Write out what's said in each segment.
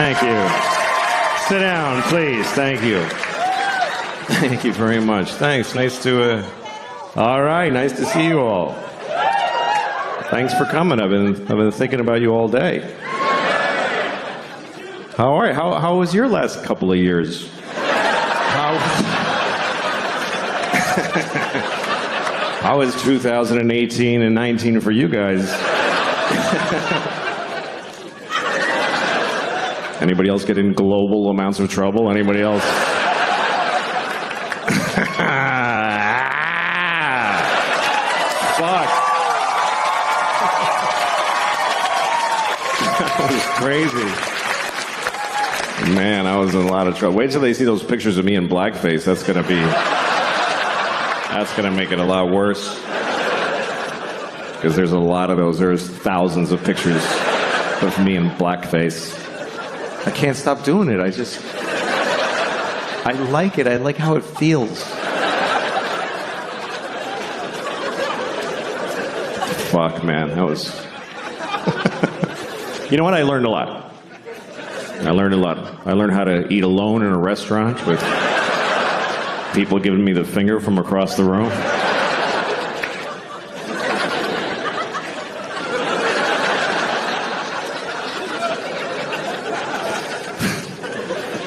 Thank you. Sit down, please. Thank you. Thank you very much. Thanks. Nice to, all right, nice to see you all. Thanks for coming. I've been thinking about you all day. How are you? How was your last couple of years? How was 2018 and 19 for you guys? Anybody else get in global amounts of trouble? Anybody else? Fuck. That was crazy. Man, I was in a lot of trouble. Wait till they see those pictures of me in blackface. That's gonna make it a lot worse. Because there's a lot of those. There's thousands of pictures of me in blackface. I can't stop doing it. I like it. I like how it feels. Fuck, man. That was... You know what? I learned a lot. I learned how to eat alone in a restaurant with people giving me the finger from across the room.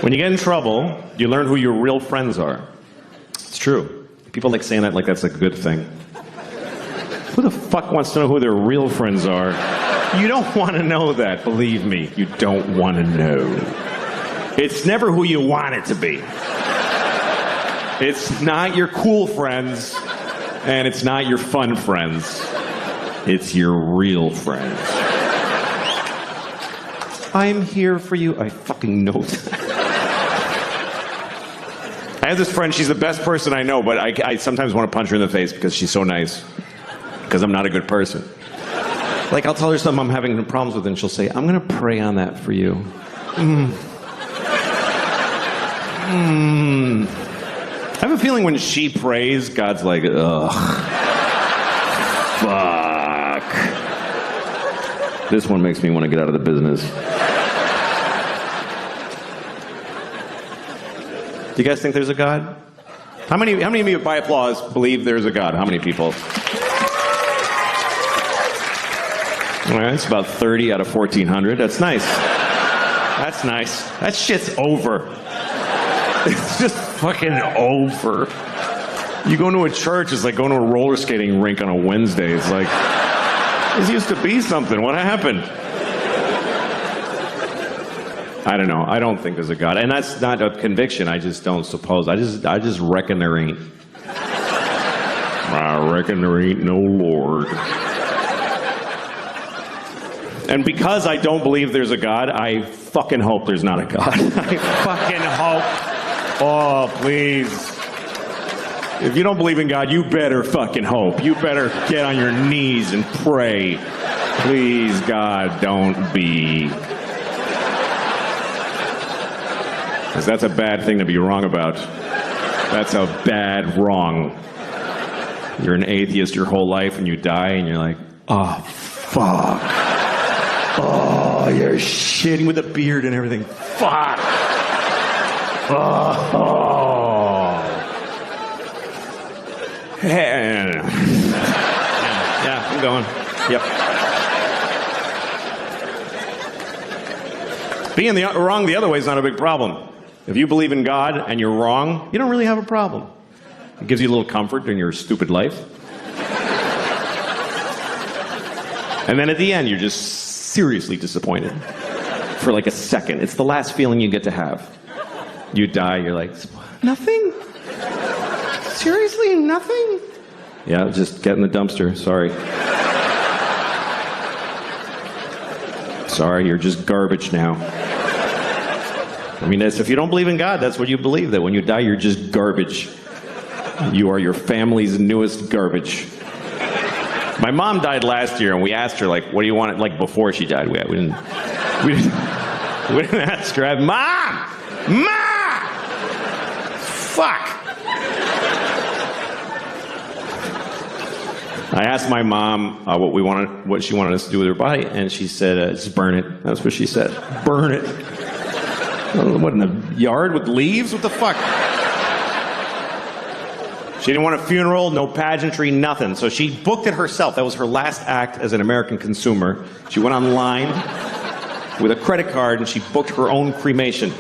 When you get in trouble, you learn who your real friends are. It's true. People like saying that like that's a good thing. Who the fuck wants to know who their real friends are? You don't want to know that, believe me. You don't want to know. It's never who you want it to be. It's not your cool friends, and it's not your fun friends. It's your real friends. I'm here for you. I fucking know that. I have this friend, she's the best person I know, but I sometimes want to punch her in the face because she's so nice. Because I'm not a good person. Like, I'll tell her something I'm having problems with, and she'll say, I'm going to pray on that for you. I have a feeling when she prays, God's like, ugh. Fuck. This one makes me want to get out of the business. Do you guys think there's a God? How many of you, by applause, believe there's a God? How many people? All right, it's about 30 out of 1,400. That's nice. That's nice. That shit's over. It's just fucking over. You go to a church, it's like going to a roller skating rink on a Wednesday. It's like, this used to be something. What happened? I don't know. I don't think there's a God. And that's not a conviction. I just don't suppose. I just reckon there ain't. I reckon there ain't no Lord. And because I don't believe there's a God, I fucking hope there's not a God. I fucking hope. Oh, please. If you don't believe in God, you better fucking hope. You better get on your knees and pray. Please, God, don't be. Because that's a bad thing to be wrong about. That's a bad wrong. You're an atheist your whole life and you die and you're like, oh, fuck. Oh, you're shitting with a beard and everything. Fuck. Oh. Yeah, I'm going. Yep. Being wrong the other way is not a big problem. If you believe in God and you're wrong, you don't really have a problem. It gives you a little comfort in your stupid life. And then at the end, you're just seriously disappointed for like a second. It's the last feeling you get to have. You die, you're like, nothing? Seriously, nothing? Yeah, just get in the dumpster, sorry. Sorry, you're just garbage now. I mean, if you don't believe in God, that's what you believe, that when you die, you're just garbage. You are your family's newest garbage. My mom died last year, and we asked her, like, what do you want? Like, before she died, we didn't ask her, Mom! Fuck! I asked my mom what she wanted us to do with her body, and she said, just burn it. That's what she said. Burn it. What, in the yard with leaves? What the fuck? She didn't want a funeral, no pageantry, nothing. So she booked it herself. That was her last act as an American consumer. She went online with a credit card and she booked her own cremation.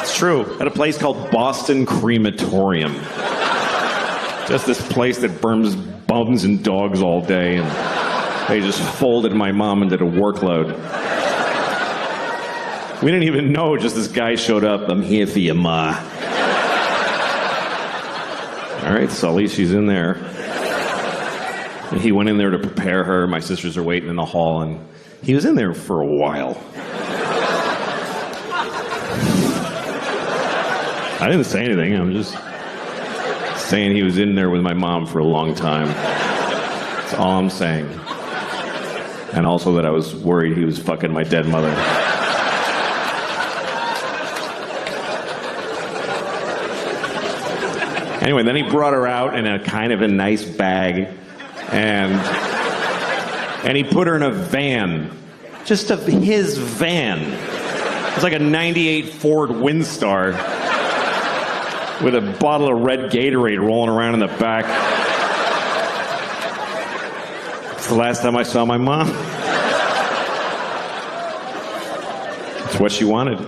It's true. At a place called Boston Crematorium. Just this place that burns bums and dogs all day. And they just folded my mom and did a workload. We didn't even know, just this guy showed up. I'm here for you, Ma. All right, Sully, she's in there. And he went in there to prepare her. My sisters are waiting in the hall, and he was in there for a while. I didn't say anything. I'm just saying he was in there with my mom for a long time. That's all I'm saying. And also that I was worried he was fucking my dead mother. Anyway, then he brought her out in a kind of a nice bag, and he put her in a van, just of his van. It was like a '98 Ford Windstar with a bottle of red Gatorade rolling around in the back. It's the last time I saw my mom. It's what she wanted.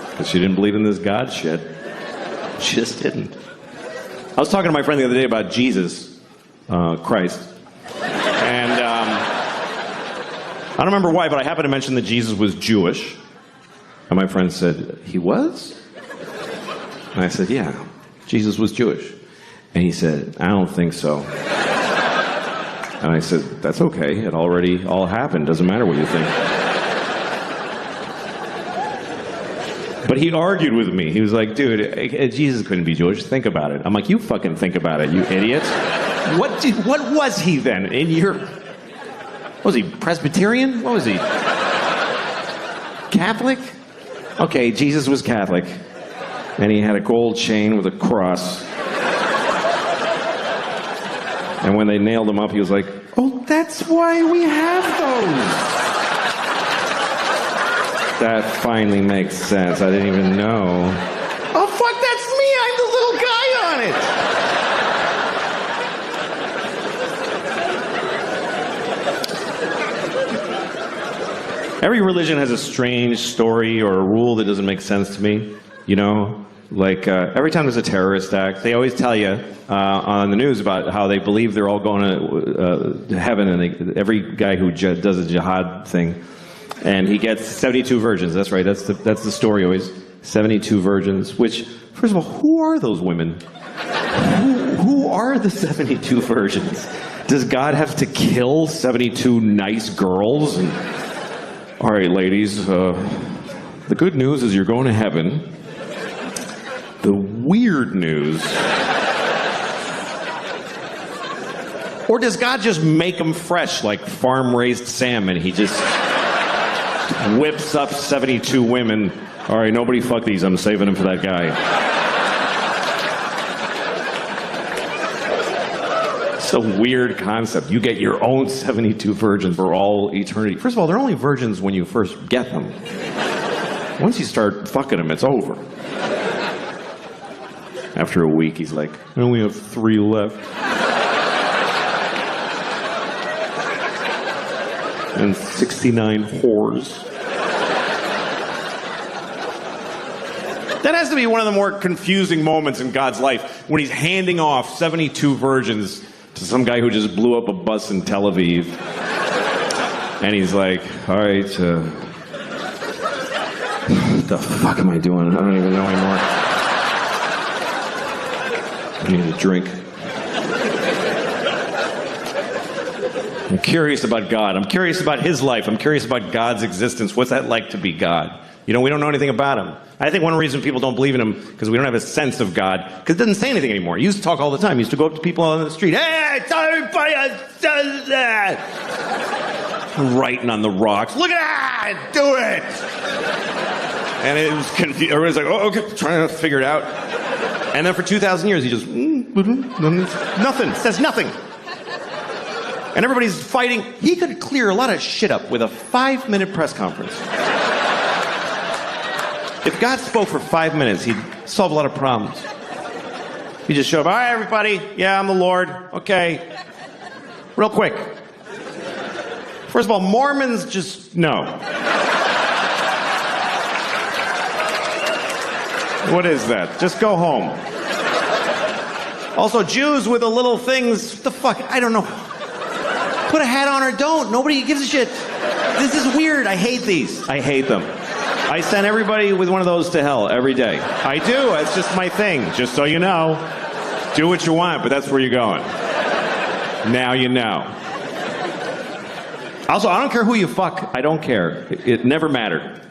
Because she didn't believe in this God shit. She just didn't. I was talking to my friend the other day about Jesus, Christ. And I don't remember why, but I happened to mention that Jesus was Jewish. And my friend said, he was? And I said, yeah, Jesus was Jewish. And he said, I don't think so. And I said, that's okay. It already all happened. Doesn't matter what you think. But he argued with me. He was like, dude, Jesus couldn't be Jewish. Think about it. I'm like, you fucking think about it, you idiot. What was he then? What was he, Presbyterian? What was he? Catholic? Okay, Jesus was Catholic. And he had a gold chain with a cross. And when they nailed him up, he was like, oh, that's why we have those. That finally makes sense. I didn't even know. Oh, fuck, that's me. I'm the little guy on it. Every religion has a strange story or a rule that doesn't make sense to me. You know? Like, every time there's a terrorist act, they always tell you on the news about how they believe they're all going to heaven, and every guy who does a jihad thing, and he gets 72 virgins. That's right. That's the story always. 72 virgins. Which, first of all, who are those women? Who are the 72 virgins? Does God have to kill 72 nice girls? And, all right, ladies. The good news is you're going to heaven. The weird news. Or does God just make them fresh like farm-raised salmon? He just whips up 72 women. All right, nobody fuck these. I'm saving them for that guy. It's a weird concept. You get your own 72 virgins for all eternity. First of all, they're only virgins when you first get them. Once you start fucking them, it's over. After a week, he's like, I only have 3 left. And 69 whores. That has to be one of the more confusing moments in God's life, when he's handing off 72 virgins to some guy who just blew up a bus in Tel Aviv. And he's like, all right, what the fuck am I doing? I don't even know anymore. I need a drink. I'm curious about God. I'm curious about his life. I'm curious about God's existence. What's that like to be God? You know, we don't know anything about him. I think one reason people don't believe in him because we don't have a sense of God, because it doesn't say anything anymore. He used to talk all the time. He used to go up to people on the street. Hey, writing on the rocks. Look at that! Do it! And it was confused. Everybody's like, oh, okay, trying to figure it out. And then for 2,000 years, he just, nothing, says nothing. And everybody's fighting. He could clear a lot of shit up with a 5-minute press conference. If God spoke for 5 minutes, he'd solve a lot of problems. He'd just show up, all right, everybody, yeah, I'm the Lord, okay. Real quick. First of all, Mormons just, no. What is that? Just go home. Also, Jews with the little things, what the fuck, I don't know. Put a hat on or don't, nobody gives a shit. This is weird, I hate these. I hate them. I send everybody with one of those to hell every day. I do, it's just my thing, just so you know. Do what you want, but that's where you're going. Now you know. Also, I don't care who you fuck, I don't care. It never mattered.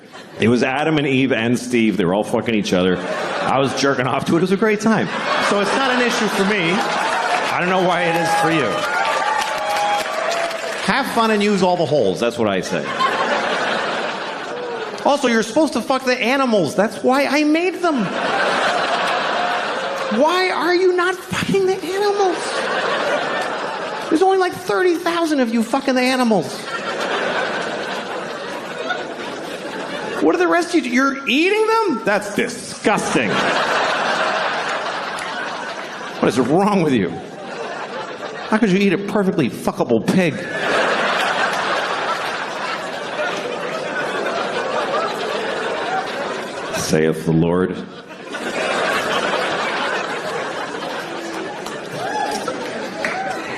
It was Adam and Eve and Steve, they were all fucking each other. I was jerking off to it, it was a great time. So it's not an issue for me. I don't know why it is for you. Have fun and use all the holes, that's what I say. Also, you're supposed to fuck the animals. That's why I made them. Why are you not fucking the animals? There's only like 30,000 of you fucking the animals. What are the rest of you? You're eating them? That's disgusting. What is wrong with you? How could you eat a perfectly fuckable pig? Saith the Lord.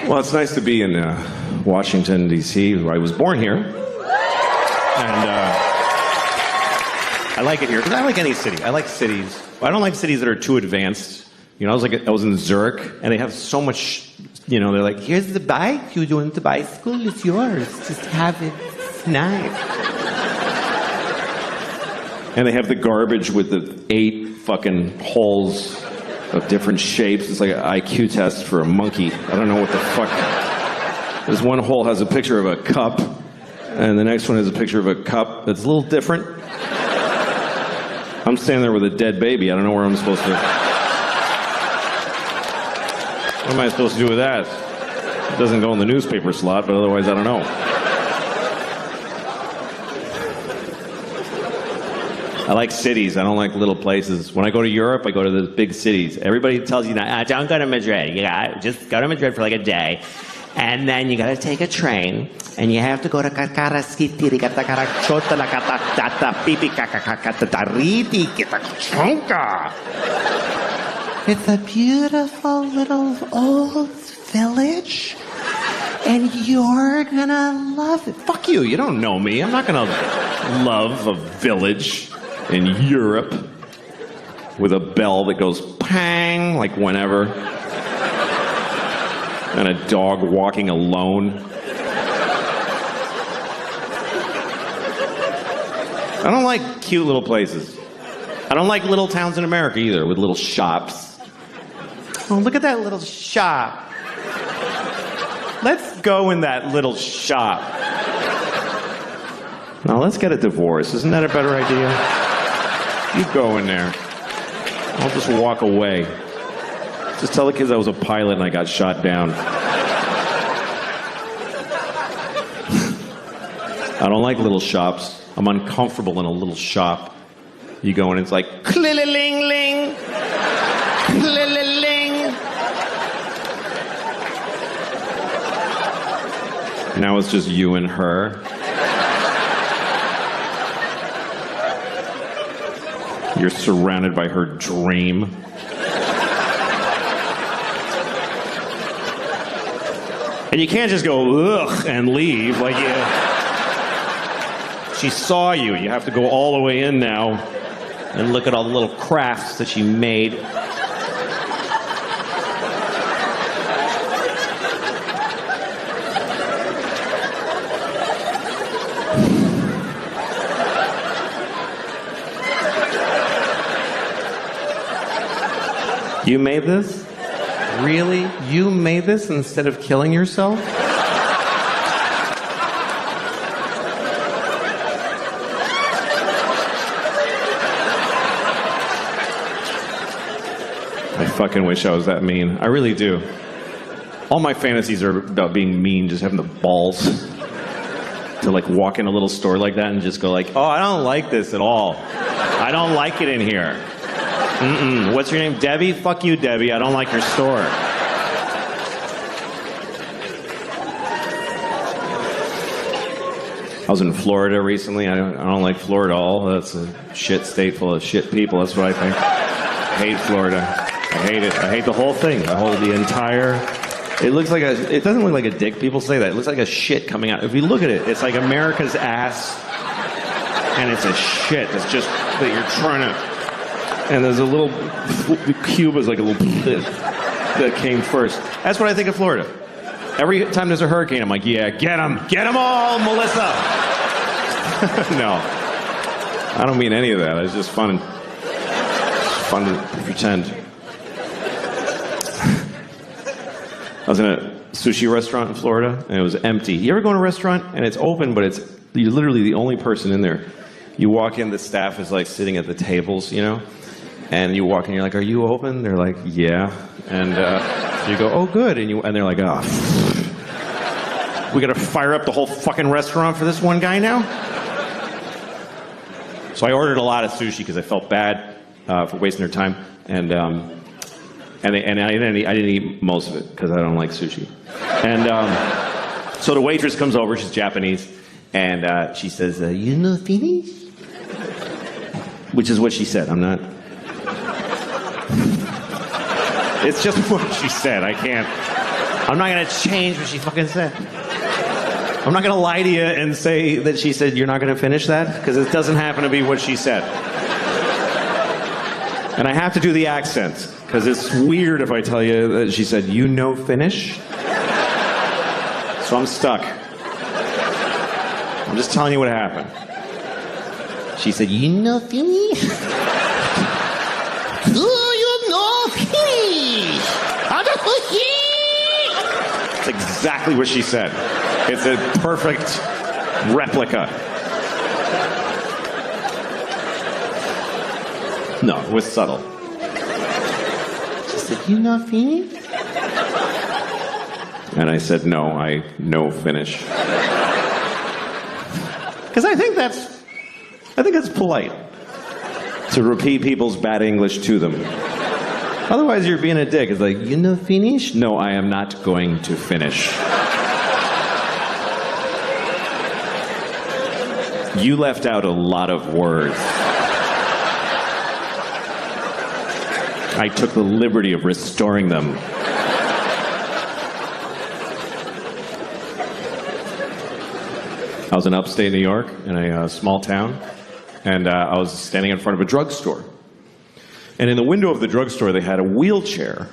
Well, it's nice to be in Washington, D.C., where I was born here. And I like it here, because I like any city. I like cities. I don't like cities that are too advanced. You know, I was in Zurich, and they have so much, you know, they're like, here's the bike, you want the bicycle, it's yours. Just have it, it's nice. And they have the garbage with the 8 fucking holes of different shapes. It's like an IQ test for a monkey. I don't know what the fuck. This one hole has a picture of a cup, and the next one has a picture of a cup that's a little different. I'm standing there with a dead baby. I don't know where I'm supposed to... What am I supposed to do with that? It doesn't go in the newspaper slot, but otherwise I don't know. I like cities. I don't like little places. When I go to Europe, I go to the big cities. Everybody tells you, don't go to Madrid. You got just go to Madrid for like a day. And then you got to take a train. And you have to go to It's a beautiful little old village. And you're gonna love it. Fuck you. You don't know me. I'm not gonna love a village in Europe with a bell that goes pang, like whenever, and a dog walking alone. I don't like cute little places. I don't like little towns in America either, with little shops. Oh, look at that little shop. Let's go in that little shop. Now let's get a divorce. Isn't that a better idea? You go in there. I'll just walk away. Just tell the kids I was a pilot and I got shot down. I don't like little shops. I'm uncomfortable in a little shop. You go in and it's like, clill-ling-ling, clill-ling. Now it's just you and her. You're surrounded by her dream. And you can't just go, ugh, and leave. Like, she saw you. You have to go all the way in now and look at all the little crafts that she made. You made this? Really? You made this instead of killing yourself? I fucking wish I was that mean. I really do. All my fantasies are about being mean, just having the balls. to like walk in a little store like that and just go like, oh, I don't like this at all. I don't like it in here. What's your name? Debbie? Fuck you, Debbie. I don't like your store. I was in Florida recently. I don't like Florida at all. That's a shit state full of shit people. That's what I think. I hate Florida. I hate it. I hate the whole thing. The entire... It doesn't look like a dick. People say that. It looks like a shit coming out. If you look at it, it's like America's ass. And it's a shit. It's just that you're trying to... And there's a little... Cuba's like a little... that came first. That's what I think of Florida. Every time there's a hurricane, I'm like, yeah, get them. Get them all, Melissa. No. I don't mean any of that. It's just fun. It's fun to pretend. I was in a sushi restaurant in Florida, and it was empty. You ever go to a restaurant, and it's open, but you're literally the only person in there. You walk in, the staff is like sitting at the tables, you know? And you walk in, you're like, are you open? They're like, yeah. And you go, oh, good. And they're like, oh, we gotta fire up the whole fucking restaurant for this one guy now? So I ordered a lot of sushi because I felt bad for wasting their time. And I didn't eat most of it because I don't like sushi. And so the waitress comes over, she's Japanese, and she says, you know Finnish? Which is what she said, I'm not... It's just what she said, I'm not gonna change what she fucking said. I'm not gonna lie to you and say that she said, you're not gonna finish that, because it doesn't happen to be what she said. And I have to do the accent. Because it's weird if I tell you that she said, you know Finnish? So I'm stuck. I'm just telling you what happened. She said, you know Finnish? Do you know Finnish? That's exactly what she said. It's a perfect replica. No, it was subtle. You know Finnish? And I said, no, I know Finnish. Because I think that's polite. To repeat people's bad English to them. Otherwise you're being a dick. It's like, you know Finnish? No, I am not going to finish. You left out a lot of words. I took the liberty of restoring them. I was in upstate New York, in a small town, and I was standing in front of a drugstore. And in the window of the drugstore, they had a wheelchair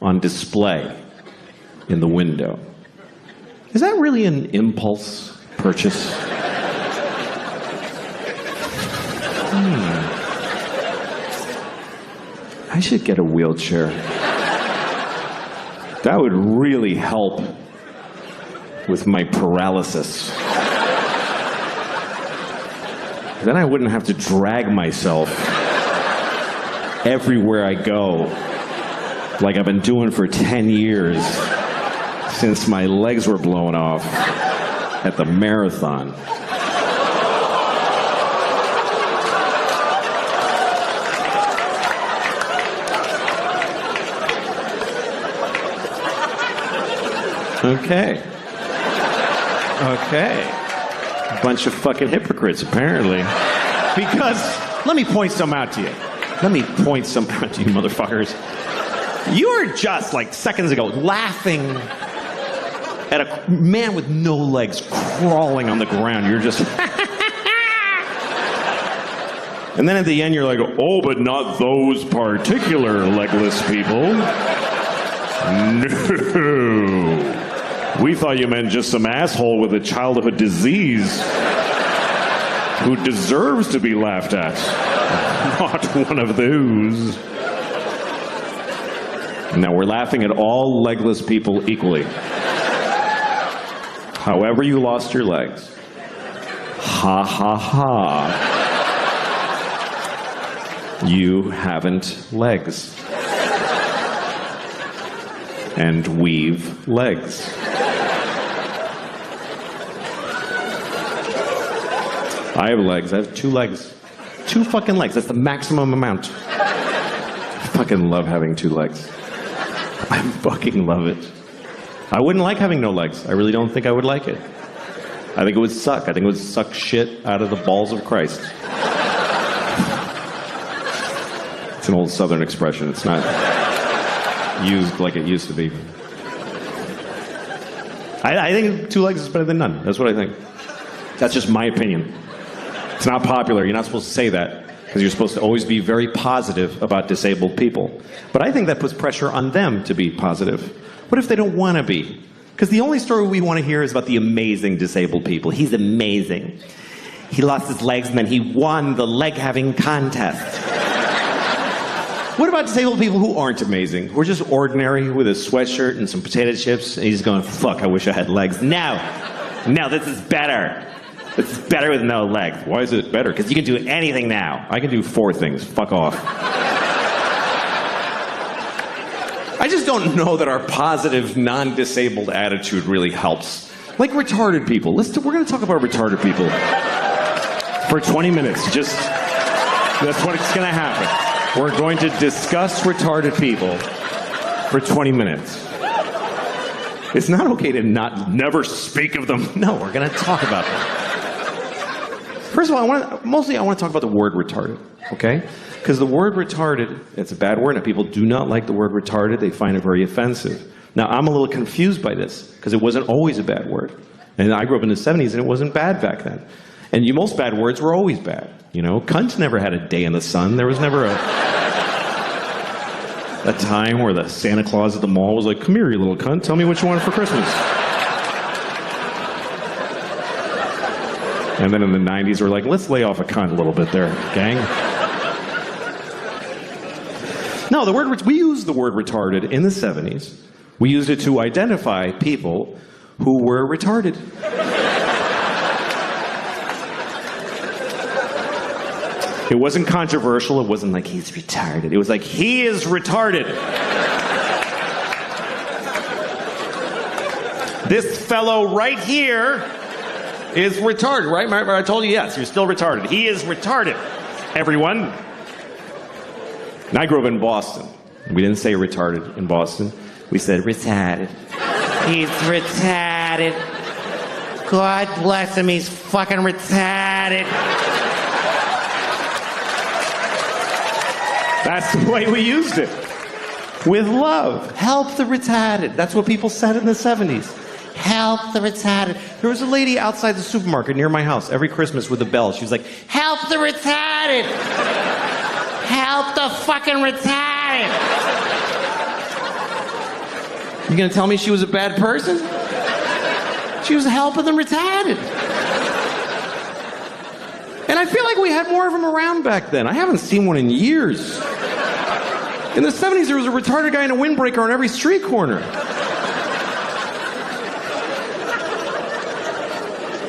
on display in the window. Is that really an impulse purchase? I should get a wheelchair. That would really help with my paralysis. Then I wouldn't have to drag myself everywhere I go, like I've been doing for 10 years since my legs were blown off at the marathon. Okay. A bunch of fucking hypocrites, apparently. Because, let me point some out to you. Motherfuckers. You were just, like, seconds ago, laughing at a man with no legs crawling on the ground. You're just... And then at the end, you're like, oh, but not those particular legless people. No. We thought you meant just some asshole with a childhood disease who deserves to be laughed at. Not one of those. Now we're laughing at all legless people equally. However you lost your legs. Ha ha ha. You haven't legs. And we've legs. I have legs. I have 2 legs. 2 fucking legs. That's the maximum amount. I fucking love having 2 legs. I fucking love it. I wouldn't like having no legs. I really don't think I would like it. I think it would suck. I think it would suck shit out of the balls of Christ. It's an old Southern expression. It's not used like it used to be. I think 2 legs is better than none. That's what I think. That's just my opinion. It's not popular. You're not supposed to say that because you're supposed to always be very positive about disabled people. But I think that puts pressure on them to be positive. What if they don't want to be? Because the only story we want to hear is about the amazing disabled people. He's amazing. He lost his legs and then he won the leg-having contest. What about disabled people who aren't amazing? Who are just ordinary with a sweatshirt and some potato chips, and he's going, fuck, I wish I had legs. No, this is better. This is better with no legs. Why is it better? Because you can do anything now. I can do 4 things. Fuck off. I just don't know that our positive, non-disabled attitude really helps. Like retarded people. We're going to talk about retarded people for 20 minutes. That's what's going to happen. We're going to discuss retarded people for 20 minutes. It's not okay to never speak of them. No, we're going to talk about them. First of all, I want to talk about the word retarded, okay? Because the word retarded, it's a bad word, and people do not like the word retarded. They find it very offensive. Now, I'm a little confused by this, because it wasn't always a bad word. And I grew up in the 70s, and it wasn't bad back then. And most bad words were always bad. You know, cunt never had a day in the sun. There was never a time where the Santa Claus at the mall was like, come here, you little cunt, tell me what you want for Christmas. And then in the 90s, we're like, let's lay off a cunt a little bit there, gang. No, we used the word retarded in the 70s. We used it to identify people who were retarded. It wasn't controversial. It wasn't like, he's retarded. It was like, he is retarded. This fellow right here is retarded, right? I told you, yes, you're still retarded. He is retarded, everyone. And I grew up in Boston. We didn't say retarded in Boston. We said retarded. He's retarded. God bless him, he's fucking retarded. That's the way we used it. With love. Help the retarded. That's what people said in the 70s. Help the retarded. There was a lady outside the supermarket near my house every Christmas with a bell. She was like, help the retarded. Help the fucking retarded. You gonna tell me she was a bad person? She was helping the retarded. And I feel like we had more of them around back then. I haven't seen one in years. In the 70s, there was a retarded guy in a windbreaker on every street corner.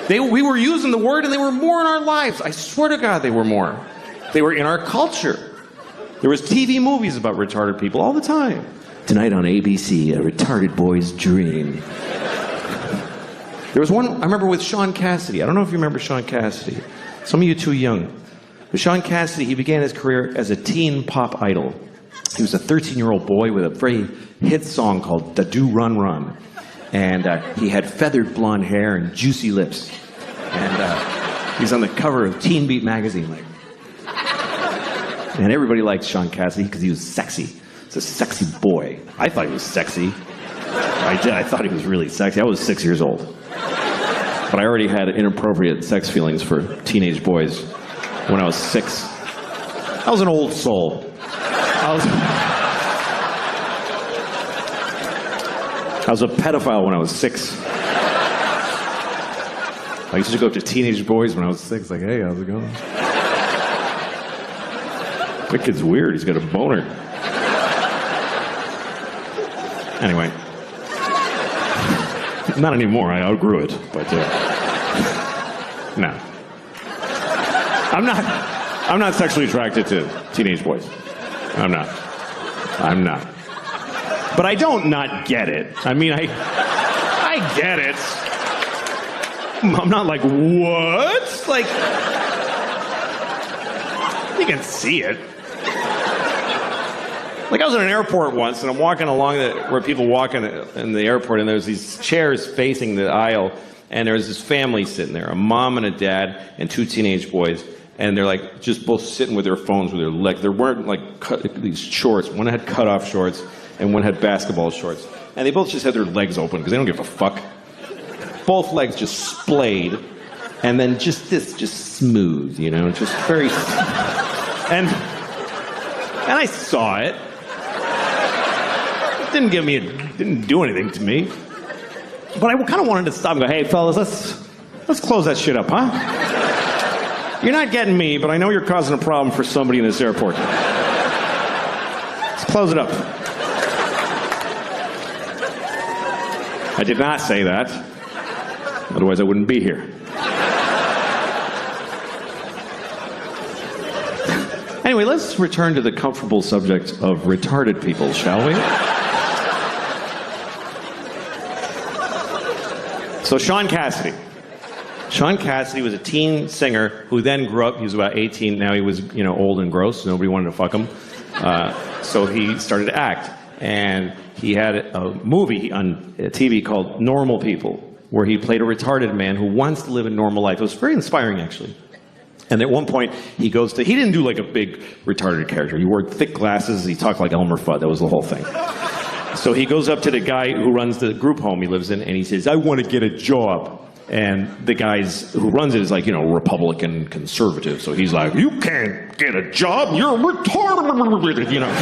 We were using the word, and they were more in our lives. I swear to God, they were more. They were in our culture. There was TV movies about retarded people all the time. Tonight on ABC, a retarded boy's dream. There was one, I remember, with Sean Cassidy. I don't know if you remember Sean Cassidy. Some of you too young. But Sean Cassidy, he began his career as a teen pop idol. He was a 13-year-old boy with a very hit song called Da Do Run Run. And he had feathered blonde hair and juicy lips. And he was on the cover of Teen Beat magazine. And everybody liked Sean Cassidy because he was sexy. He's a sexy boy. I thought he was sexy. I did. I thought he was really sexy. I was 6 years old. But I already had inappropriate sex feelings for teenage boys when I was 6. I was an old soul. I was a pedophile when I was 6. I used to go up to teenage boys when I was 6, like, hey, how's it going? That kid's weird, he's got a boner. Anyway. Not anymore, I outgrew it, but no. I'm not sexually attracted to teenage boys. I'm not. But I don't not get it. I mean, I get it. I'm not like, what? just like, you can see it. Like, I was in an airport once, and I'm walking along where people walk in the airport, and there's these chairs facing the aisle, and there's this family sitting there, a mom and a dad and 2 teenage boys, and they're like just both sitting with their phones with their legs. They're wearing like these shorts. One had cut-off shorts, and one had basketball shorts. And they both just had their legs open, because they don't give a fuck. Both legs just splayed, and then just smooth, you know, just very... And I saw it. It didn't do anything to me. But I kind of wanted to stop and go, hey, fellas, let's close that shit up, huh? You're not getting me, but I know you're causing a problem for somebody in this airport. Let's close it up. I did not say that. Otherwise, I wouldn't be here. Anyway, let's return to the comfortable subject of retarded people, shall we? So Sean Cassidy. Sean Cassidy was a teen singer who then grew up. He was about 18. Now he was, you know, old and gross. Nobody wanted to fuck him. So he started to act. And he had a movie on TV called Normal People, where he played a retarded man who wants to live a normal life. It was very inspiring, actually. And at one point, he didn't do like a big retarded character. He wore thick glasses. He talked like Elmer Fudd. That was the whole thing. So he goes up to the guy who runs the group home he lives in, and he says, I want to get a job. And the guys who runs it is like, you know, Republican conservative. So he's like, you can't get a job. You're retarded, you know.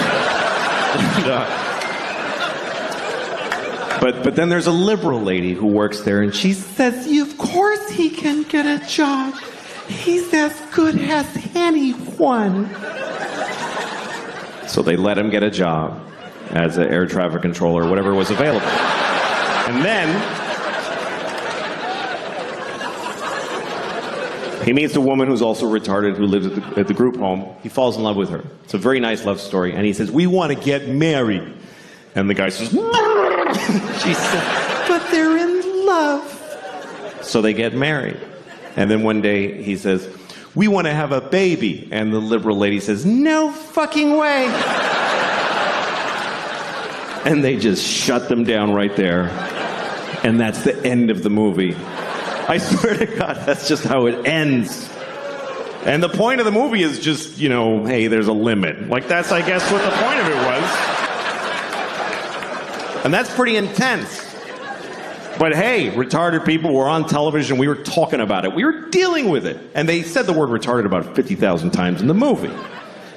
But then there's a liberal lady who works there, and she says, of course he can get a job. He's as good as anyone. So they let him get a job as an air traffic controller, whatever was available. And then he meets a woman who's also retarded who lives at the group home. He falls in love with her. It's a very nice love story. And he says, we want to get married. And the guy says, she said, but they're in love. So they get married. And then one day he says, we want to have a baby. And the liberal lady says, no fucking way. And they just shut them down right there. And that's the end of the movie. I swear to God, that's just how it ends. And the point of the movie is just, you know, hey, there's a limit. Like, that's, I guess, what the point of it was. And that's pretty intense. But hey, retarded people were on television. We were talking about it. We were dealing with it. And they said the word retarded about 50,000 times in the movie.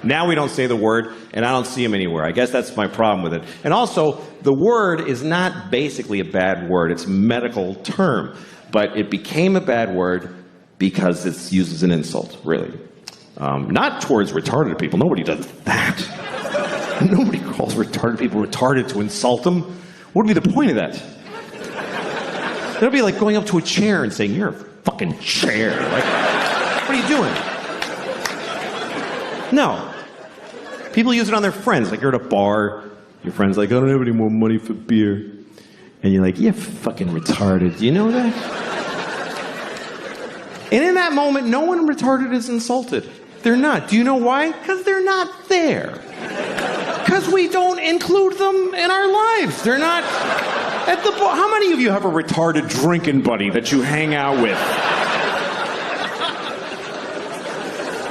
Now we don't say the word, and I don't see them anywhere. I guess that's my problem with it. And also, the word is not basically a bad word. It's a medical term. But it became a bad word because it's used as an insult, really. Not towards retarded people. Nobody does that. Nobody calls retarded people retarded to insult them. What would be the point of that? It would be like going up to a chair and saying, you're a fucking chair. Like, what are you doing? No. People use it on their friends. Like, you're at a bar, your friend's like, I don't have any more money for beer. And you're like, you're fucking retarded. Do you know that? And in that moment, no one retarded is insulted. They're not. Do you know why? Because they're not there. Because we don't include them in our lives. They're not at the bar. How many of you have a retarded drinking buddy that you hang out with?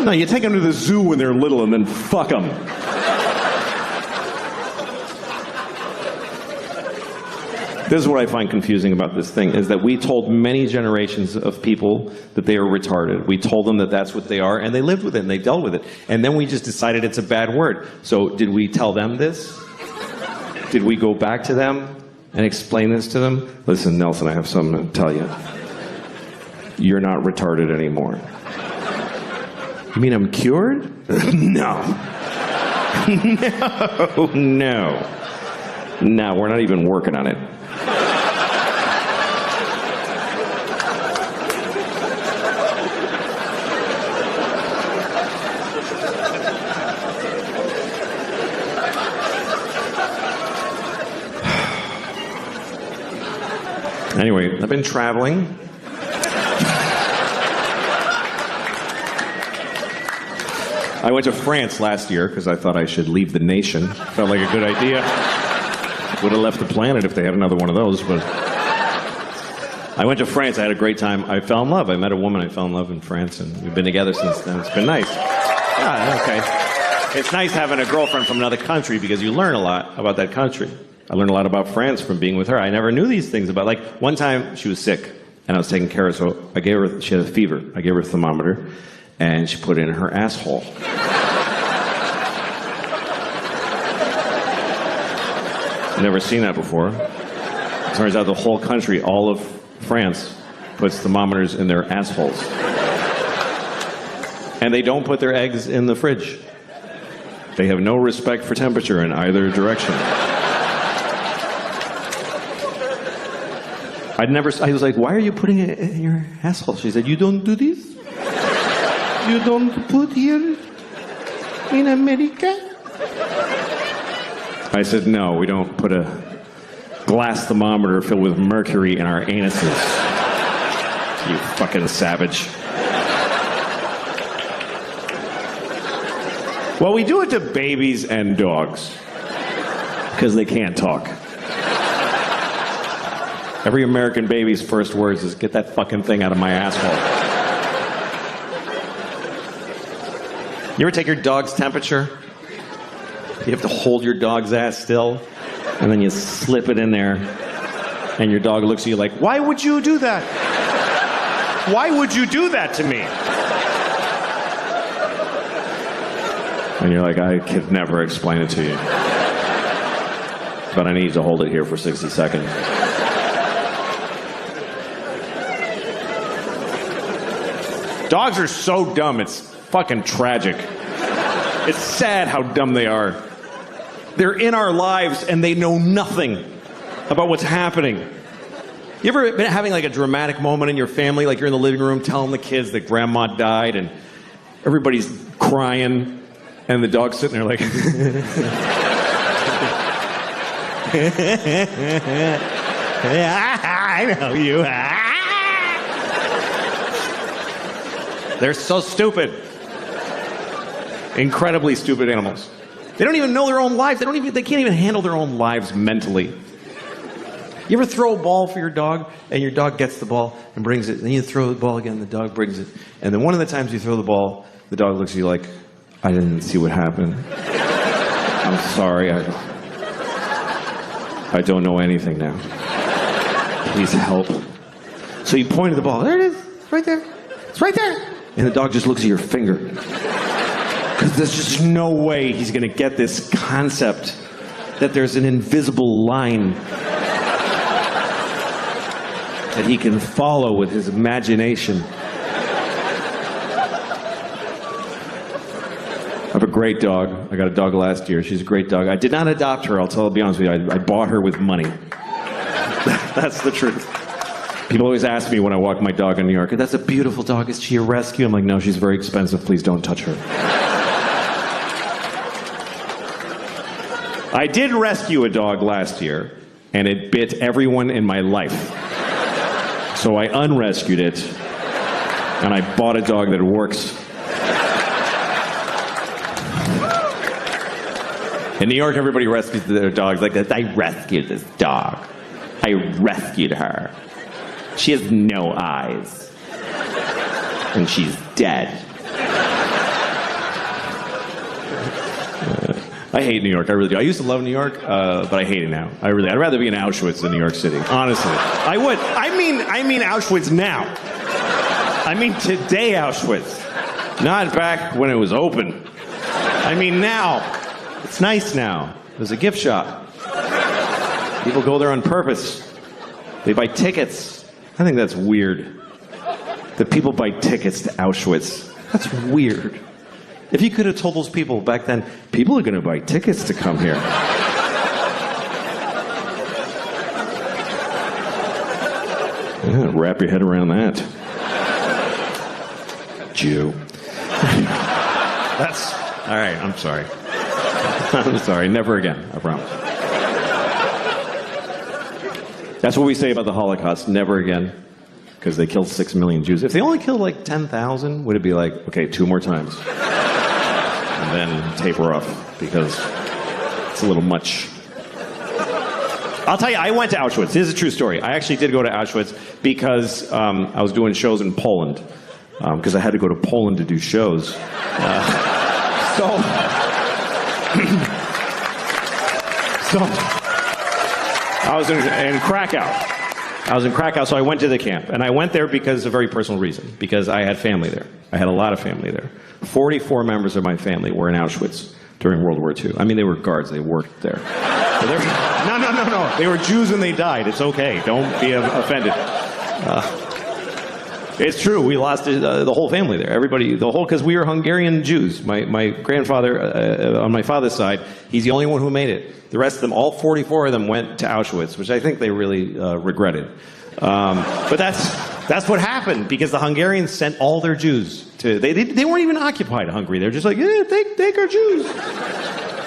No, you take them to the zoo when they're little and then fuck them. This is what I find confusing about this thing, is that we told many generations of people that they are retarded. We told them that that's what they are, and they lived with it, and they dealt with it. And then we just decided it's a bad word. So did we tell them this? Did we go back to them and explain this to them? Listen, Nelson, I have something to tell you. You're not retarded anymore. You mean I'm cured? No. No, we're not even working on it. Anyway, I've been traveling. I went to France last year because I thought I should leave the nation. Felt like a good idea. Would have left the planet if they had another one of those, but I went to France. I had a great time. I fell in love. I met a woman. I fell in love in France, and we've been together since then. It's been nice. Ah, okay. It's nice having a girlfriend from another country because you learn a lot about that country. I learned a lot about France from being with her. I never knew these things about, like, one time she was sick, and I was taking care of her, so I gave her, she had a fever. I gave her a thermometer, and she put it in her asshole. Never seen that before. Turns out the whole country, all of France, puts thermometers in their assholes. And they don't put their eggs in the fridge. They have no respect for temperature in either direction. I was like, why are you putting it in your asshole? She said, you don't do this? You don't put here in America? I said, no, we don't put a glass thermometer filled with mercury in our anuses. You fucking savage. Well, we do it to babies and dogs because they can't talk. Every American baby's first words is, get that fucking thing out of my asshole. You ever take your dog's temperature? You have to hold your dog's ass still, and then you slip it in there, and your dog looks at you like, why would you do that? Why would you do that to me? And you're like, I could never explain it to you. But I need to hold it here for 60 seconds. Dogs are so dumb, it's fucking tragic. It's sad how dumb they are. They're in our lives and they know nothing about what's happening. You ever been having like a dramatic moment in your family, like you're in the living room telling the kids that grandma died and everybody's crying and the dog's sitting there like... I know you. They're so stupid. Incredibly stupid animals. They don't even know their own lives. They can't even handle their own lives mentally. You ever throw a ball for your dog, and your dog gets the ball and brings it, and then you throw the ball again, and the dog brings it, and then one of the times you throw the ball, the dog looks at you like, I didn't see what happened. I'm sorry, I don't know anything now. Please help. So you point at the ball. There it is. It's right there. It's right there. And the dog just looks at your finger. Because there's just no way he's going to get this concept that there's an invisible line that he can follow with his imagination. I have a great dog. I got a dog last year. She's a great dog. I did not adopt her, I'll be honest with you. I bought her with money. That's the truth. People always ask me when I walk my dog in New York, that's a beautiful dog, is she a rescue? I'm like, no, she's very expensive, please don't touch her. I did rescue a dog last year, and it bit everyone in my life. So I unrescued it, and I bought a dog that works. In New York, everybody rescues their dogs like this. I rescued this dog. I rescued her. She has no eyes. And she's dead. I hate New York, I really do. I used to love New York, but I hate it now. I'd rather be in Auschwitz than New York City, honestly. I would. I mean Auschwitz now. I mean today Auschwitz. Not back when it was open. I mean now. It's nice now. There's a gift shop. People go there on purpose. They buy tickets. I think that's weird. That people buy tickets to Auschwitz. That's weird. If you could have told those people back then, people are going to buy tickets to come here. Yeah, wrap your head around that. Jew. That's... All right, I'm sorry. I'm sorry, never again, I promise. That's what we say about the Holocaust, never again. Because they killed 6 million Jews. If they only killed like 10,000, would it be like, okay, 2 more times? and then taper off because it's a little much. I'll tell you, I went to Auschwitz. This is a true story. I actually did go to Auschwitz because I was doing shows in Poland. Because I had to go to Poland to do shows. So I was in Krakow. I was in Krakow, so I went to the camp. And I went there because of a very personal reason. Because I had family there. I had a lot of family there. 44 members of my family were in Auschwitz during World War II. I mean, they were guards. They worked there. No. They were Jews and they died. It's okay. Don't be offended. It's true. We lost the whole family there. Everybody, because we were Hungarian Jews. My grandfather, on my father's side, he's the only one who made it. The rest of them, all 44 of them, went to Auschwitz, which I think they really regretted. But that's what happened, because the Hungarians sent all their Jews to. They weren't even occupied Hungary. They're just like, yeah, take our Jews.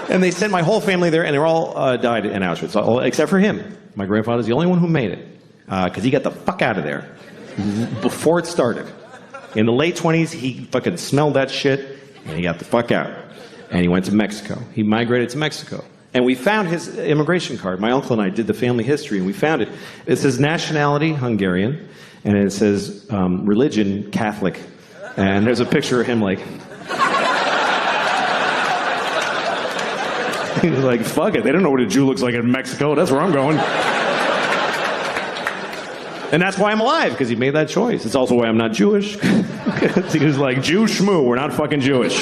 And they sent my whole family there, and they all died in Auschwitz, except for him. My grandfather's the only one who made it, because he got the fuck out of there before it started. In the late 20s, he fucking smelled that shit, and he got the fuck out. And he went to Mexico. He migrated to Mexico. And we found his immigration card. My uncle and I did the family history, and we found it. It says nationality, Hungarian, and it says religion, Catholic. And there's a picture of him like... He's like, fuck it, they don't know what a Jew looks like in Mexico. That's where I'm going. And that's why I'm alive, because he made that choice. It's also why I'm not Jewish. He was like, Jew schmoo, we're not fucking Jewish.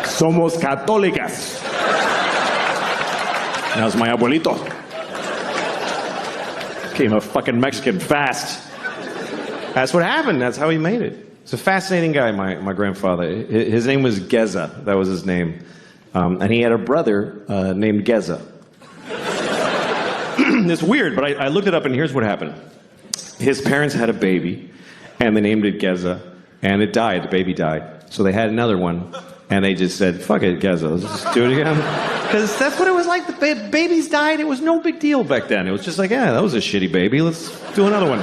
Somos católicas. That was my abuelito. Became a fucking Mexican fast. That's what happened. That's how he made it. He's a fascinating guy, my grandfather. His name was Geza. That was his name. And he had a brother named Geza. It's weird, but I looked it up, and here's what happened. His parents had a baby, and they named it Geza, and it died. The baby died. So they had another one, and they just said, fuck it, Geza, let's just do it again. Because that's what it was like. The babies died. It was no big deal back then. It was just like, yeah, that was a shitty baby. Let's do another one.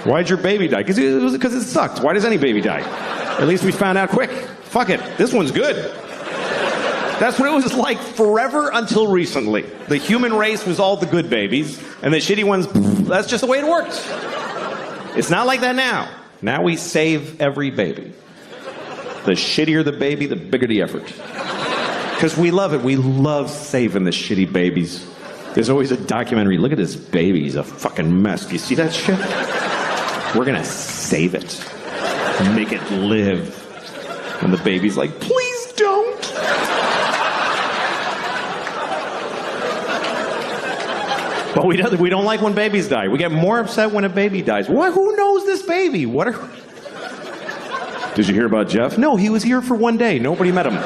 Why'd your baby die? Because it sucked. Why does any baby die? At least we found out quick. Fuck it, this one's good. That's what it was like forever until recently. The human race was all the good babies, and the shitty ones, that's just the way it works. It's not like that now. Now we save every baby. The shittier the baby, the bigger the effort. Because we love it. We love saving the shitty babies. There's always a documentary. Look at this baby. He's a fucking mess. Do you see that shit? We're going to save it. Make it live. And the baby's like, please don't. But we don't like when babies die. We get more upset when a baby dies. What? Who knows this baby? What are... Did you hear about Jeff? No, he was here for one day. Nobody met him.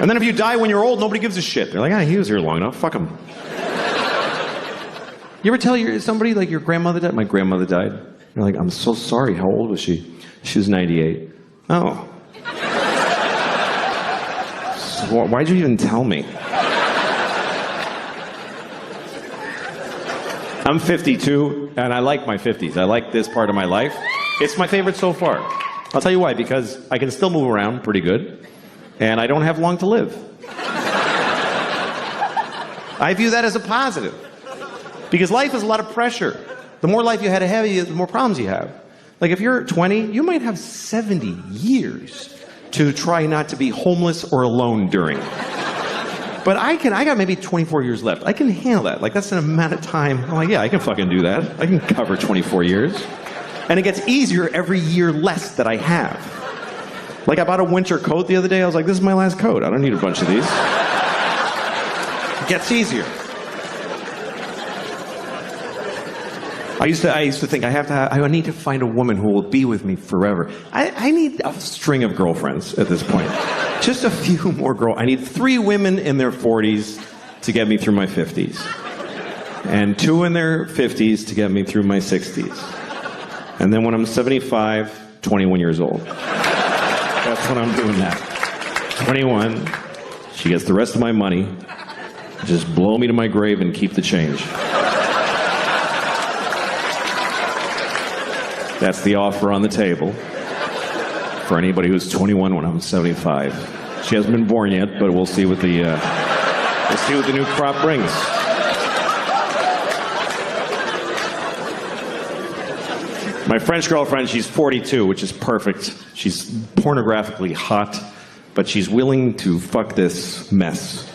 And then if you die when you're old, nobody gives a shit. They're like, he was here long enough. Fuck him. You ever tell somebody, like, your grandmother died? My grandmother died. You're like, I'm so sorry. How old was she? She was 98. Oh. So why'd you even tell me? I'm 52, and I like my 50s. I like this part of my life. It's my favorite so far. I'll tell you why. Because I can still move around pretty good, and I don't have long to live. I view that as a positive. Because life is a lot of pressure. The more life you had ahead of you, the more problems you have. Like if you're 20, you might have 70 years to try not to be homeless or alone during. But I got maybe 24 years left. I can handle that. Like that's an amount of time. I'm like, yeah, I can fucking do that. I can cover 24 years. And it gets easier every year less that I have. Like I bought a winter coat the other day. I was like, this is my last coat. I don't need a bunch of these. It gets easier. I used to think I need to find a woman who will be with me forever. I need a string of girlfriends at this point. Just a few more I need 3 women in their 40s to get me through my 50s. And 2 in their 50s to get me through my 60s. And then when I'm 75, 21 years old. That's when I'm doing that. 21, she gets the rest of my money. Just blow me to my grave and keep the change. That's the offer on the table for anybody who's 21 when I'm 75. She hasn't been born yet, but we'll see what the new crop brings. My French girlfriend, she's 42, which is perfect. She's pornographically hot, but she's willing to fuck this mess.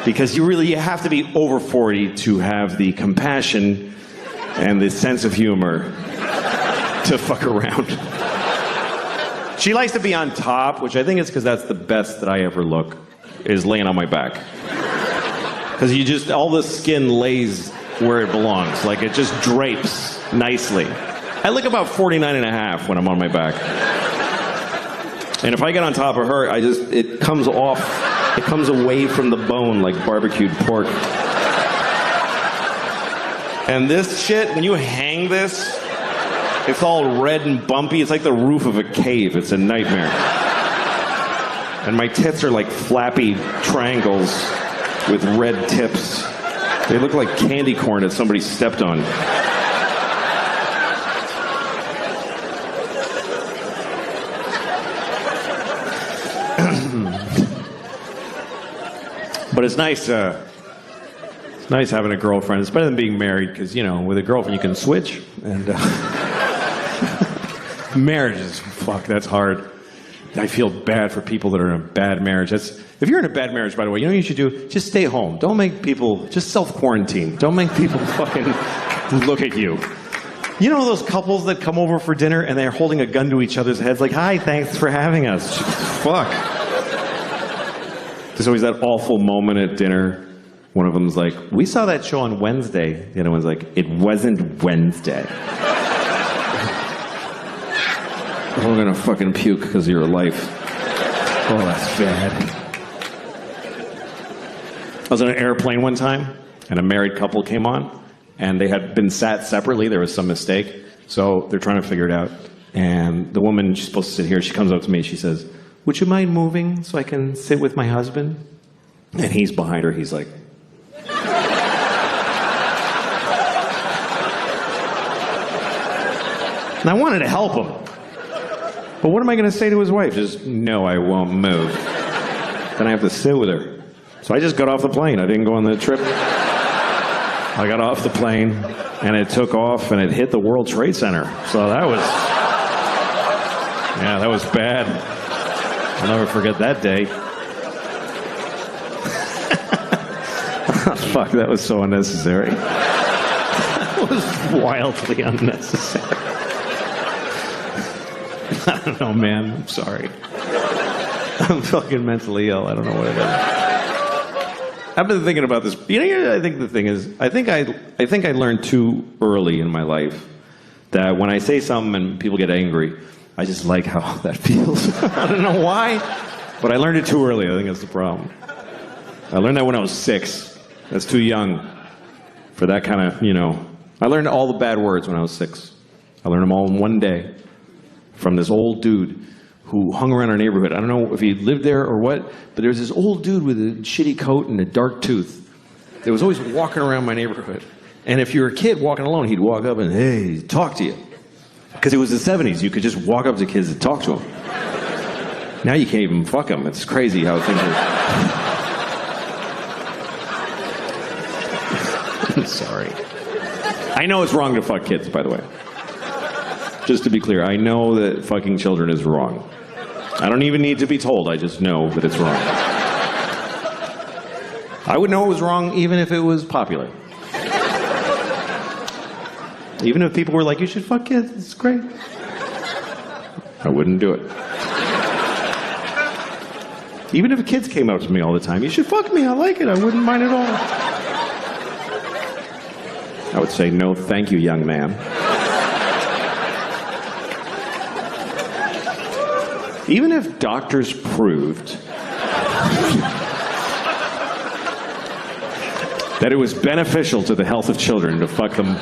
Because you have to be over 40 to have the compassion and the sense of humor to fuck around. She likes to be on top, which I think is because that's the best that I ever look, is laying on my back. Because all the skin lays where it belongs. Like, it just drapes nicely. I look about 49 and a half when I'm on my back. And if I get on top of her, it comes off, it comes away from the bone like barbecued pork. And this shit, when you hang this, it's all red and bumpy. It's like the roof of a cave. It's a nightmare. And my tits are like flappy triangles with red tips. They look like candy corn that somebody stepped on. But it's nice having a girlfriend. It's better than being married, because, with a girlfriend you can switch. And marriage is, that's hard. I feel bad for people that are in a bad marriage. If you're in a bad marriage, by the way, you know what you should do? Just stay home. Don't make people, just self-quarantine. Don't make people fucking look at you. You know those couples that come over for dinner and they're holding a gun to each other's heads like, hi, thanks for having us. Fuck. There's always that awful moment at dinner. One of them's like, we saw that show on Wednesday. The other one's like, it wasn't Wednesday. I'm gonna fucking puke because of your life. Oh, that's bad. I was on an airplane one time, and a married couple came on, and they had been sat separately. There was some mistake, so they're trying to figure it out. And the woman, she's supposed to sit here, she comes up to me, she says, would you mind moving so I can sit with my husband? And he's behind her, he's like... And I wanted to help him. But what am I going to say to his wife? Just, no, I won't move. Then I have to sit with her. So I just got off the plane. I didn't go on the trip. I got off the plane, and it took off, and it hit the World Trade Center. So that was... Yeah, that was bad. I'll never forget that day. Fuck, that was so unnecessary. That was wildly unnecessary. I don't know, man. I'm sorry. I'm fucking mentally ill. I don't know what it is. I've been thinking about this. I think the thing is, I think I learned too early in my life that when I say something and people get angry, I just like how that feels. I don't know why, but I learned it too early. I think that's the problem. I learned that when I was 6. That's too young for that kind of, I learned all the bad words when I was 6. I learned them all in one day from this old dude who hung around our neighborhood. I don't know if he lived there or what, but there was this old dude with a shitty coat and a dark tooth that was always walking around my neighborhood. And if you were a kid walking alone, he'd walk up and, hey, talk to you. Because it was the 70s. You could just walk up to kids and talk to them. Now you can't even fuck them. It's crazy how things are... I'm sorry. I know it's wrong to fuck kids, by the way. Just to be clear, I know that fucking children is wrong. I don't even need to be told. I just know that it's wrong. I would know it was wrong even if it was popular. Even if people were like, you should fuck kids, it's great. I wouldn't do it. Even if kids came up to me all the time, you should fuck me, I like it, I wouldn't mind at all. I would say, no, thank you, young man. Even if doctors proved that it was beneficial to the health of children to fuck them,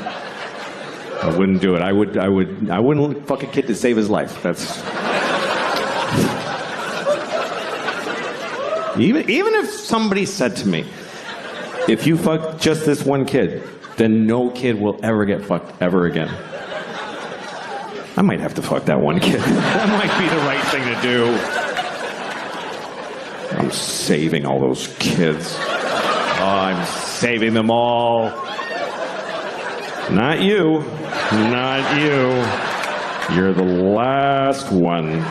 I wouldn't do it. I wouldn't fuck a kid to save his life. That's... Even if somebody said to me, if you fuck just this one kid, then no kid will ever get fucked ever again. I might have to fuck that one kid. That might be the right thing to do. I'm saving all those kids. Oh, I'm saving them all. Not you. Not you. You're the last one.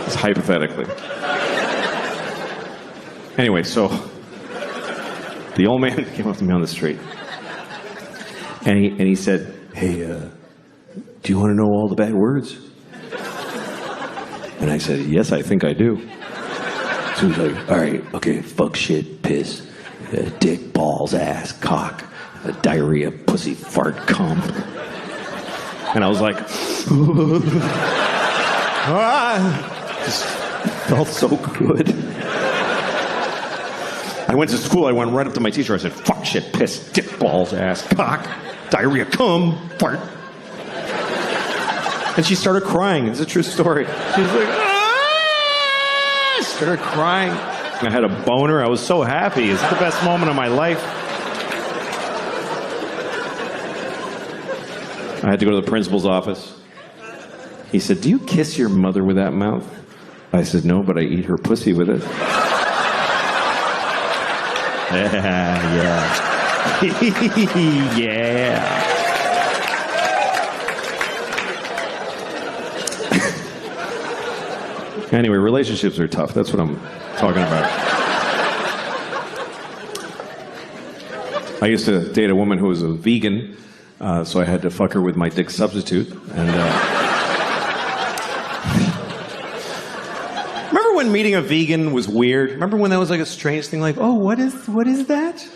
It's hypothetically. Anyway, so the old man came up to me on the street. And he said, hey, do you want to know all the bad words? And I said, yes, I think I do. So he's like, all right, okay, fuck, shit, piss, dick, balls, ass, cock, diarrhea, pussy, fart, cum. And I was like, just felt so good. I went to school, I went right up to my teacher, I said, fuck, shit, piss, dick, balls, ass, cock, diarrhea, cum, fart. And she started crying. It's a true story. She was like, ah! Started crying. I had a boner. I was so happy. It's the best moment of my life. I had to go to the principal's office. He said, do you kiss your mother with that mouth? I said, no, but I eat her pussy with it. Yeah. Yeah. Anyway, relationships are tough. That's what I'm talking about. I used to date a woman who was a vegan, so I had to fuck her with my dick substitute. And remember when meeting a vegan was weird? Remember when that was like a strange thing? Like, oh, what is that?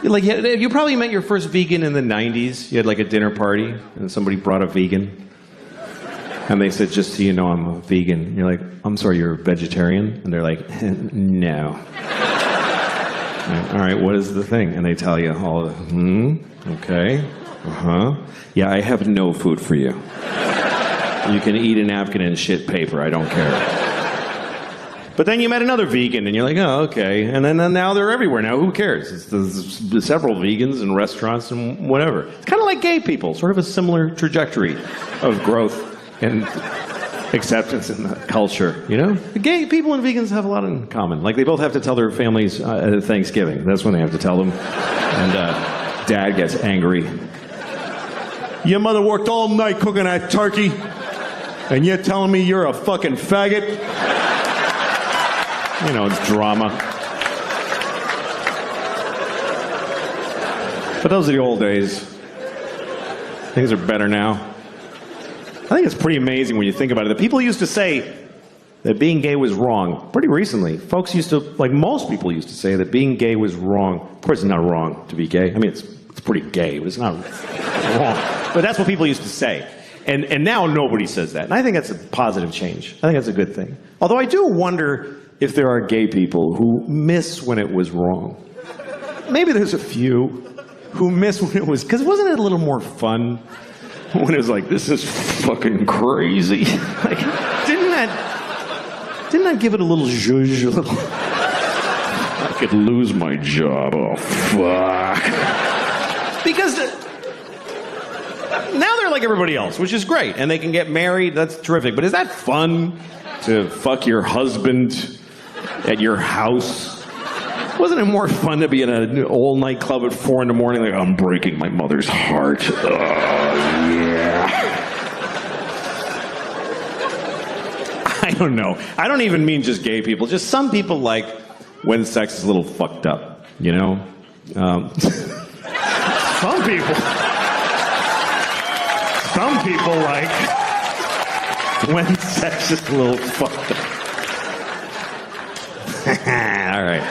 Like, you probably met your first vegan in the 90s. You had like a dinner party, and somebody brought a vegan. And they said, just so you know, I'm a vegan. And you're like, I'm sorry, you're a vegetarian? And they're like, no. Like, all right, what is the thing? And they tell you all, okay, yeah, I have no food for you. You can eat a napkin and shit paper, I don't care. But then you met another vegan, and you're like, oh, okay. And then now they're everywhere. Now, who cares? There's several vegans in restaurants and whatever. It's kind of like gay people, sort of a similar trajectory of growth and acceptance in the culture, you know? The gay people and vegans have a lot in common. Like, they both have to tell their families at Thanksgiving. That's when they have to tell them. And Dad gets angry. Your mother worked all night cooking that turkey, and you're telling me you're a fucking faggot? You know, it's drama. But those are the old days. Things are better now. I think it's pretty amazing when you think about it. The people used to say that being gay was wrong. Pretty recently, folks used to, like most people used to say that being gay was wrong. Of course, it's not wrong to be gay. I mean, it's pretty gay, but it's not wrong. But that's what people used to say. And now nobody says that. And I think that's a positive change. I think that's a good thing. Although I do wonder if there are gay people who miss when it was wrong. Maybe there's a few who miss when it was, because wasn't it a little more fun when it was like, this is fucking crazy? Like, didn't that give it a little zhuzh, a little, I could lose my job, oh fuck. Because now they're like everybody else, which is great, and they can get married, that's terrific, but is that fun to fuck your husband at your house? Wasn't it more fun to be in an old nightclub at 4 a.m, like, I'm breaking my mother's heart? Oh, yeah. I don't know. I don't even mean just gay people. Just some people like when sex is a little fucked up, you know? Some people like when sex is a little fucked up. All right.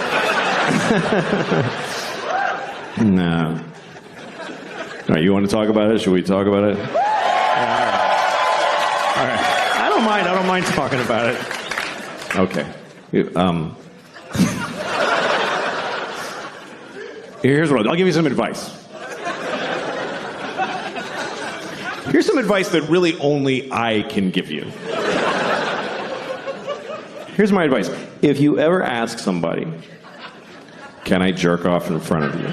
No. All right, you want to talk about it? Should we talk about it? All right. I don't mind talking about it. Okay. Here's what I'll give you some advice. Here's some advice that really only I can give you. Here's my advice. If you ever ask somebody, can I jerk off in front of you?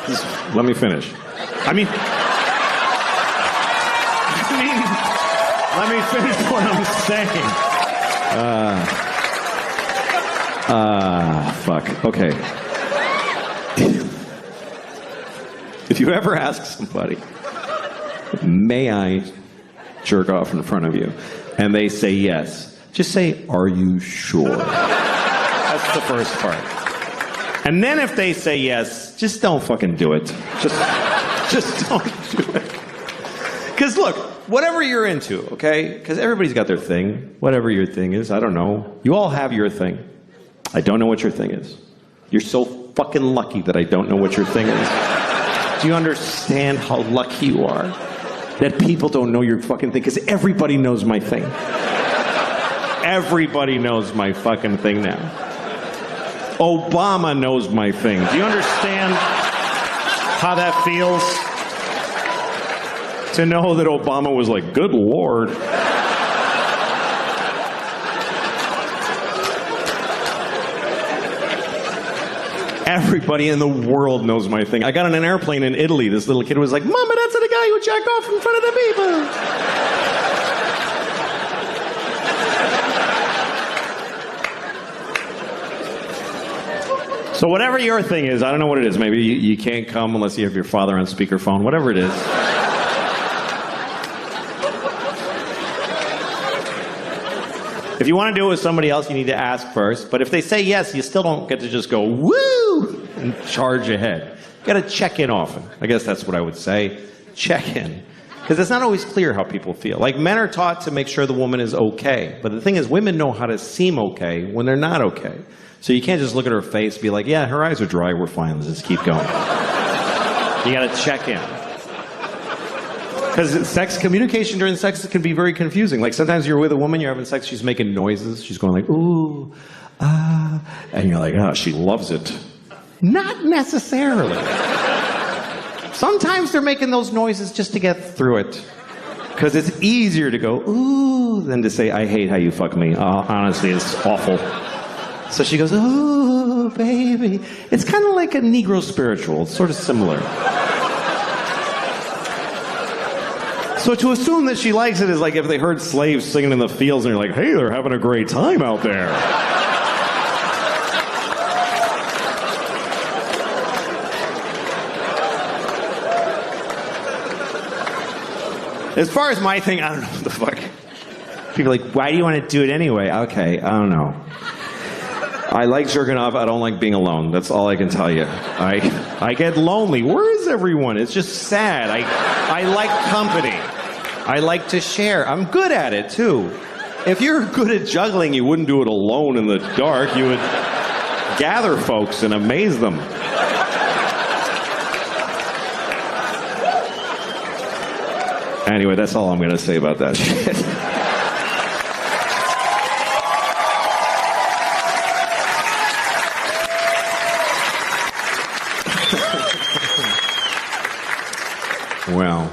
Just let me finish. Let me finish what I'm saying. Fuck. Okay. If you ever ask somebody, may I jerk off in front of you? And they say yes. Just say, are you sure? That's the first part. And then if they say yes, just don't fucking do it. Just don't do it. Because look, whatever you're into, okay? Because everybody's got their thing. Whatever your thing is, I don't know. You all have your thing. I don't know what your thing is. You're so fucking lucky that I don't know what your thing is. Do you understand how lucky you are? That people don't know your fucking thing? Because everybody knows my thing. Everybody knows my fucking thing now. Obama knows my thing. Do you understand how that feels? To know that Obama was like, good Lord. Everybody in the world knows my thing. I got on an airplane in Italy. This little kid was like, Mama, that's the guy who jacked off in front of the people. So whatever your thing is, I don't know what it is. Maybe you can't come unless you have your father on speakerphone. Whatever it is. If you want to do it with somebody else, you need to ask first. But if they say yes, you still don't get to just go, woo, and charge ahead. You got to check in often. I guess that's what I would say. Check in. Because it's not always clear how people feel. Like, men are taught to make sure the woman is okay. But the thing is, women know how to seem okay when they're not okay. So you can't just look at her face and be like, yeah, her eyes are dry, we're fine, let's just keep going. You got to check in. Because communication during sex can be very confusing. Like, sometimes you're with a woman, you're having sex, she's making noises, she's going like, ooh, ah, and you're like, oh, she loves it. Not necessarily. Sometimes they're making those noises just to get through it. Because it's easier to go, ooh, than to say, I hate how you fuck me. Honestly, it's awful. So she goes, ooh, baby. It's kind of like a Negro spiritual. It's sort of similar. So to assume that she likes it is like if they heard slaves singing in the fields and you're like, hey, they're having a great time out there. As far as my thing, I don't know what the fuck. People are like, why do you want to do it anyway? Okay, I don't know. I like jerking off. I don't like being alone. That's all I can tell you. I get lonely. Where is everyone? It's just sad. I like company. I like to share. I'm good at it, too. If you're good at juggling, you wouldn't do it alone in the dark. You would gather folks and amaze them. Anyway, that's all I'm going to say about that shit. Well,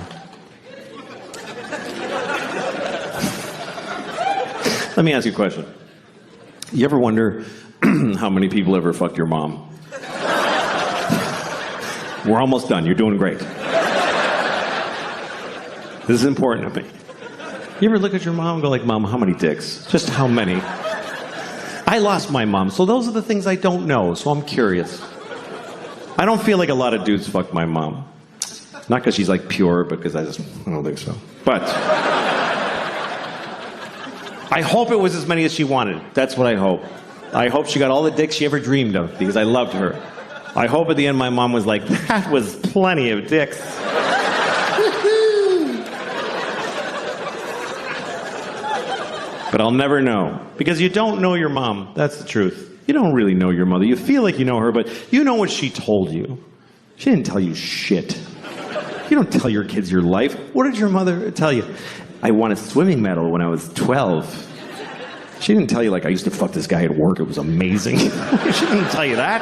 let me ask you a question. You ever wonder how many people ever fucked your mom? We're almost done. You're doing great. This is important to me. You ever look at your mom and go like, Mom, how many dicks? Just how many? I lost my mom, so those are the things I don't know, so I'm curious. I don't feel like a lot of dudes fuck my mom. Not because she's like pure, but because I don't think so. But I hope it was as many as she wanted. That's what I hope. I hope she got all the dicks she ever dreamed of because I loved her. I hope at the end my mom was like, that was plenty of dicks. But I'll never know. Because you don't know your mom. That's the truth. You don't really know your mother. You feel like you know her, but you know what she told you. She didn't tell you shit. You don't tell your kids your life. What did your mother tell you? I won a swimming medal when I was 12. She didn't tell you, like, I used to fuck this guy at work. It was amazing. She didn't tell you that.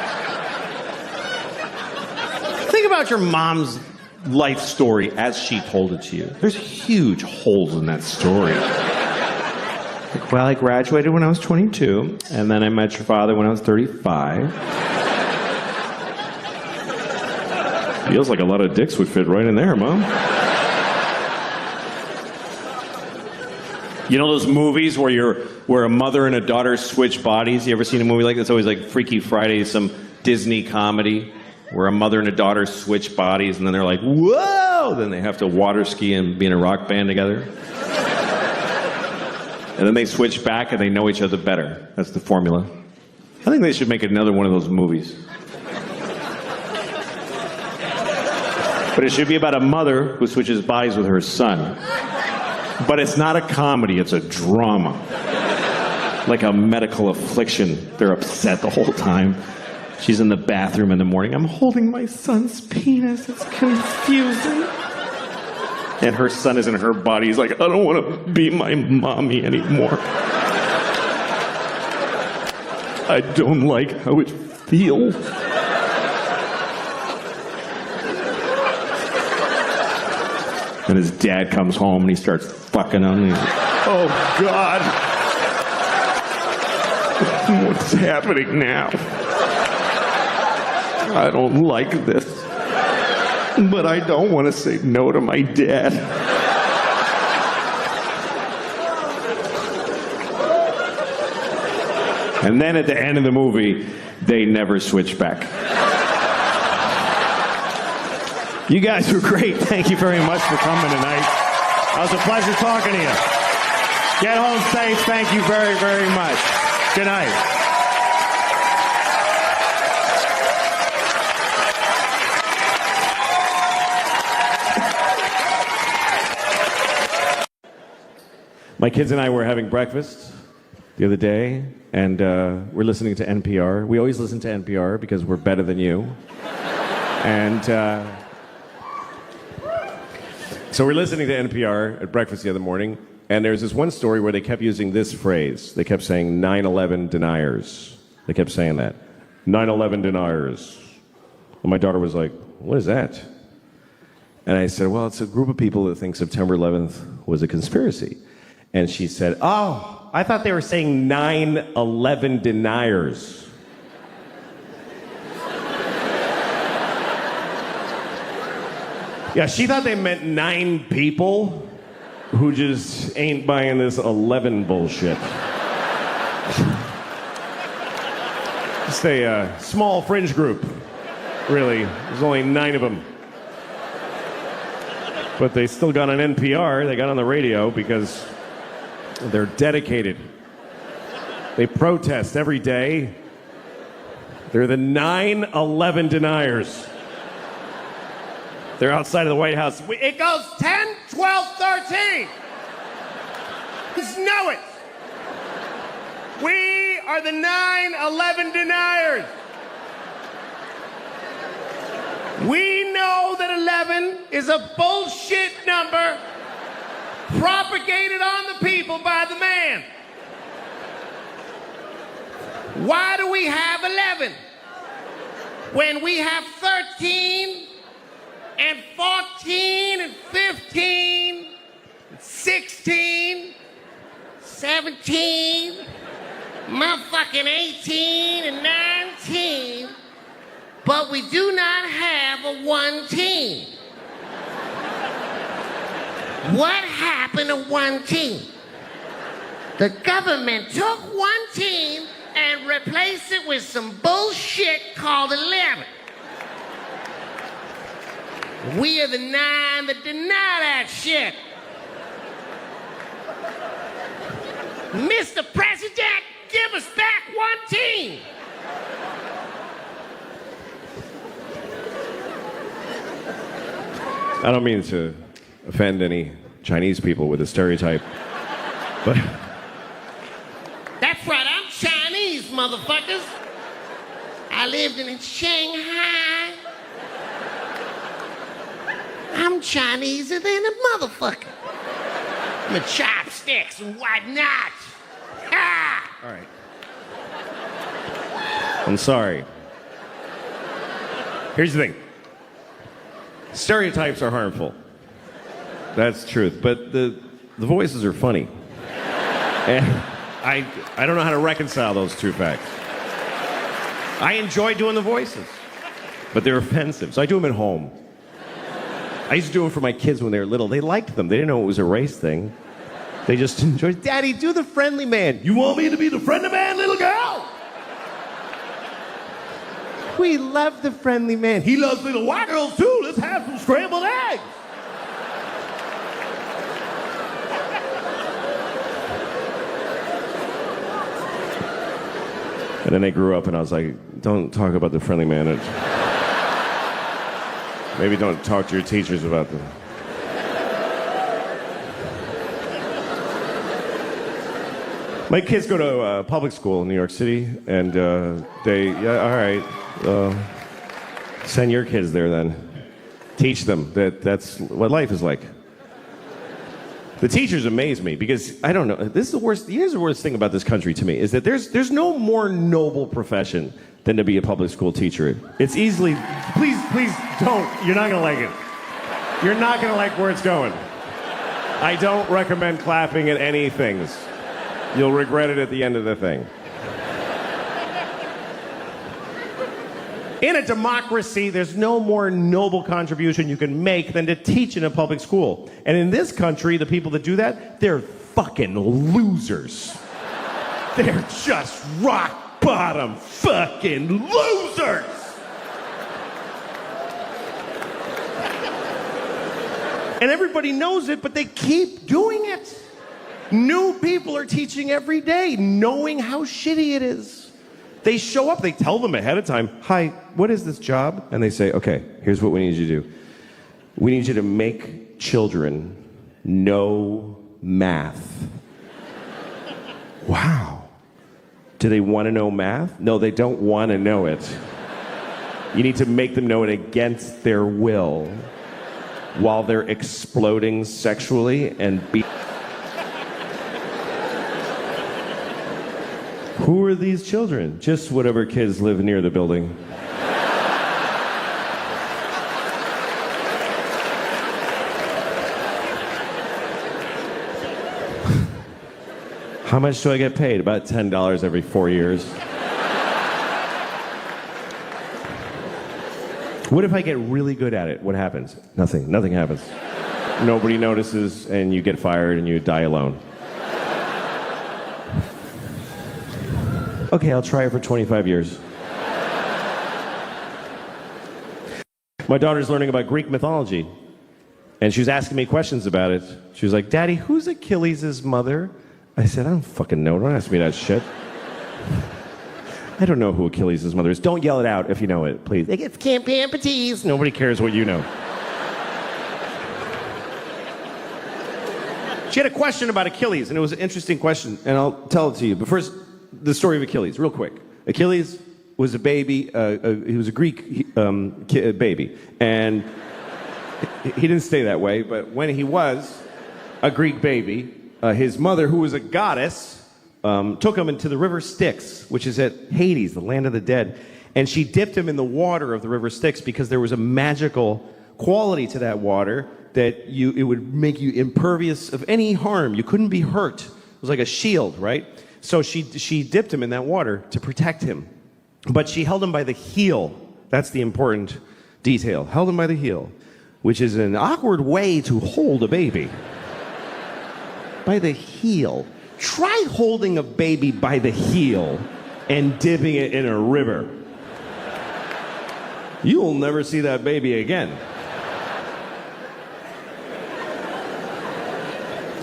Think about your mom's life story as she told it to you. There's huge holes in that story. Like, well, I graduated when I was 22, and then I met your father when I was 35. Feels like a lot of dicks would fit right in there, Mom. You know those movies where a mother and a daughter switch bodies? You ever seen a movie like that? It's always like Freaky Friday, some Disney comedy where a mother and a daughter switch bodies, and then they're like, whoa! Then they have to water ski and be in a rock band together. And then they switch back and they know each other better. That's the formula. I think they should make another one of those movies. But it should be about a mother who switches bodies with her son. But it's not a comedy, it's a drama. Like a medical affliction. They're upset the whole time. She's in the bathroom in the morning. I'm holding my son's penis. It's confusing. And her son is in her body. He's like, I don't want to be my mommy anymore. I don't like how it feels. And his dad comes home and he starts fucking on me. Oh, God. What's happening now? I don't like this. But I don't want to say no to my dad. And then at the end of the movie, they never switch back. You guys were great. Thank you very much for coming tonight. It was a pleasure talking to you. Get home safe. Thank you very, very much. Good night. My kids and I were having breakfast the other day, and we're listening to NPR. We always listen to NPR because we're better than you. And so we're listening to NPR at breakfast the other morning, and there's this one story where they kept using this phrase. They kept saying 9/11 deniers. They kept saying that. 9/11 deniers. And my daughter was like, what is that? And I said, well, it's a group of people that think September 11th was a conspiracy. And she said, oh, I thought they were saying 9/11 deniers. Yeah, she thought they meant 9 people who just ain't buying this 11 bullshit. Just a small fringe group, really. There's only 9 of them. But they still got on NPR, they got on the radio because they're dedicated. They protest every day. They're the 9/11 deniers. They're outside of the White House. It goes 10, 12, 13. Just know it. We are the 9/11 deniers. We know that 11 is a bullshit number propagated on the people by the man. Why do we have 11 when we have 13 and 14 and 15, 16, 17, motherfucking 18 and 19, but we do not have a 1 team. What happened to 1 team? The government took 1 team and replaced it with some bullshit called 11. We are the 9 that deny that shit. Mr. President, give us back 1 team. I don't mean to offend any Chinese people with a stereotype, but... That's right, I'm Chinese, motherfuckers. I lived in Shanghai. I'm Chineser than a motherfucker. My chopsticks and whatnot. Ha! All right. I'm sorry. Here's the thing. Stereotypes are harmful. That's the truth. But the voices are funny. And I don't know how to reconcile those two facts. I enjoy doing the voices, but they're offensive, so I do them at home. I used to do them for my kids when they were little. They liked them. They didn't know it was a race thing. They just enjoyed, Daddy, do the friendly man. You want me to be the friendly man, little girl? We love the friendly man. He loves little white girls, too. Let's have some scrambled eggs. And then they grew up, and I was like, don't talk about the friendly man. Maybe don't talk to your teachers about them. My kids go to public school in New York City, and all right, send your kids there then. Teach them that's what life is like. The teachers amaze me because I don't know. This is the worst. Here's the worst thing about this country to me is that there's no more noble profession than to be a public school teacher. It's easily. Please don't. You're not gonna like it. You're not gonna like where it's going. I don't recommend clapping at any things. You'll regret it at the end of the thing. In a democracy, there's no more noble contribution you can make than to teach in a public school. And in this country, the people that do that, they're fucking losers. They're just rock bottom fucking losers. And everybody knows it, but they keep doing it. New people are teaching every day, knowing how shitty it is. They show up, they tell them ahead of time, hi, what is this job? And they say, okay, here's what we need you to do. We need you to make children know math. Wow. Do they want to know math? No, they don't want to know it. You need to make them know it against their will while they're exploding sexually and Who are these children? Just whatever kids live near the building. How much do I get paid? About $10 every 4 years. What if I get really good at it? What happens? Nothing. Nothing happens. Nobody notices, and you get fired, and you die alone. Okay, I'll try it for 25 years. My daughter's learning about Greek mythology, and she was asking me questions about it. She was like, Daddy, who's Achilles' mother? I said, I don't fucking know. Don't ask me that shit. I don't know who Achilles' mother is. Don't yell it out if you know it, please. It's Camp Amputees. Nobody cares what you know. She had a question about Achilles, and it was an interesting question, and I'll tell it to you. But first, the story of Achilles, real quick. Achilles was a baby. He was a Greek baby, and he didn't stay that way. But when he was a Greek baby, his mother, who was a goddess, took him into the river Styx, which is at Hades, the land of the dead, and she dipped him in the water of the river Styx because there was a magical quality to that water that it would make you impervious of any harm. You couldn't be hurt. It was like a shield, right? So she dipped him in that water to protect him. But she held him by the heel. That's the important detail. Held him by the heel, which is an awkward way to hold a baby. By the heel. Try holding a baby by the heel and dipping it in a river. You will never see that baby again.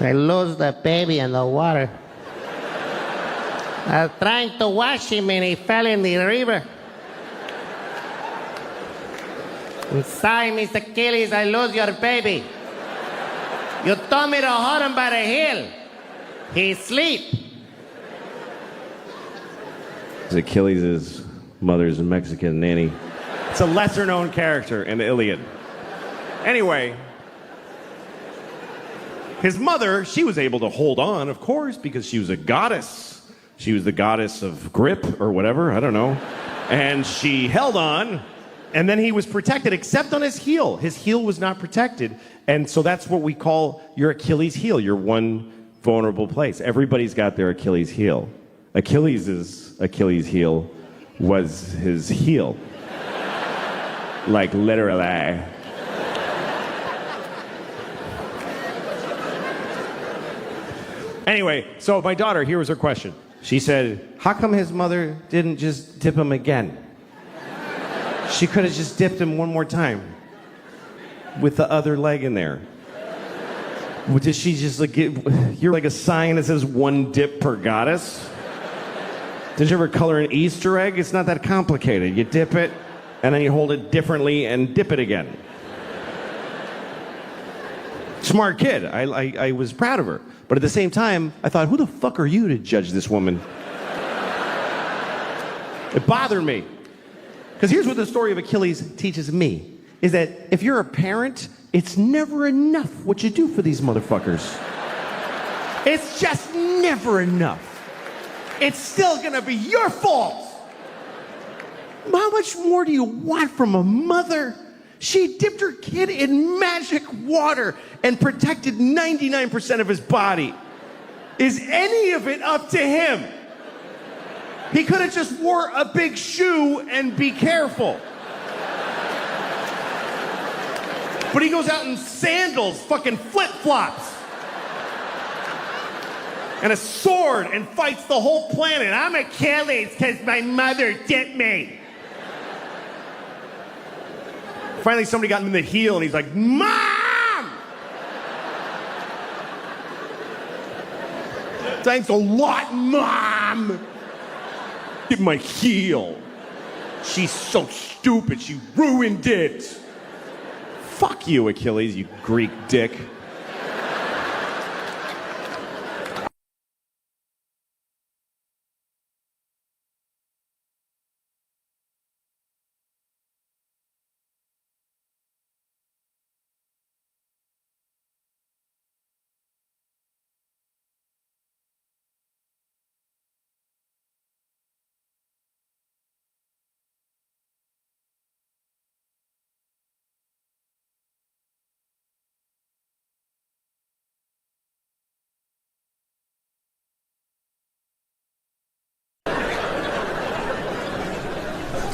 I lost the baby in the water. I was trying to wash him and he fell in the river. I'm sorry, Mr. Achilles, I lost your baby. You told me to hold him by the heel. He's asleep. Achilles' mother's a Mexican nanny. It's a lesser-known character in the Iliad. Anyway, his mother, she was able to hold on, of course, because she was a goddess. She was the goddess of grip or whatever, I don't know. And she held on, and then he was protected, except on his heel. His heel was not protected, and so that's what we call your Achilles heel, your one vulnerable place. Everybody's got their Achilles heel. Achilles' Achilles heel was his heel. Like literally. Anyway, so my daughter, here was her question. She said, how come his mother didn't just dip him again? She could have just dipped him one more time with the other leg in there. Did she just like you're like a sign that says one dip per goddess? Did you ever color an Easter egg? It's not that complicated. You dip it, and then you hold it differently and dip it again. Smart kid. I was proud of her. But at the same time, I thought, who the fuck are you to judge this woman? It bothered me. Because here's what the story of Achilles teaches me, is that if you're a parent, it's never enough what you do for these motherfuckers. It's just never enough. It's still gonna be your fault. How much more do you want from a mother? She dipped her kid in magic water and protected 99% of his body. Is any of it up to him? He could have just wore a big shoe and be careful. But he goes out in sandals, fucking flip-flops, and a sword and fights the whole planet. I'm Achilles because my mother dipped me. Finally, somebody got him in the heel, and he's like, Mom! Thanks a lot, Mom! Give my heel. She's so stupid, she ruined it. Fuck you, Achilles, you Greek dick.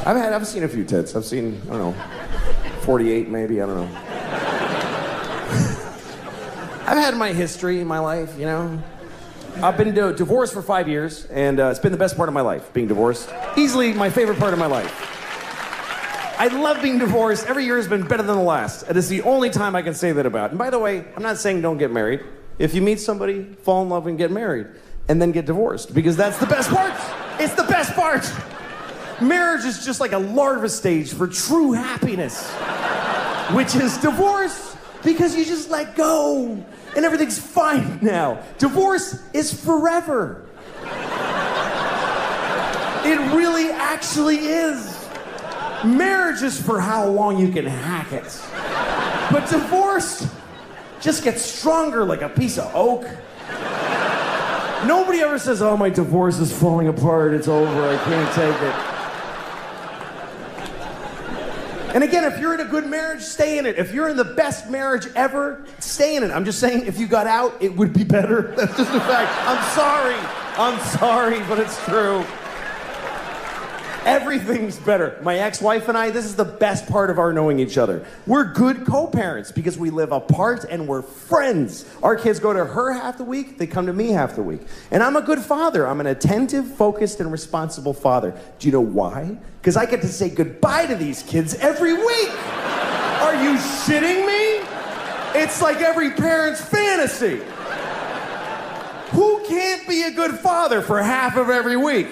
I've seen a few tits. I've seen, I don't know, 48 maybe, I don't know. I've had my history in my life, you know. I've been divorced for 5 years, and it's been the best part of my life, being divorced. Easily my favorite part of my life. I love being divorced. Every year has been better than the last. And it's the only time I can say that about. And by the way, I'm not saying don't get married. If you meet somebody, fall in love and get married, and then get divorced, because that's the best part. It's the best part. Marriage is just like a larva stage for true happiness, which is divorce, because you just let go and everything's fine now. Divorce is forever. It really actually is. Marriage is for how long you can hack it. But divorce just gets stronger like a piece of oak. Nobody ever says, oh, my divorce is falling apart, it's over, I can't take it. And again, if you're in a good marriage, stay in it. If you're in the best marriage ever, stay in it. I'm just saying, if you got out, it would be better. That's just a fact. I'm sorry, but it's true. Everything's better. My ex-wife and I, this is the best part of our knowing each other. We're good co-parents because we live apart and we're friends. Our kids go to her half the week, they come to me half the week. And I'm a good father. I'm an attentive, focused, and responsible father. Do you know why? Because I get to say goodbye to these kids every week. Are you shitting me? It's like every parent's fantasy. Who can't be a good father for half of every week?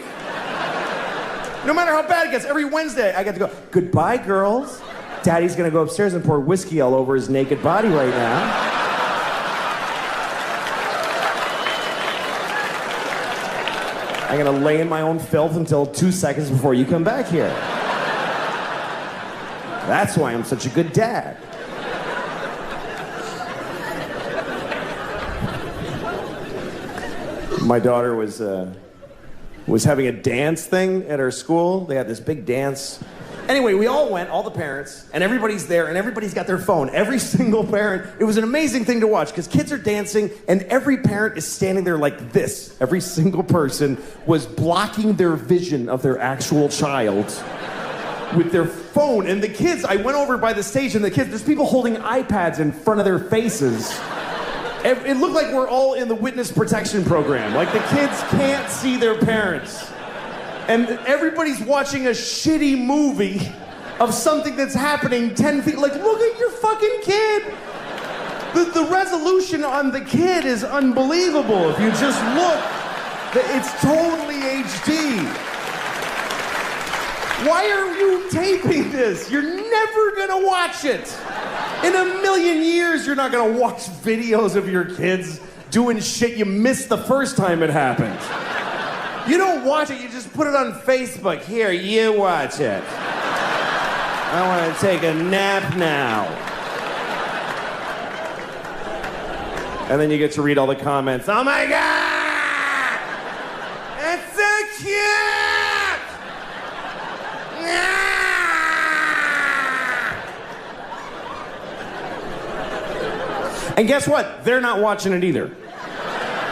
No matter how bad it gets, every Wednesday I get to go, goodbye, girls. Daddy's gonna go upstairs and pour whiskey all over his naked body right now. I'm gonna lay in my own filth until 2 seconds before you come back here. That's why I'm such a good dad. My daughter was having a dance thing at her school. They had this big dance Anyway, we all went, all the parents, and everybody's there, and everybody's got their phone. Every single parent. It was an amazing thing to watch, because kids are dancing, and every parent is standing there like this. Every single person was blocking their vision of their actual child with their phone. And the kids, I went over by the stage, and the kids, there's people holding iPads in front of their faces. It looked like we're all in the witness protection program. Like, the kids can't see their parents. And everybody's watching a shitty movie of something that's happening 10 feet. Like, look at your fucking kid. The resolution on the kid is unbelievable. If you just look, it's totally HD. Why are you taping this? You're never gonna watch it. In a million years, you're not gonna watch videos of your kids doing shit you missed the first time it happened. You don't watch it, you just put it on Facebook. Here, you watch it. I want to take a nap now. And then you get to read all the comments. Oh my God! It's so cute! And guess what? They're not watching it either.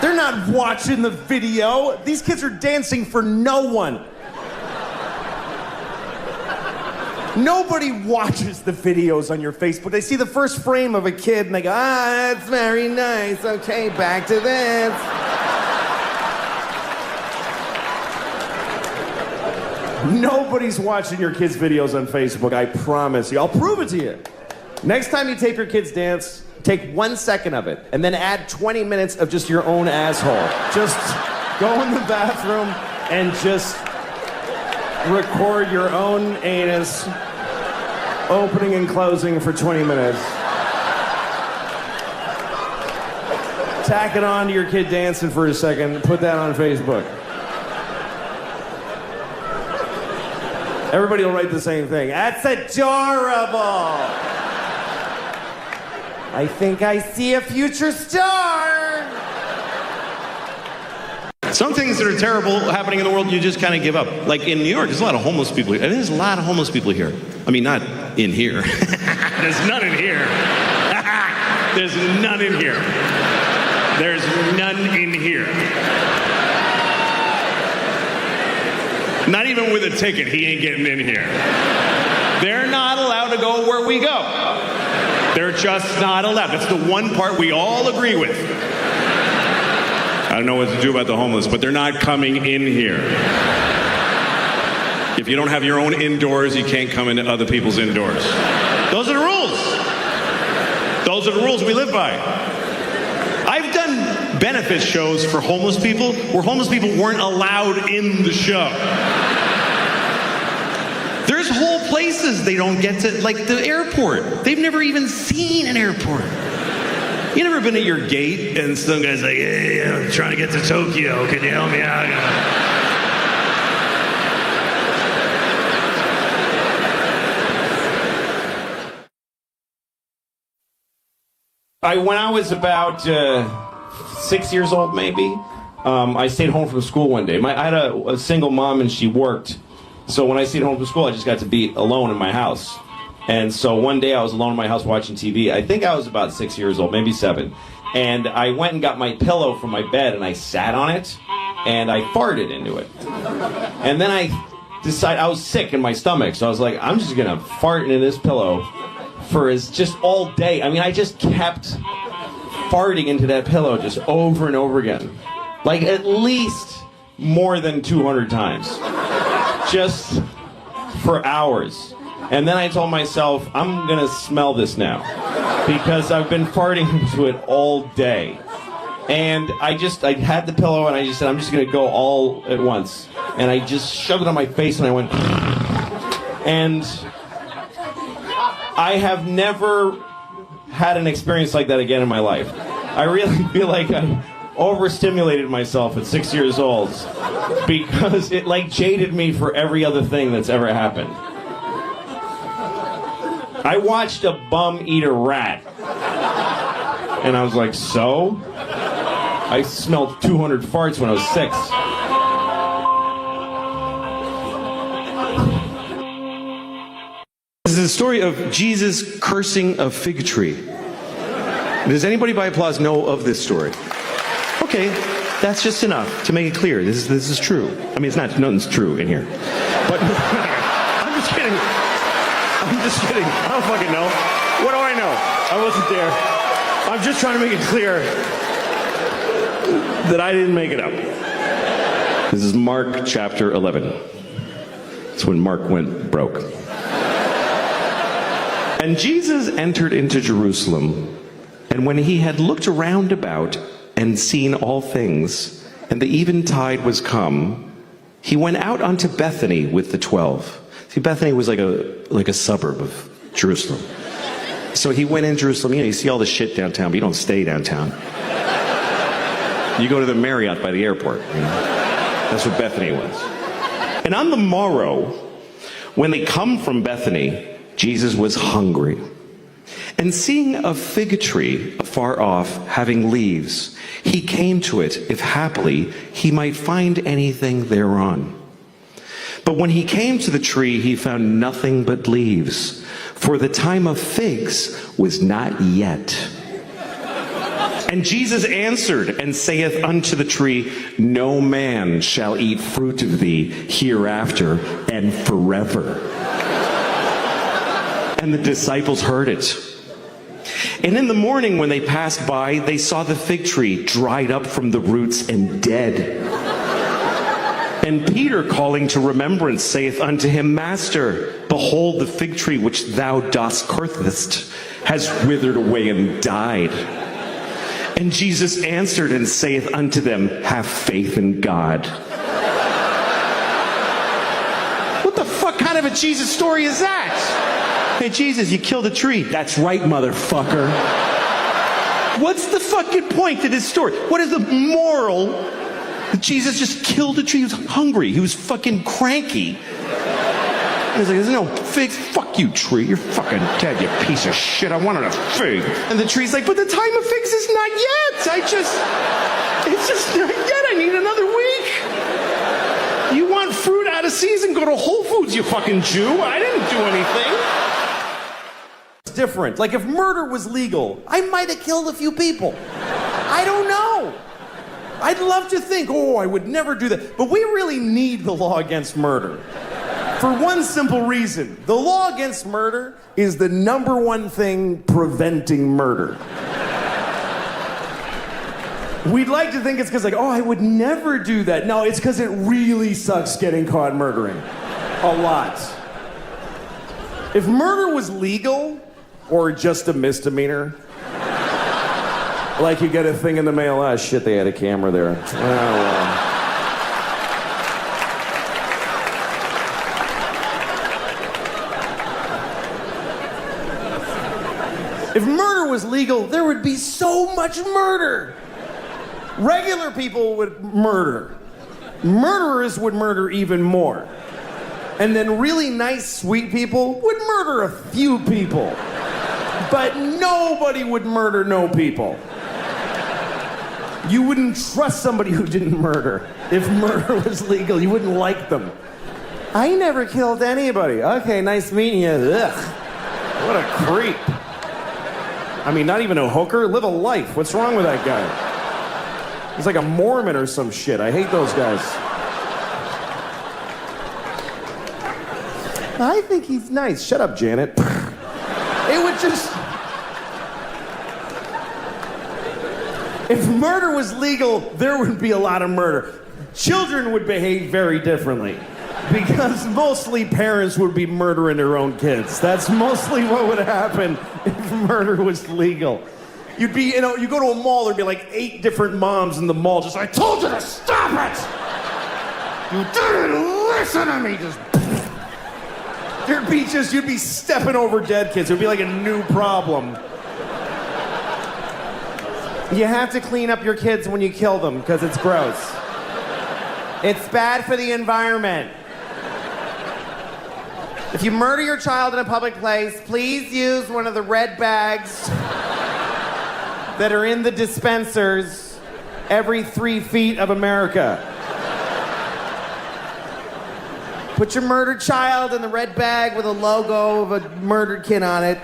They're not watching the video. These kids are dancing for no one. Nobody watches the videos on your Facebook. They see the first frame of a kid and they go, that's very nice. Okay, back to this. Nobody's watching your kids' videos on Facebook, I promise you. I'll prove it to you. Next time you tape your kids dance, take 1 second of it, and then add 20 minutes of just your own asshole. Just go in the bathroom and just record your own anus opening and closing for 20 minutes. Tack it on to your kid dancing for a second, put that on Facebook. Everybody will write the same thing. That's adorable. I think I see a future star. Some things that are terrible happening in the world, you just kind of give up. Like in New York, there's a lot of homeless people here. There's a lot of homeless people here. I mean, not in here. There's none in here. There's none in here. There's none in here. Not even with a ticket, he ain't getting in here. They're not allowed to go where we go. They're just not allowed. That's the one part we all agree with. I don't know what to do about the homeless, but they're not coming in here. If you don't have your own indoors, you can't come into other people's indoors. Those are the rules. Those are the rules we live by. I've done benefit shows for homeless people where homeless people weren't allowed in the show. There's whole places they don't get to, like the airport. They've never even seen an airport. You never been at your gate and some guy's like, hey, I'm trying to get to Tokyo. Can you help me out? When I was about 6 years old, maybe, I stayed home from school one day. I had a single mom and she worked. So when I stayed home from school, I just got to be alone in my house. And so one day I was alone in my house watching TV. I think I was about 6 years old, maybe 7. And I went and got my pillow from my bed and I sat on it and I farted into it. And then I decided, I was sick in my stomach, so I was like, I'm just gonna fart into this pillow for just all day. I mean, I just kept farting into that pillow just over and over again. Like at least more than 200 times. Just for hours. And then I told myself, I'm gonna smell this now. Because I've been farting into it all day. And I had the pillow and I just said, I'm just gonna go all at once. And I just shoved it on my face and I went, and I have never had an experience like that again in my life. I really feel like I overstimulated myself at 6 years old because it like jaded me for every other thing that's ever happened. I watched a bum eat a rat. And I was like, so? I smelled 200 farts when I was 6. This is the story of Jesus cursing a fig tree. Does anybody by applause know of this story? Okay, that's just enough to make it clear. This is true. I mean, nothing's true in here. But I'm just kidding. I don't fucking know. What do I know? I wasn't there. I'm just trying to make it clear that I didn't make it up. This is Mark chapter 11. It's when Mark went broke. And Jesus entered into Jerusalem, and when he had looked around about and seen all things, and the eventide was come, he went out unto Bethany with the 12. See, Bethany was like a suburb of Jerusalem. So he went in Jerusalem. You know, you see all the shit downtown, but you don't stay downtown. You go to the Marriott by the airport. You know? That's what Bethany was. And on the morrow, when they come from Bethany, Jesus was hungry. And seeing a fig tree afar off, having leaves, he came to it, if haply he might find anything thereon. But when he came to the tree, he found nothing but leaves, for the time of figs was not yet. And Jesus answered and saith unto the tree, No man shall eat fruit of thee hereafter and forever. And the disciples heard it. And in the morning when they passed by, they saw the fig tree dried up from the roots and dead. And Peter, calling to remembrance, saith unto him, Master, behold, the fig tree which thou dost cursest has withered away and died. And Jesus answered and saith unto them, Have faith in God. What the fuck kind of a Jesus story is that? Hey, Jesus, you killed a tree. That's right, motherfucker. What's the fucking point to this story? What is the moral that Jesus just killed a tree? He was hungry. He was fucking cranky. He's like, there's no figs. Fuck you, tree. You're fucking dead, you piece of shit. I wanted a fig. And the tree's like, but the time of figs is not yet. It's just not yet. I need another week. You want fruit out of season? Go to Whole Foods, you fucking Jew. I didn't do anything. Different. Like if murder was legal, I might have killed a few people. I don't know. I'd love to think, I would never do that. But we really need the law against murder. For one simple reason. The law against murder is the number one thing preventing murder. We'd like to think it's because I would never do that. No, it's because it really sucks getting caught murdering. A lot. If murder was legal, or just a misdemeanor, like you get a thing in the mail, oh shit, they had a camera there. Oh, well. If murder was legal, there would be so much murder. Regular people would murder. Murderers would murder even more. And then really nice, sweet people would murder a few people. But nobody would murder no people. You wouldn't trust somebody who didn't murder. If murder was legal, you wouldn't like them. I never killed anybody. Okay, nice meeting you. Ugh. What a creep. I mean, not even a hooker. Live a life. What's wrong with that guy? He's like a Mormon or some shit. I hate those guys. I think he's nice. Shut up, Janet. It would just... If murder was legal, there would be a lot of murder. Children would behave very differently. Because mostly parents would be murdering their own kids. That's mostly what would happen if murder was legal. You'd be, you go to a mall, there'd be like 8 different moms in the mall just, I told you to stop it! You didn't listen to me! You'd be stepping over dead kids. It would be like a new problem. You have to clean up your kids when you kill them, because it's gross. It's bad for the environment. If you murder your child in a public place, please use one of the red bags that are in the dispensers every 3 feet of America. Put your murdered child in the red bag with a logo of a murdered kid on it.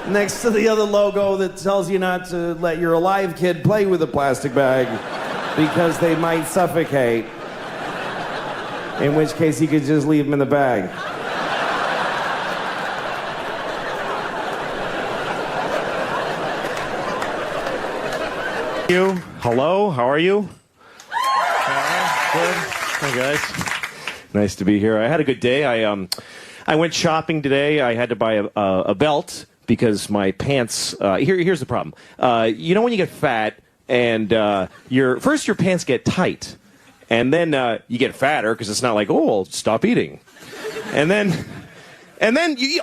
Next to the other logo that tells you not to let your alive kid play with a plastic bag because they might suffocate. In which case you could just leave them in the bag. You. Hello, how are you? Good. Hi, guys. Nice to be here. I had a good day. I went shopping today. I had to buy a belt because my pants. Here's the problem. You know when you get fat and your pants get tight, and then you get fatter because it's not like, oh, I'll stop eating, and then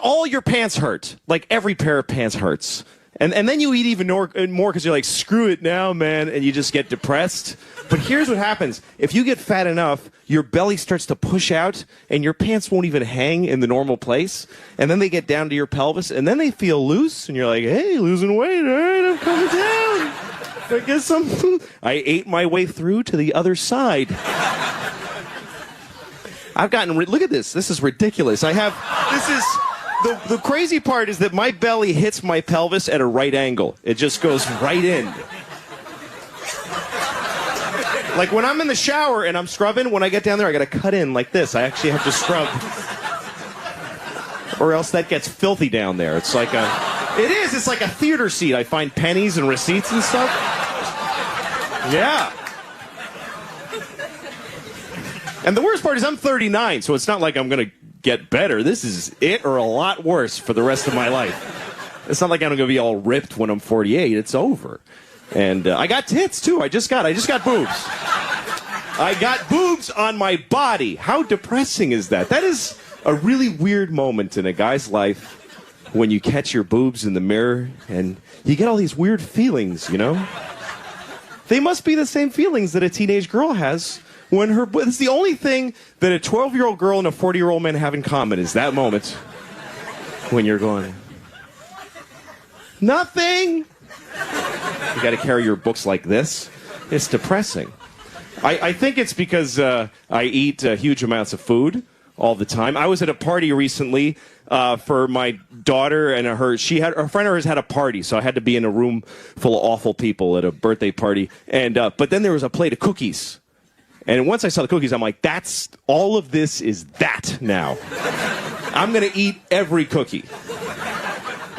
all your pants hurt. Like every pair of pants hurts. And then you eat even more because you're like, screw it now, man, and you just get depressed. But here's what happens. If you get fat enough, your belly starts to push out, and your pants won't even hang in the normal place. And then they get down to your pelvis, and then they feel loose, and you're like, hey, losing weight, all right, I'm coming down. I guess I ate my way through to the other side. I've gotten, look at this. This is ridiculous. The crazy part is that my belly hits my pelvis at a right angle. It just goes right in. Like when I'm in the shower and I'm scrubbing, when I get down there, I gotta cut in like this. I actually have to scrub. Or else that gets filthy down there. It's like it's like a theater seat. I find pennies and receipts and stuff. Yeah. And the worst part is I'm 39, so it's not like I'm gonna get better. This is it or a lot worse for the rest of my life. It's not like I'm going to be all ripped when I'm 48. It's over. And I got tits, too. I just got boobs. I got boobs on my body. How depressing is that? That is a really weird moment in a guy's life when you catch your boobs in the mirror and you get all these weird feelings, you know? They must be the same feelings that a teenage girl has when it's the only thing that a 12-year-old girl and a 40-year-old man have in common is that moment when you're going, nothing. You got to carry your books like this. It's depressing. I think it's because I eat huge amounts of food all the time. I was at a party recently for my daughter and a friend of hers had a party, so I had to be in a room full of awful people at a birthday party. And but then there was a plate of cookies. And once I saw the cookies, I'm like, that's all of this is that now. I'm going to eat every cookie.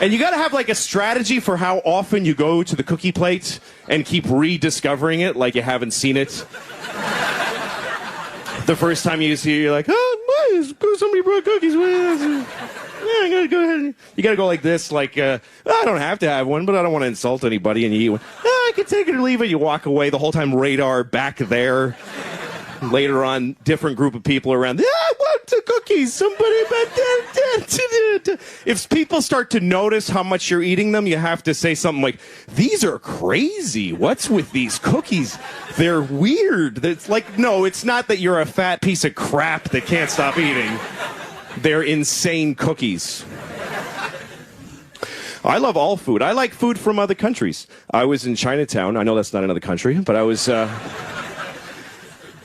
And you got to have like a strategy for how often you go to the cookie plate and keep rediscovering it like you haven't seen it. The first time you see it, you're like, oh, somebody brought cookies. Yeah, I got to go ahead. You got to go like this, like, I don't have to have one, but I don't want to insult anybody, and you eat one. I can take it or leave it. You walk away the whole time, radar back there. Later on, different group of people around. I want the cookies. Somebody. If people start to notice how much you're eating them, you have to say something like, these are crazy. What's with these cookies? They're weird. It's like, no, it's not that you're a fat piece of crap that can't stop eating. They're insane cookies. I love all food. I like food from other countries. I was in Chinatown. I know that's not another country, but I was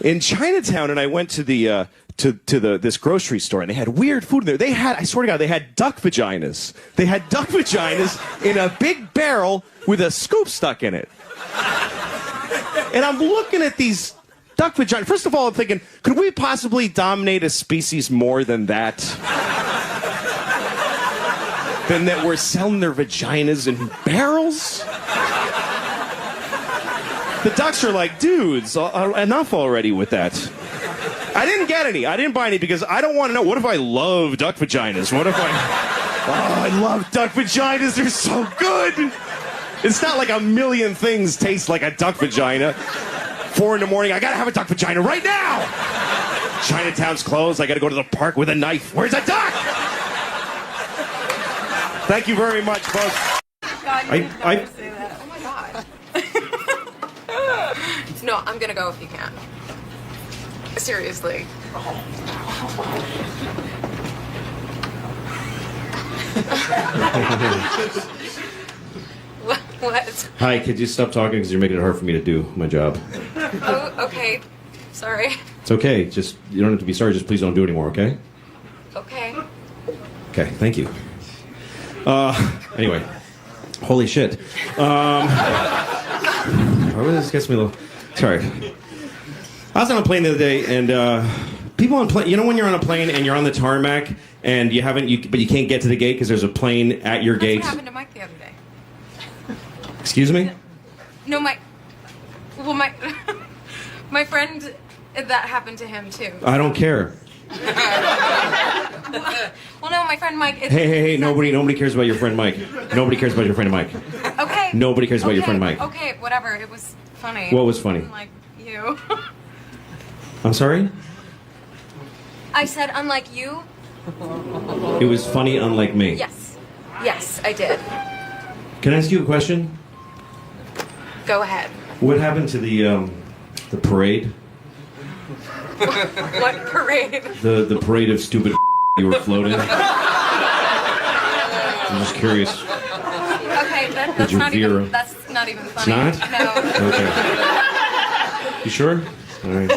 in Chinatown, and I went to this grocery store, and they had weird food in there. I swear to God, they had duck vaginas. They had duck vaginas in a big barrel with a scoop stuck in it. And I'm looking at these duck vaginas. First of all, I'm thinking, could we possibly dominate a species more than that? Than that we're selling their vaginas in barrels? The ducks are like, dudes, enough already with that. I didn't get any. I didn't buy any because I don't want to know. What if I love duck vaginas? What if I love duck vaginas. They're so good. It's not like a million things taste like a duck vagina. 4 a.m, I gotta have a duck vagina right now. Chinatown's closed. I gotta go to the park with a knife. Where's a duck? Thank you very much, folks. God, you did never say that. Oh my God. No, I'm gonna go if you can. Seriously. What? Hi, could you stop talking because you're making it hard for me to do my job. Oh, okay. Sorry. It's okay. Just, you don't have to be sorry. Just please don't do it anymore, okay? Okay. Okay, thank you. Anyway. Holy shit. This gets me a little... Sorry. I was on a plane the other day, and people on plane... You know when you're on a plane and you're on the tarmac, and you haven't... but you can't get to the gate because there's a plane at your gate? That's what happened to Mike the other day. Excuse me? No, my... Well, my... my friend... That happened to him, too. I don't care. Well, no, my friend Mike... Hey, nobody cares about your friend Mike. Nobody cares about your friend Mike. Okay. Nobody cares about your friend Mike. Okay, whatever. It was funny. What was funny? Unlike you. I'm sorry? I said unlike you? It was funny unlike me. Yes. Yes, I did. Can I ask you a question? Go ahead. What happened to the parade? What parade? The parade of stupid you were floating? I'm just curious. Okay, that's you not veer? even... That's not even funny. It's not? No. Okay. You sure? All right.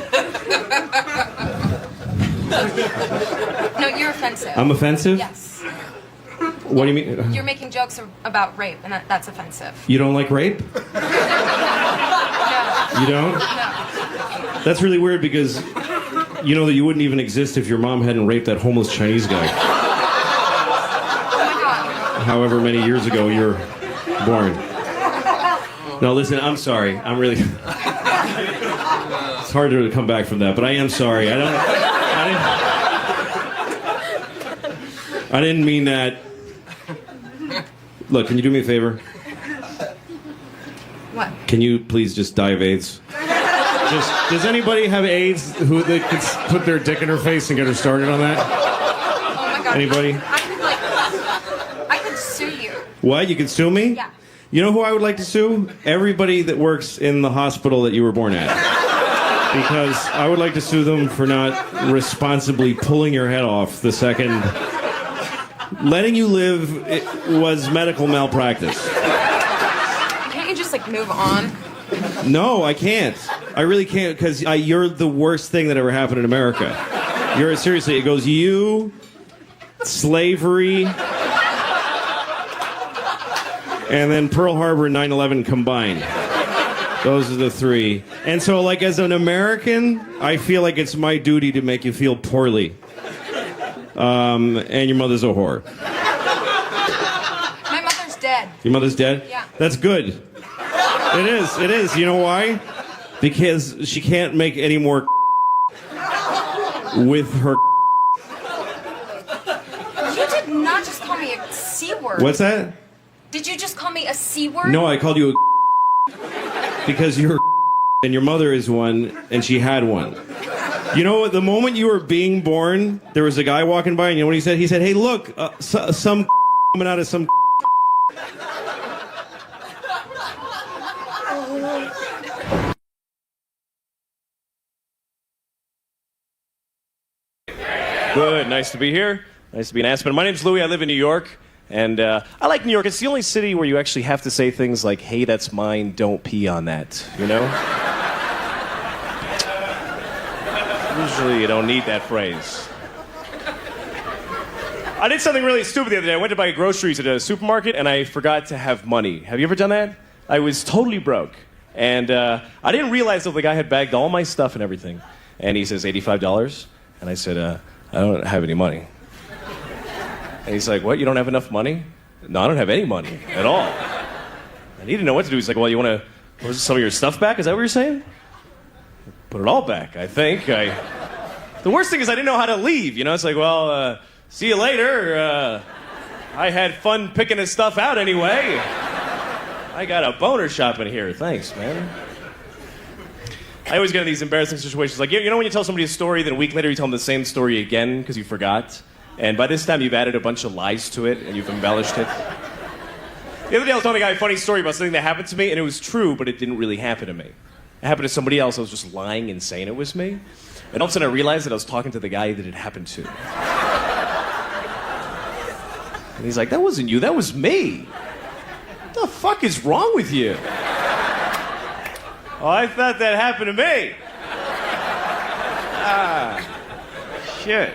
No, you're offensive. I'm offensive? Yes. What do you mean? You're making jokes about rape, and that's offensive. You don't like rape? No. You don't? No. That's really weird because you know that you wouldn't even exist if your mom hadn't raped that homeless Chinese guy. Oh my God. However many years ago you're born. No, listen, I'm sorry. I'm really... It's hard to come back from that, but I am sorry. I didn't mean that. Look, can you do me a favor? What? Can you please just die of AIDS? Does anybody have AIDS who they could put their dick in her face and get her started on that? Oh my God. Anybody? I could sue you. What? You could sue me? Yeah. You know who I would like to sue? Everybody that works in the hospital that you were born at. Because I would like to sue them for not responsibly pulling your head off the second... Letting you live was medical malpractice. Can't you just, move on? No, I can't. I really can't, because you're the worst thing that ever happened in America. Seriously, it goes you, slavery, and then Pearl Harbor and 9/11 combined. Those are the three. And so, as an American, I feel like it's my duty to make you feel poorly. And your mother's a whore. My mother's dead. Your mother's dead? Yeah. That's good. It is. You know why? Because she can't make any more with her. You did not just call me a C word. What's that? Did you just call me a C word? No, I called you a because you're and your mother is one, and she had one. You know what? The moment you were being born, there was a guy walking by, and you know what he said? He said, "Hey, look, some coming out of some." Good, nice to be here. Nice to be in Aspen. My name's Louis. I live in New York, and I like New York. It's the only city where you actually have to say things like, "Hey, that's mine. Don't pee on that." You know? Usually, you don't need that phrase. I did something really stupid the other day. I went to buy groceries at a supermarket, and I forgot to have money. Have you ever done that? I was totally broke, and I didn't realize that the guy had bagged all my stuff and everything. And he says, $85. And I said, I don't have any money. And he's like, what, you don't have enough money? No, I don't have any money at all. And he didn't know what to do. He's like, well, you want to put some of your stuff back? Is that what you're saying? Put it all back, I think. The worst thing is I didn't know how to leave. You know, it's like, well, see you later. I had fun picking his stuff out anyway. I got a boner shop in here. Thanks, man. I always get in these embarrassing situations. Like, you know when you tell somebody a story, then a week later you tell them the same story again because you forgot? And by this time you've added a bunch of lies to it and you've embellished it. The other day I was telling a guy a funny story about something that happened to me, and it was true, but it didn't really happen to me. It happened to somebody else. I was just lying and saying it was me. And all of a sudden I realized that I was talking to the guy that it happened to. And he's like, that wasn't you, that was me. What the fuck is wrong with you? Oh, I thought that happened to me. Shit.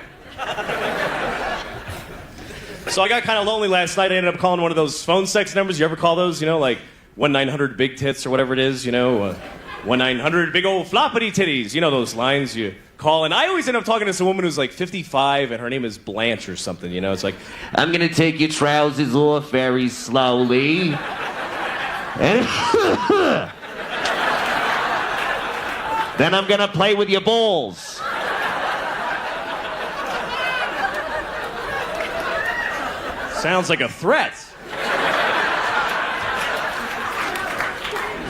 So I got kind of lonely last night. I ended up calling one of those phone sex numbers. You ever call those? You know, like 1-900-BIG-TITS or whatever it is, you know? 1-900-BIG-OLD-FLOPPITY-TITTIES. You know those lines you call. And I always end up talking to some woman who's like 55 and her name is Blanche or something, you know? It's like, I'm gonna take your trousers off very slowly. And then I'm gonna play with your balls. sounds like a threat.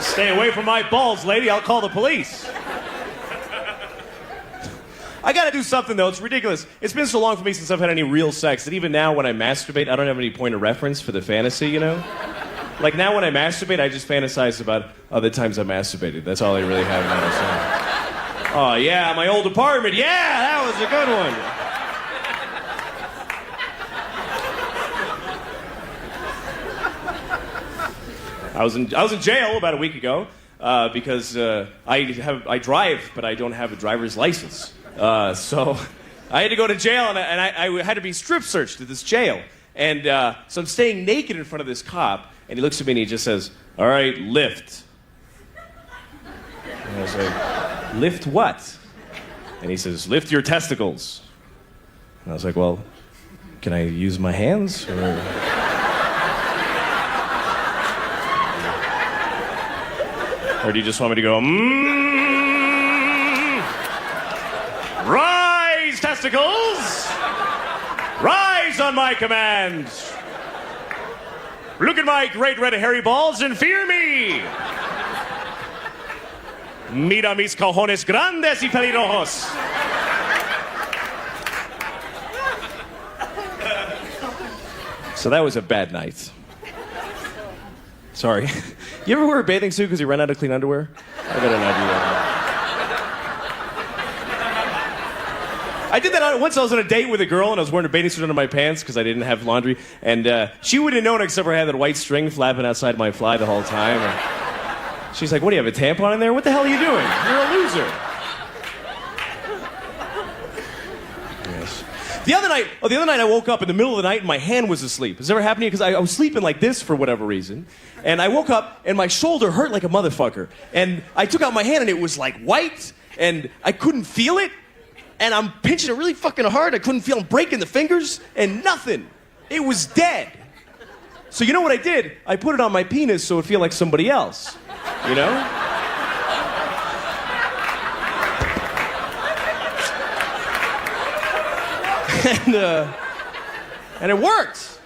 Stay away from my balls, lady. I'll call the police. I gotta do something, though. It's ridiculous. It's been so long for me since I've had any real sex that even now when I masturbate, I don't have any point of reference for the fantasy, you know? Like now when I masturbate, I just fantasize about other times I masturbated. That's all I really have now. So. Oh, yeah, my old apartment. Yeah, that was a good one. I was in jail about a week ago because I drive, but I don't have a driver's license. So I had to go to jail, and I had to be strip searched at this jail. And so I'm staying naked in front of this cop, and he looks at me and he just says, "All right, lift." And I was like, "Lift what?" And he says, "Lift your testicles." And I was like, "Well, can I use my hands?" Or do you just want me to go, Rise, testicles! Rise on my command! Look at my great red hairy balls and fear me! Mira mis cojones grandes y peligrosos! So that was a bad night. Sorry. You ever wear a bathing suit because you ran out of clean underwear? I got an idea. I did that once. I was on a date with a girl and I was wearing a bathing suit under my pants because I didn't have laundry. And she wouldn't have known except for I had that white string flapping outside my fly the whole time. And she's like, "What do you have, a tampon in there? What the hell are you doing? You're a loser." Yes. The other night I woke up in the middle of the night and my hand was asleep. Has this ever happened to you? Because I was sleeping like this for whatever reason. And I woke up and my shoulder hurt like a motherfucker. And I took out my hand and it was like white and I couldn't feel it. And I'm pinching it really fucking hard. I couldn't feel. I'm breaking the fingers and nothing. It was dead. So you know what I did? I put it on my penis so it would feel like somebody else. You know? And it worked.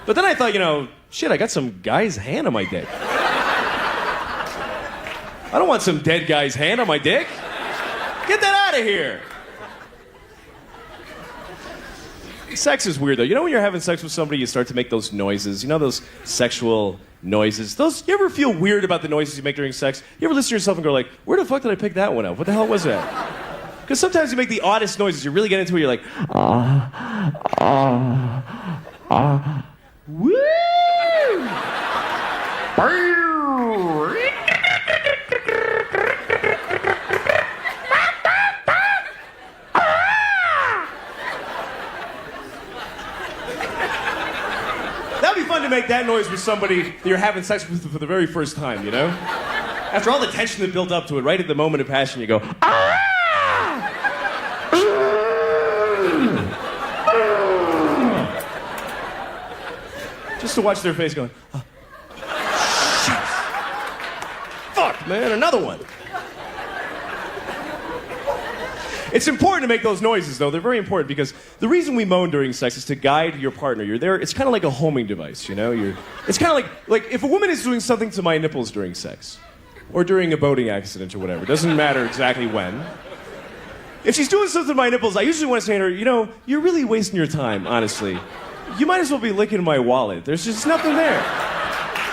But then I thought, shit, I got some guy's hand on my dick. I don't want some dead guy's hand on my dick. Get that out of here. Sex is weird, though. You know when you're having sex with somebody, you start to make those noises. You know those sexual noises? You ever feel weird about the noises you make during sex? You ever listen to yourself and go like, where the fuck did I pick that one up? What the hell was that? Because sometimes you make the oddest noises. You really get into it, you're like, woo! That'd be fun to make that noise with somebody that you're having sex with for the very first time, you know? After all the tension that built up to it, right at the moment of passion, you go, ah! Just to watch their face going, oh, shit. Fuck, man, another one. It's important to make those noises, though. They're very important because the reason we moan during sex is to guide your partner. You're there. It's kind of like a homing device, you know? It's kind of like if a woman is doing something to my nipples during sex or during a boating accident or whatever, it doesn't matter exactly when. If she's doing something to my nipples, I usually want to say to her, you're really wasting your time, honestly. You might as well be licking my wallet. There's just nothing there.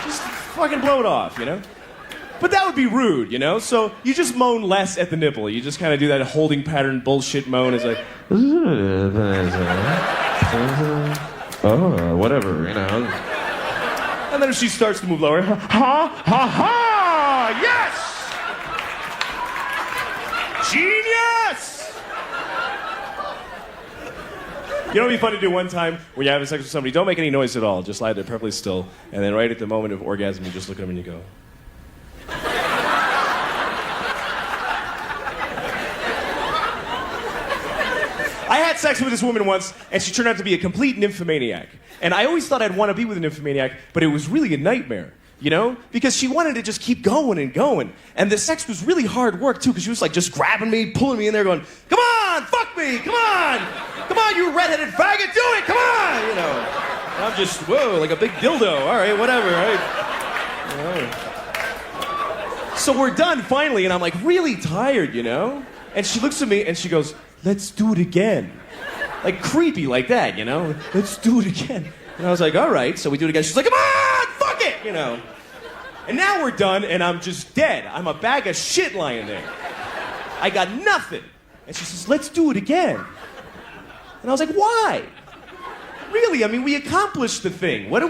Just fucking blow it off, you know? But that would be rude, you know? So you just moan less at the nipple. You just kind of do that holding pattern bullshit moan. It's like, oh, whatever, you know? And then if she starts to move lower, ha, ha, ha, yes! You know what would be fun to do one time when you're having sex with somebody? Don't make any noise at all. Just lie there perfectly still. And then right at the moment of orgasm, you just look at them and you go. I had sex with this woman once, and she turned out to be a complete nymphomaniac. And I always thought I'd want to be with a nymphomaniac, but it was really a nightmare, you know? Because she wanted to just keep going and going. And the sex was really hard work, too, because she was like just grabbing me, pulling me in there, going, come on, fuck me, come on! Come on, you redheaded faggot, do it, come on! You know. And I'm just, whoa, like a big dildo. All right, whatever, all right. So we're done, finally, and I'm like really tired, you know? And she looks at me and she goes, let's do it again. Like creepy like that, you know? Let's do it again. And I was like, all right. So we do it again. She's like, come on, fuck it, you know? And now we're done and I'm just dead. I'm a bag of shit lying there. I got nothing. And she says, let's do it again. And I was like, why? Really? I mean, we accomplished the thing. What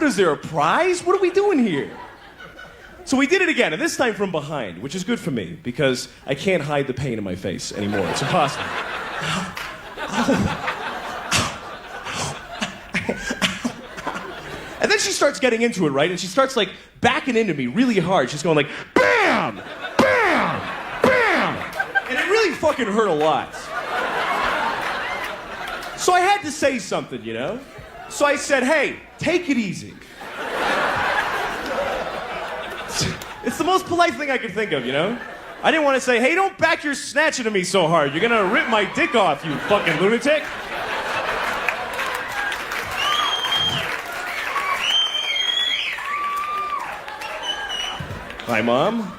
is there, a prize? What are we doing here? So we did it again, and this time from behind, which is good for me, because I can't hide the pain in my face anymore. It's impossible. And then she starts getting into it, right? And she starts, like, backing into me really hard. She's going like, bam! Bam! Bam! And it really fucking hurt a lot. So I had to say something, you know? So I said, hey, take it easy. It's the most polite thing I could think of, you know? I didn't want to say, hey, don't back your snatch into me so hard. You're gonna rip my dick off, you fucking lunatic. Hi, Mom.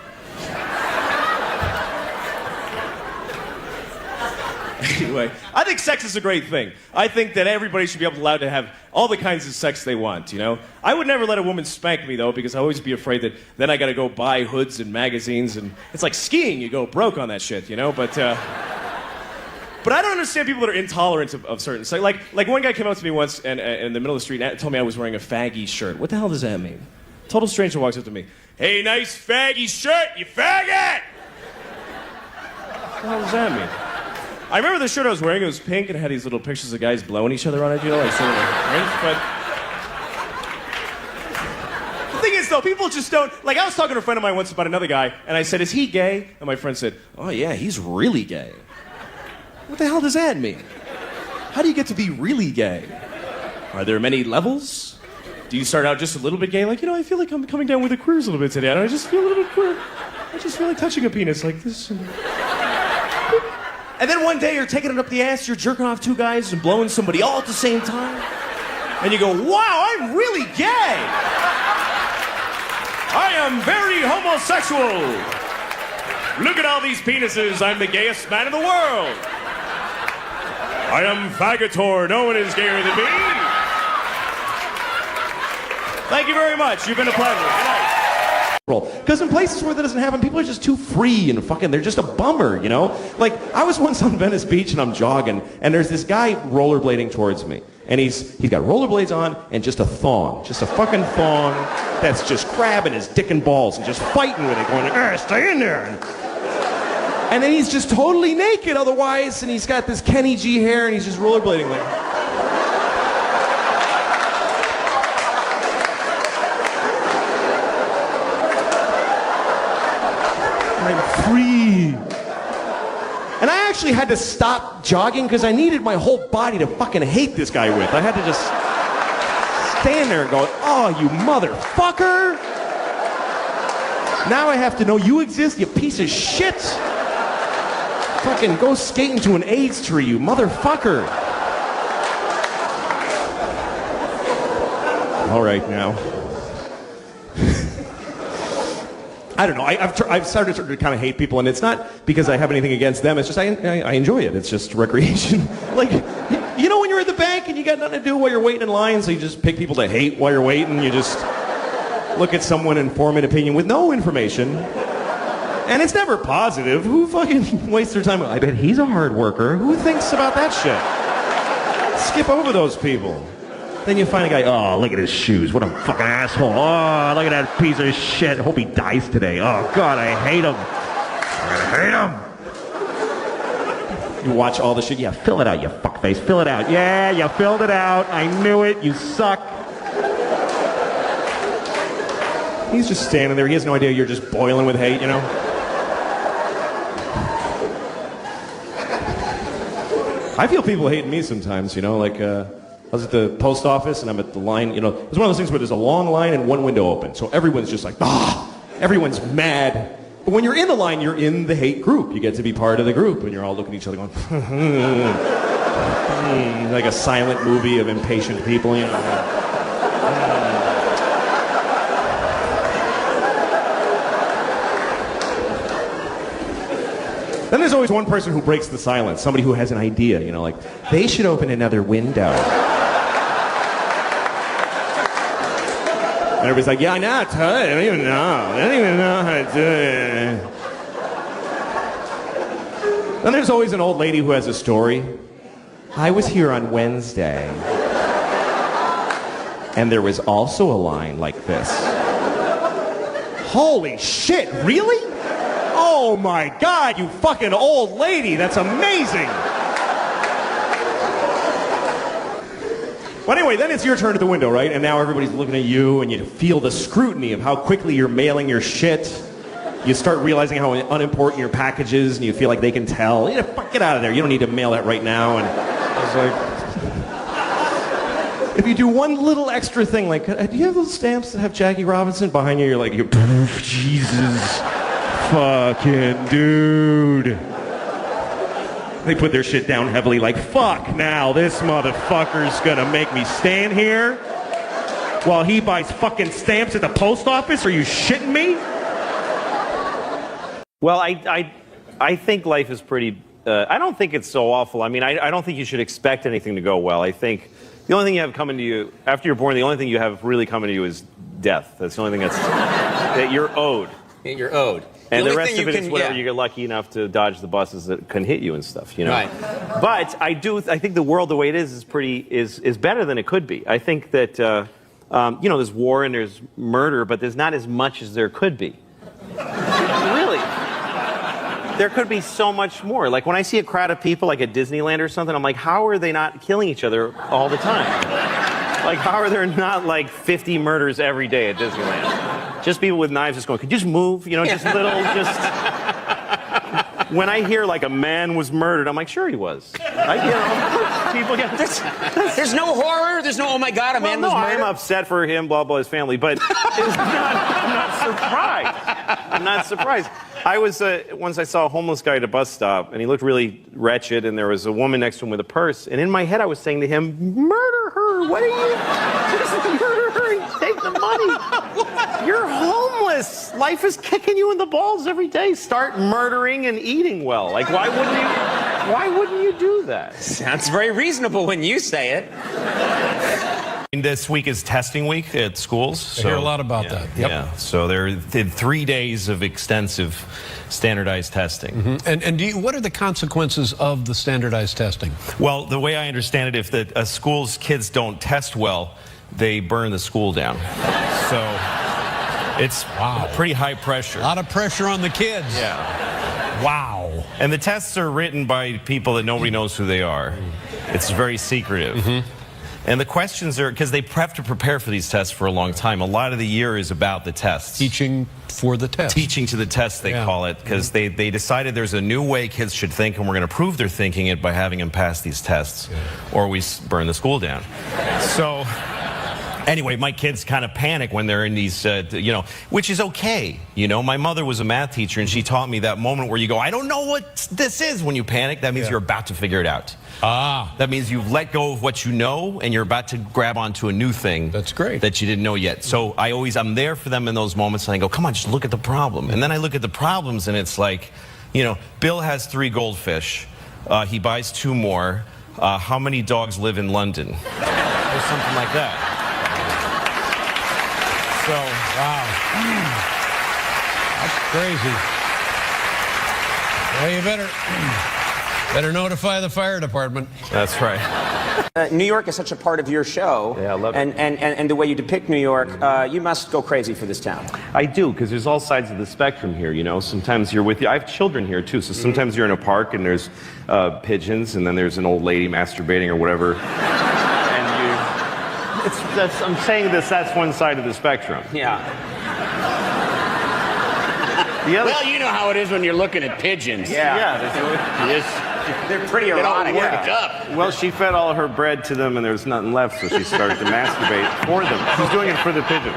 Anyway, I think sex is a great thing. I think that everybody should be allowed to have all the kinds of sex they want, you know? I would never let a woman spank me, though, because I always be afraid that then I gotta go buy hoods and magazines, and it's like skiing, you go broke on that shit, you know? But I don't understand people that are intolerant of certain sex. Like one guy came up to me once and in the middle of the street and told me I was wearing a faggy shirt. What the hell does that mean? Total stranger walks up to me. Hey, nice faggy shirt, you faggot! What the hell does that mean? I remember the shirt I was wearing, it was pink and it had these little pictures of guys blowing each other on it, you know, like sort of like, but the thing is though, people just don't, like I was talking to a friend of mine once about another guy, and I said, is he gay? And my friend said, oh yeah, he's really gay. What the hell does that mean? How do you get to be really gay? Are there many levels? Do you start out just a little bit gay, like, you know, I feel like I'm coming down with the queers a little bit today, and I just feel a little bit queer. I just feel like touching a penis like this. And then one day you're taking it up the ass, you're jerking off two guys and blowing somebody all at the same time. And you go, wow, I'm really gay. I am very homosexual. Look at all these penises, I'm the gayest man in the world. I am faggotor, no one is gayer than me. Thank you very much, you've been a pleasure. Good night. Because in places where that doesn't happen, people are just too free and fucking, they're just a bummer, you know? Like, I was once on Venice Beach and I'm jogging, and there's this guy rollerblading towards me. And he's got rollerblades on and just a thong. Just a fucking thong that's just grabbing his dick and balls and just fighting with it, going, stay in there. And then he's just totally naked otherwise, and he's got this Kenny G hair and he's just rollerblading like... I'm free. And I actually had to stop jogging because I needed my whole body to fucking hate this guy with. I had to just stand there and go, oh, you motherfucker. Now I have to know you exist, you piece of shit. Fucking go skating to an AIDS tree, you motherfucker. All right, now. I don't know. I've started to kind of hate people, and it's not because I have anything against them. It's just I enjoy it. It's just recreation. Like, you know when you're at the bank and you got nothing to do while you're waiting in line, so you just pick people to hate while you're waiting. You just look at someone and form an opinion with no information. And it's never positive. Who fucking wastes their time? I bet he's a hard worker. Who thinks about that shit? Skip over those people. Then you find a guy, oh, look at his shoes. What a fucking asshole. Oh, look at that piece of shit. Hope he dies today. Oh, God, I hate him. I hate him. You watch all the shit. Yeah, fill it out, you fuckface. Fill it out. Yeah, you filled it out. I knew it. You suck. He's just standing there. He has no idea you're just boiling with hate, you know? I feel people hating me sometimes, you know? Like, I was at the post office and I'm at the line, you know? It's one of those things where there's a long line and one window open. So everyone's just like, everyone's mad. But when you're in the line, you're in the hate group. You get to be part of the group and you're all looking at each other going, like a silent movie of impatient people, you know? Then there's always one person who breaks the silence, somebody who has an idea, you know, like, they should open another window. And everybody's like, yeah, I know, I don't even know. I don't even know how to do it. Then there's always an old lady who has a story. I was here on Wednesday. And there was also a line like this. Holy shit, really? Oh my God, you fucking old lady. That's amazing. Well, anyway, then it's your turn at the window, right? And now everybody's looking at you and you feel the scrutiny of how quickly you're mailing your shit. You start realizing how unimportant your package is and you feel like they can tell. You know, fuck, get out of there. You don't need to mail that right now. And it's like, if you do one little extra thing, like, do you have those stamps that have Jackie Robinson behind you? You're like, Jesus. Fucking dude. They put their shit down heavily like, fuck now, this motherfucker's gonna make me stand here while he buys fucking stamps at the post office? Are you shitting me? Well, I think life is pretty, I don't think it's so awful. I mean, I don't think you should expect anything to go well. I think the only thing you have coming to you, after you're born, the only thing you have really coming to you is death. That's the only thing that you're owed. You're owed. And the rest of it is whatever you get lucky enough to dodge the buses that can hit you and stuff, you know. Right. But I think the world the way it is better than it could be. I think that you know, there's war and there's murder, but there's not as much as there could be. Really. There could be so much more. Like when I see a crowd of people like at Disneyland or something, I'm like, how are they not killing each other all the time? Like, how are there not like 50 murders every day at Disneyland? Just people with knives just going, could you just move? You know, just little, just... When I hear like a man was murdered, I'm like, sure he was. People get... There's no horror, there's no, oh my God, a man was murdered. I'm upset for him, blah, blah, his family, but I'm not surprised. I'm not surprised. I was, once I saw a homeless guy at a bus stop, and he looked really wretched, and there was a woman next to him with a purse, and in my head I was saying to him, murder her, what are you, just murder her and take the money. You're homeless. Life is kicking you in the balls every day. Start murdering and eating well. Like, why wouldn't you do that? Sounds very reasonable when you say it. This week is testing week at schools. I hear a lot about that. Yep. Yeah, so there did 3 days of extensive standardized testing. Mm-hmm. And what are the consequences of the standardized testing? Well, the way I understand it, if a school's kids don't test well, they burn the school down. So it's pretty high pressure. A lot of pressure on the kids. Yeah. Wow. And the tests are written by people that nobody knows who they are. It's very secretive. Mm-hmm. And the questions are, because they have to prepare for these tests for a long time. A lot of the year is about the tests. Teaching for the test. Teaching to the test, they call it, because they decided there's a new way kids should think, and we're going to prove they're thinking it by having them pass these tests, or we burn the school down. So... Anyway, my kids kind of panic when they're in these, you know, which is okay. You know, my mother was a math teacher, and she taught me that moment where you go, I don't know what this is when you panic. That means you're about to figure it out. That means you've let go of what you know, and you're about to grab onto a new thing. That's great. That you didn't know yet. So I'm there for them in those moments, and I go, come on, just look at the problem. And then I look at the problems, and it's like, you know, Bill has 3 goldfish. He buys 2 more. How many dogs live in London? Or something like that. So, wow. That's crazy. Well, you better Better notify the fire department. That's right. New York is such a part of your show. Yeah, I love it. And the way you depict New York, you must go crazy for this town. I do, because there's all sides of the spectrum here, you know. Sometimes you're with I have children here, too, so sometimes you're in a park and there's pigeons, and then there's an old lady masturbating or whatever. I'm saying that's one side of the spectrum. Yeah. Well, you know how it is when you're looking at pigeons. They're pretty erotic. Well, she fed all her bread to them, and there was nothing left, so she started to masturbate for them. She's doing it for the pigeons.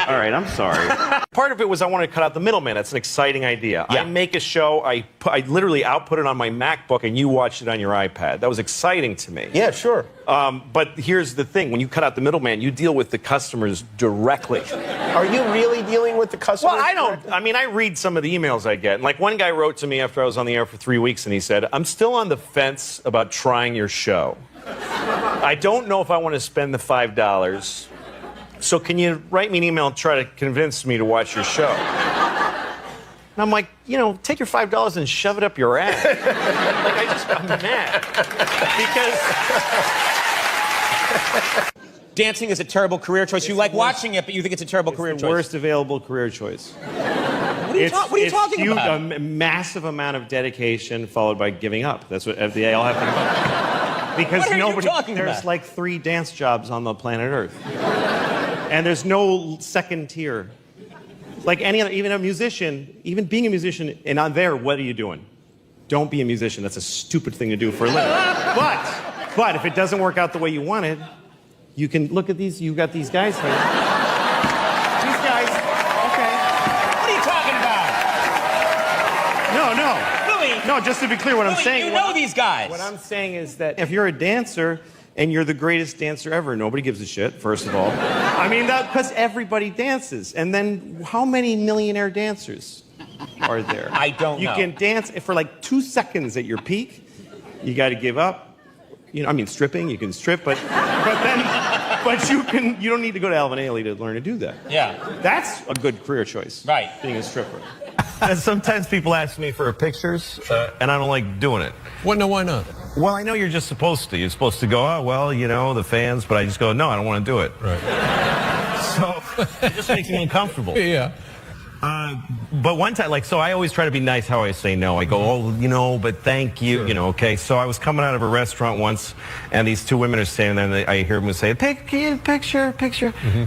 All right, I'm sorry. Part of it was I wanted to cut out the middleman. That's an exciting idea. Yeah. I make a show, I literally output it on my MacBook, and you watched it on your iPad. That was exciting to me. Yeah, sure. But here's the thing. When you cut out the middleman, you deal with the customers directly. Are you really dealing with the customers? Well, I don't. I mean, I read some of the emails I get. And like one guy wrote to me after I was on the air for 3 weeks, and he said, I'm still on the fence about trying your show. I don't know if I want to spend the $5. So can you write me an email and try to convince me to watch your show? And I'm like, you know, take your $5 and shove it up your ass. I'm mad. Because dancing is a terrible career choice. You like watching it, but you think it's a terrible career choice. Worst available career choice. What are you talking about? A massive amount of dedication followed by giving up. That's what they all have to do. Because What are you talking there's about? like 3 dance jobs on the planet Earth. And there's no second tier. Like any other, even a musician, even being a musician, and on there, what are you doing? Don't be a musician. That's a stupid thing to do for a living. But if it doesn't work out the way you wanted, you can look at these. You've got these guys here. These guys. Okay. What are you talking about? No. Louis. No, just to be clear, what I'm Louis, saying. you know these guys. What I'm saying is that if you're a dancer and you're the greatest dancer ever, nobody gives a shit. First of all, I mean that because everybody dances. And then, how many millionaire dancers are there? I don't know. You can dance for like 2 seconds at your peak. You got to give up. You know, I mean, stripping. You can strip, but you don't need to go to Alvin Ailey to learn to do that. Yeah. That's a good career choice. Right. Being a stripper. And sometimes people ask me for pictures, and I don't like doing it. Well, no, why not? Well, I know you're just supposed to. You're supposed to go, oh, well, you know, the fans, but I just go, no, I don't want to do it. Right. So it just makes me uncomfortable. Yeah. But one time, like, so I always try to be nice how I say no. I go, oh, you know, but thank you, you know, okay. So I was coming out of a restaurant once, and these 2 women are standing there, and I hear them say, picture.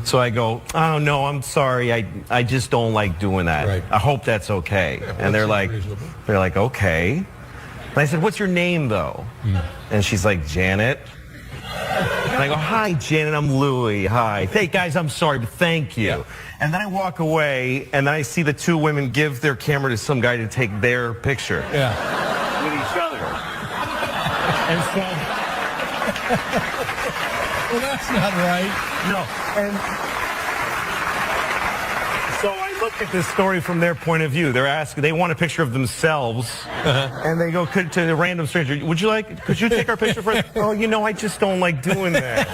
So I go, oh, no, I'm sorry. I just don't like doing that. Right. I hope that's okay. Yeah, and they're like, reasonable. okay. And I said, what's your name, though? And she's like, Janet. And I go, hi, Janet, I'm Louis. Hi. Hey, guys, I'm sorry, but thank you. Yeah. And then I walk away, and then I see the 2 women give their camera to some guy to take their picture. Yeah. With each other. And so... Well, that's not right. No. And so I look at this story from their point of view. They want a picture of themselves, and they go to a random stranger, could you take our picture for us? Oh, you know, I just don't like doing that.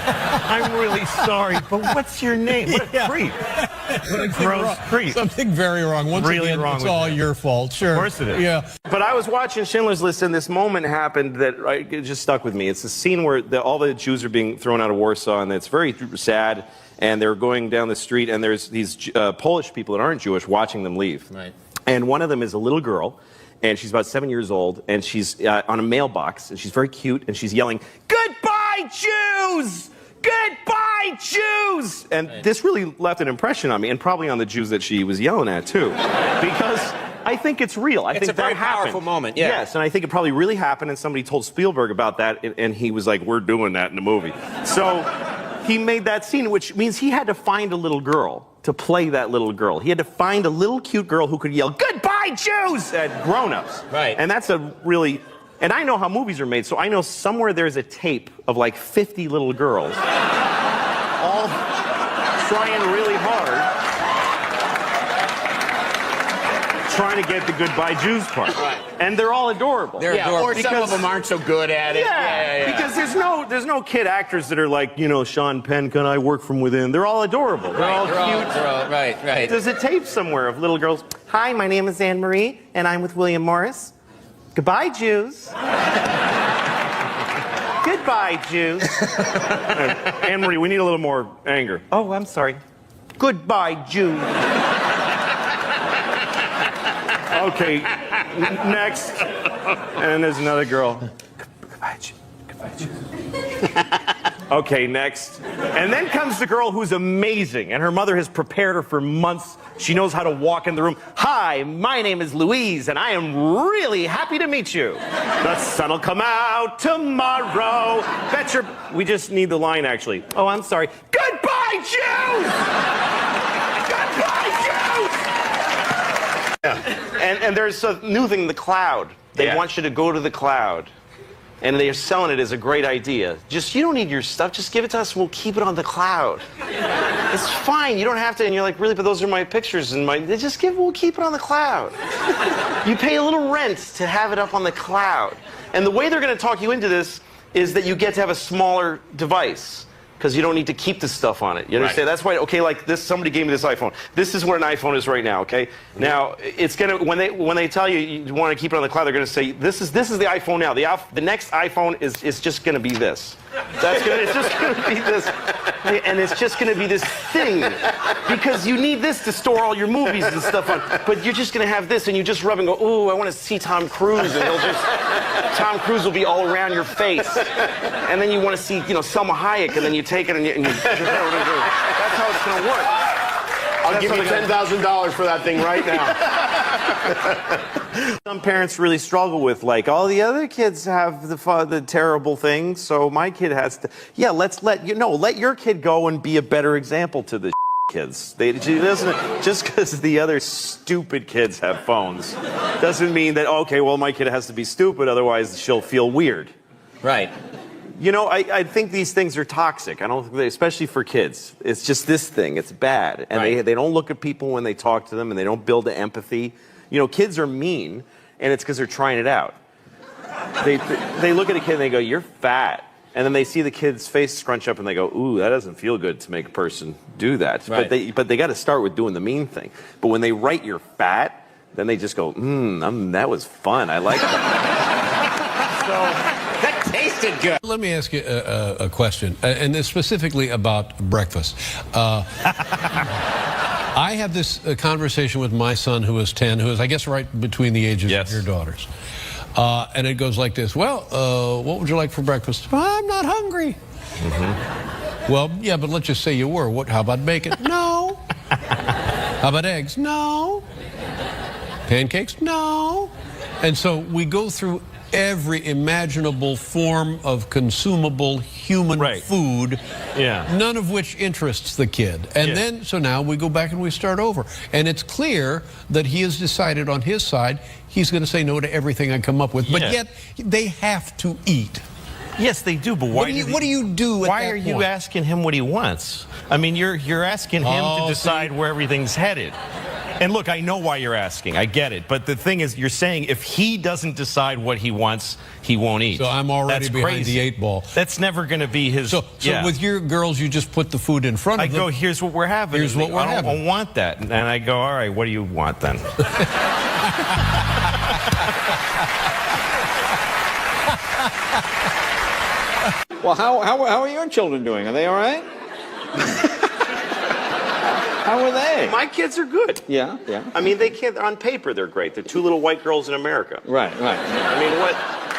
I'm really sorry, but what's your name? What a creep. What a gross creep. Something very wrong. Once Really again, wrong it's with all me. your fault. Sure. Of course it is. Yeah. But I was watching Schindler's List, and this moment happened that it just stuck with me. It's a scene where all the Jews are being thrown out of Warsaw, and it's very sad. And they're going down the street, and there's these Polish people that aren't Jewish watching them leave. Right. And one of them is a little girl, and she's about 7 years old, and she's on a mailbox, and she's very cute, and she's yelling, "Goodbye, Jews! Goodbye, Jews!" And this really left an impression on me, and probably on the Jews that she was yelling at, too. Because I think it's real. I It's think a very that happened. powerful moment, yeah. Yes, and I think it probably really happened, and somebody told Spielberg about that, and he was like, "We're doing that in the movie." So he made that scene, which means he had to find a little girl to play that little girl. He had to find a little cute girl who could yell, "Goodbye, Jews!" at grown-ups. Right. And that's a really... And I know how movies are made, so I know somewhere there's a tape of like 50 little girls all trying really hard, trying to get the goodbye Jews part. Right. And they're all adorable. They're adorable. Or some of them aren't so good at it. Yeah, because there's no kid actors that are like, you know, Sean Penn, can I work from within? They're all adorable. They're all cute. Right. There's a tape somewhere of little girls. "Hi, my name is Anne Marie, and I'm with William Morris. Goodbye, Jews. Goodbye, Jews. Anne-Marie, we need a little more anger. Oh, I'm sorry. Goodbye, Jews. Okay, next. And there's another girl. Goodbye, Jews. Goodbye, Jews. Okay, next. And then comes the girl who's amazing, and her mother has prepared her for months. She knows how to walk in the room. Hi, my name is Louise, and I am really happy to meet you. The sun'll come out tomorrow. Bet your... We just need the line, actually. Oh, I'm sorry. Goodbye, Jews! Goodbye, Jews! Yeah. And there's a new thing, the cloud. They want you to go to the cloud. And they're selling it as a great idea. Just, you don't need your stuff, just give it to us and we'll keep it on the cloud. It's fine, you don't have to, and you're like, really, but those are my pictures and we'll keep it on the cloud. You pay a little rent to have it up on the cloud. And the way they're gonna talk you into this is that you get to have a smaller device, because you don't need to keep the stuff on it. You understand? That's why, okay, like this, somebody gave me this iPhone. This is what an iPhone is right now, okay? Now, it's gonna, when they tell you you want to keep it on the cloud, they're gonna say, this is the iPhone now. The next iPhone is just gonna be this. It's just gonna be this, and it's just gonna be this thing, because you need this to store all your movies and stuff on. But you're just gonna have this, and you just rub and go, ooh, I want to see Tom Cruise, and Tom Cruise will be all around your face, and then you want to see, Selma Hayek, and then you take it and you that's how it's gonna work. I'll give you $10,000 for that thing right now. Some parents really struggle with, like, all the other kids have the terrible things, so my kid has to. Yeah, let your kid go and be a better example to the kids. Just because the other stupid kids have phones doesn't mean that, okay, well, my kid has to be stupid, otherwise she'll feel weird. Right. I think these things are toxic. I don't think especially for kids. It's just this thing. It's bad. And they don't look at people when they talk to them, and they don't build the empathy. Kids are mean, and it's because they're trying it out. They look at a kid and they go, you're fat. And then they see the kid's face scrunch up and they go, ooh, that doesn't feel good to make a person do that. Right. But they got to start with doing the mean thing. But when they write you're fat, then they just go, that was fun. I like that. That tasted good. Let me ask you a question, and this specifically about breakfast. I have this conversation with my son, who is 10, who is, I guess, right between the ages of your daughters. And it goes like this. Well, what would you like for breakfast? I'm not hungry. Mm-hmm. Well, yeah, but let's just say you were. How about bacon? No. How about eggs? No. Pancakes? No. And so we go through every imaginable form of consumable human food, none of which interests the kid. And then, so now we go back and we start over. And it's clear that he has decided on his side, he's going to say no to everything I come up with. But yet, they have to eat. Yes, they do, but why? What do you do at that Why are you asking him what he wants? I mean, you're asking him to decide where everything's headed. And look, I know why you're asking. I get it. But the thing is, you're saying if he doesn't decide what he wants, he won't eat. So I'm already behind the 8 ball. That's never going to be his... So with your girls, you just put the food in front of them. I go, here's what we're having. Here's what we're having. I don't want that. And I go, all right, what do you want then? Well, how are your children doing? Are they all right? How are they? My kids are good. Yeah. I mean, on paper, they're great. They're 2 little white girls in America. Right. I mean, what?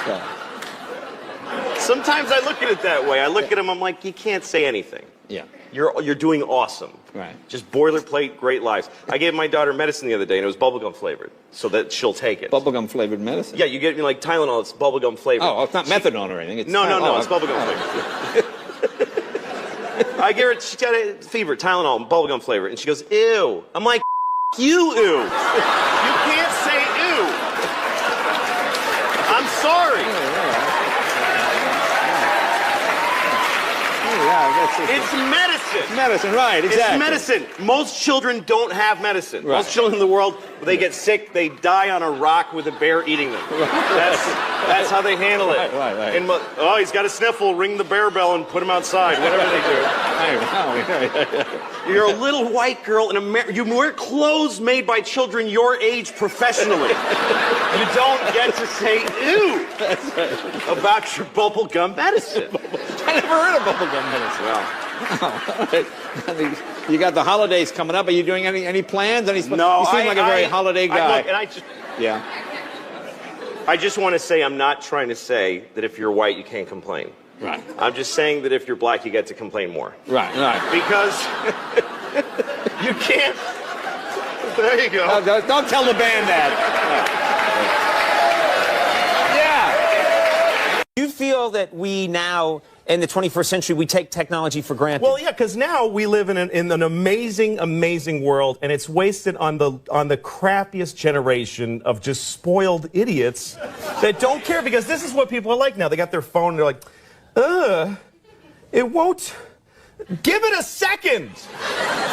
Yeah. Sometimes I look at it that way. I look at them, I'm like, you can't say anything. Yeah. You're doing awesome. Right. Just boilerplate, great lives. I gave my daughter medicine the other day, and it was bubblegum flavored, so that she'll take it. Bubblegum flavored medicine? Yeah, you get me like Tylenol, it's bubblegum flavored. Oh, it's not methadone or anything. It's no, it's bubblegum flavored. I gave her, she got a fever, Tylenol, bubblegum flavor, and she goes, ew. I'm like, you, ew. You can't say ew. I'm sorry. It's medicine. Medicine, right, exactly. It's medicine. Most children don't have medicine. Right. Most children in the world, they get sick, they die on a rock with a bear eating them. That's how they handle it. Right. And, oh, he's got a sniffle, ring the bear bell and put him outside, whatever they do. You're a little white girl in America. You wear clothes made by children your age professionally. You don't get to say ew about your bubblegum medicine. I never heard of bubblegum medicine. Well, you got the holidays coming up. Are you doing any plans? No, you seem like a very holiday guy. I just want to say I'm not trying to say that if you're white you can't complain. Right. I'm just saying that if you're black you get to complain more. Right. Because you can't. There you go. Don't tell the band that. Do you feel that we now, in the 21st century, we take technology for granted? Well, yeah, because now we live in an amazing world, and it's wasted on the crappiest generation of just spoiled idiots that don't care. Because this is what people are like now. They got their phone, and they're like, it won't. Give it a second.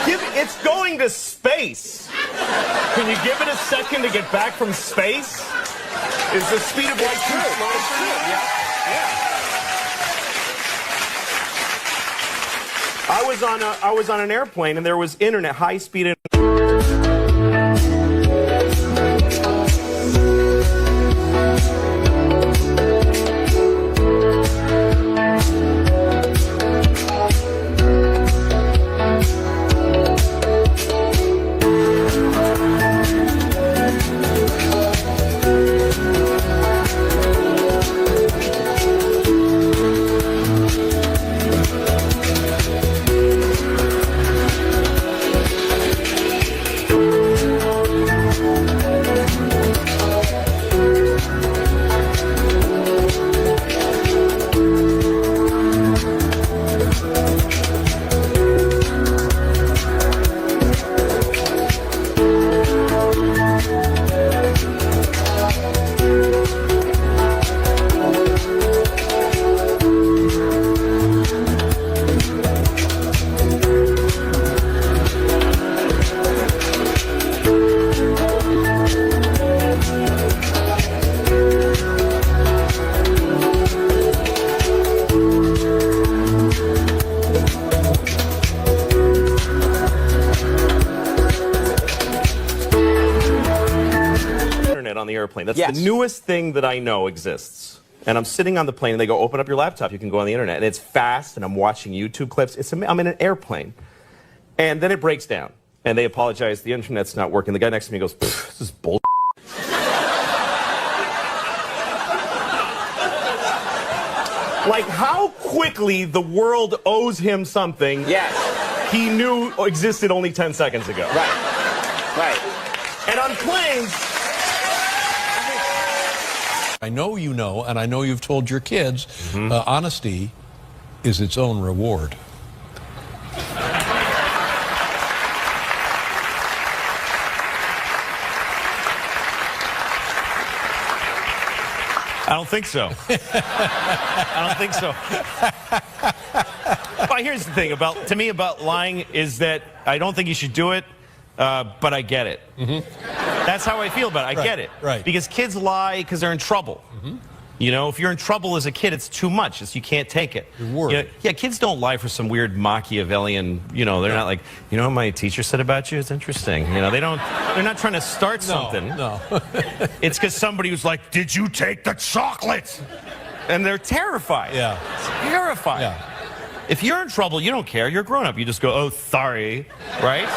It's going to space. Can you give it a second to get back from space? Is the speed of light too slow? Yeah. I was on an airplane and there was internet, high speed internet. On the airplane. That's the newest thing that I know exists. And I'm sitting on the plane and they go, open up your laptop, you can go on the internet. And it's fast and I'm watching YouTube clips. I'm in an airplane. And then it breaks down. And they apologize, the internet's not working. The guy next to me goes, this is bull. Like how quickly the world owes him something he knew existed only 10 seconds ago. Right. And on planes, I know you know, and I know you've told your kids, honesty is its own reward. I don't think so. I don't think so. Well, here's the thing about lying is that I don't think you should do it, but I get it. That's how I feel about it. I get it. Right. Because kids lie because they're in trouble. You know, if you're in trouble as a kid, it's too much. You can't take it. You're worried. Yeah, kids don't lie for some weird Machiavellian, they're not like, what my teacher said about you? It's interesting. They're not trying to start something. No. It's because somebody was like, did you take the chocolate? And they're terrified. Yeah. It's terrifying. Yeah. If you're in trouble, you don't care. You're a grown up. You just go, oh, sorry. Right?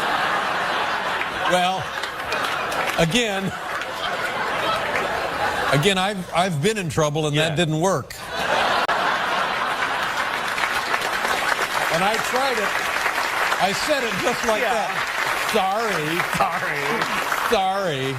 Well, again, I've been in trouble and that didn't work. And I tried it. I said it just like that. Sorry.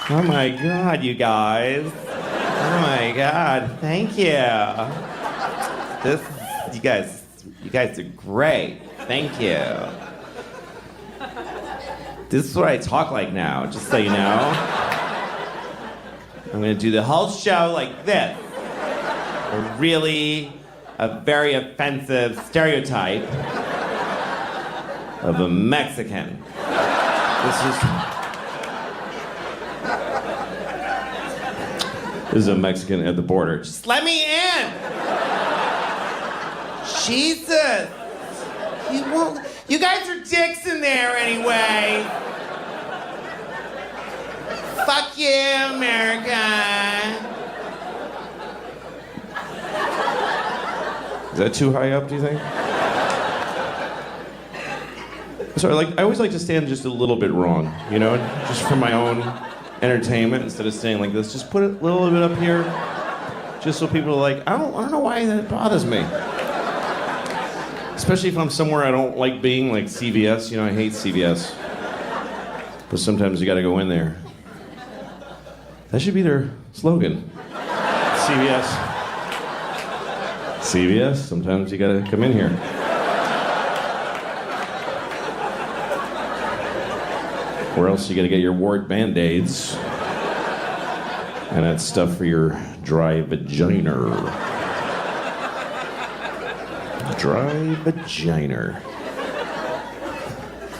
Oh my God, you guys. Oh my God, thank you. You guys are great. Thank you. This is what I talk like now, just so you know. I'm gonna do the whole show like this. A very offensive stereotype of a Mexican. This is a Mexican at the border. Just let me in! Jesus! You guys are dicks in there anyway. Fuck you, America. Is that too high up, do you think? Sorry, I always like to stand just a little bit wrong, you know? Just for my own entertainment, instead of staying like this. Just put it a little bit up here, just so people are like, I don't know why that bothers me. Especially if I'm somewhere I don't like being, like CVS. You know, I hate CVS. But sometimes you gotta go in there. That should be their slogan. CVS. CVS, sometimes you gotta come in here. Or else you gotta get your wart Band-Aids. And that stuff for your dry vagina. Dry vagina.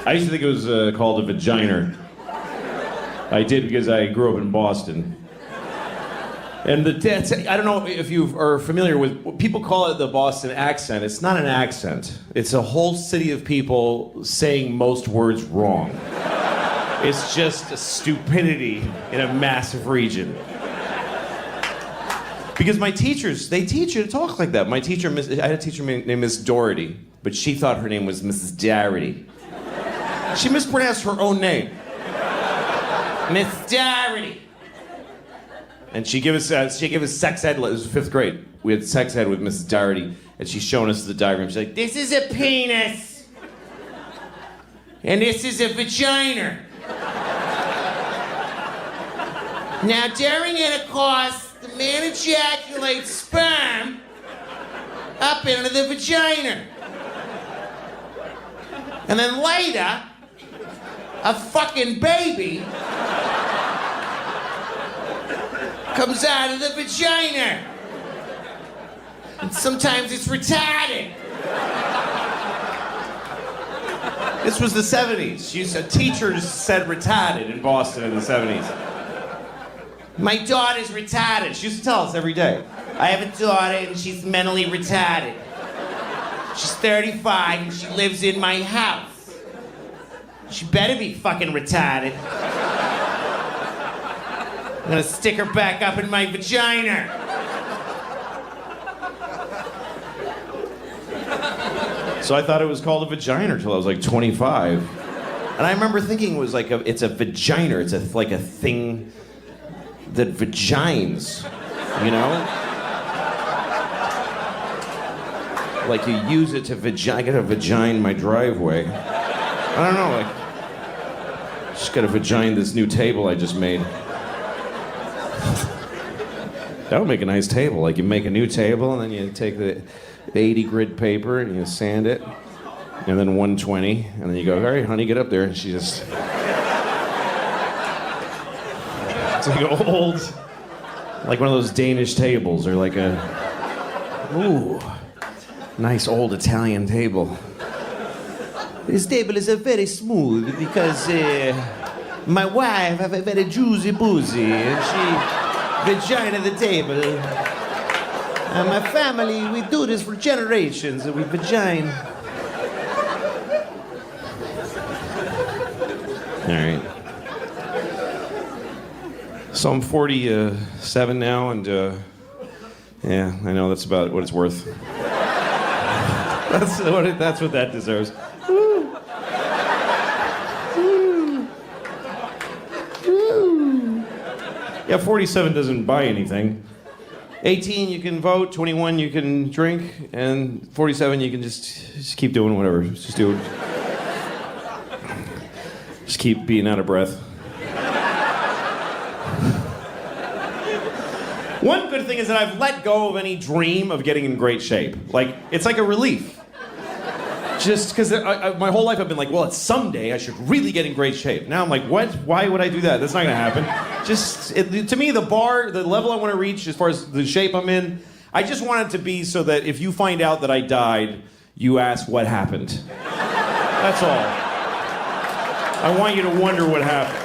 I used to think it was called a vagina. I did because I grew up in Boston. And I don't know if you are familiar with, people call it the Boston accent. It's not an accent. It's a whole city of people saying most words wrong. It's just a stupidity in a massive region. Because my teachers, they teach you to talk like that. My teacher, I had a teacher named Miss Doherty, but she thought her name was Mrs. Darity. She mispronounced her own name. Miss Darity. And she gave us sex ed. It was 5th grade. We had sex ed with Mrs. Darity, and she's showing us the diagram. She's like, "This is a penis, and this is a vagina. Now, during intercourse, the man ejaculates sperm up into the vagina, and then later, a fucking baby comes out of the vagina. And sometimes it's retarded." This was the 70s. Teachers said retarded in Boston in the 70s. "My daughter's retarded." She used to tell us every day. "I have a daughter and she's mentally retarded. She's 35 and she lives in my house. She better be fucking retarded. I'm gonna stick her back up in my vagina." So I thought it was called a vagina until I was like 25. And I remember thinking it was like it's a vagina. It's like a thing that vagines, you know? Like you use it to I gotta vagine my driveway. I don't know, just gotta vagine this new table I just made. That would make a nice table. Like you make a new table and then you take the 80 grid paper and you sand it, and then 120, and then you go, "All right, honey, get up there." And she just... It's like old, like one of those Danish tables, or like a, ooh, nice old Italian table. "This table is very smooth because my wife have a very juicy boozy, and she vagina the table. And my family, we do this for generations, and we vagina." All right. So I'm 47 now, and yeah, I know that's about what it's worth. That's what that deserves. Woo. Woo. Woo. Yeah, 47 doesn't buy anything. 18, you can vote. 21, you can drink. And 47, you can just keep doing whatever. Just do it. Just keep being out of breath. One good thing is that I've let go of any dream of getting in great shape. Like, it's like a relief. Just because my whole life I've been like, well, it's someday I should really get in great shape. Now I'm like, what? Why would I do that? That's not going to happen. To me, the level I want to reach as far as the shape I'm in, I just want it to be so that if you find out that I died, you ask what happened. That's all. I want you to wonder what happened.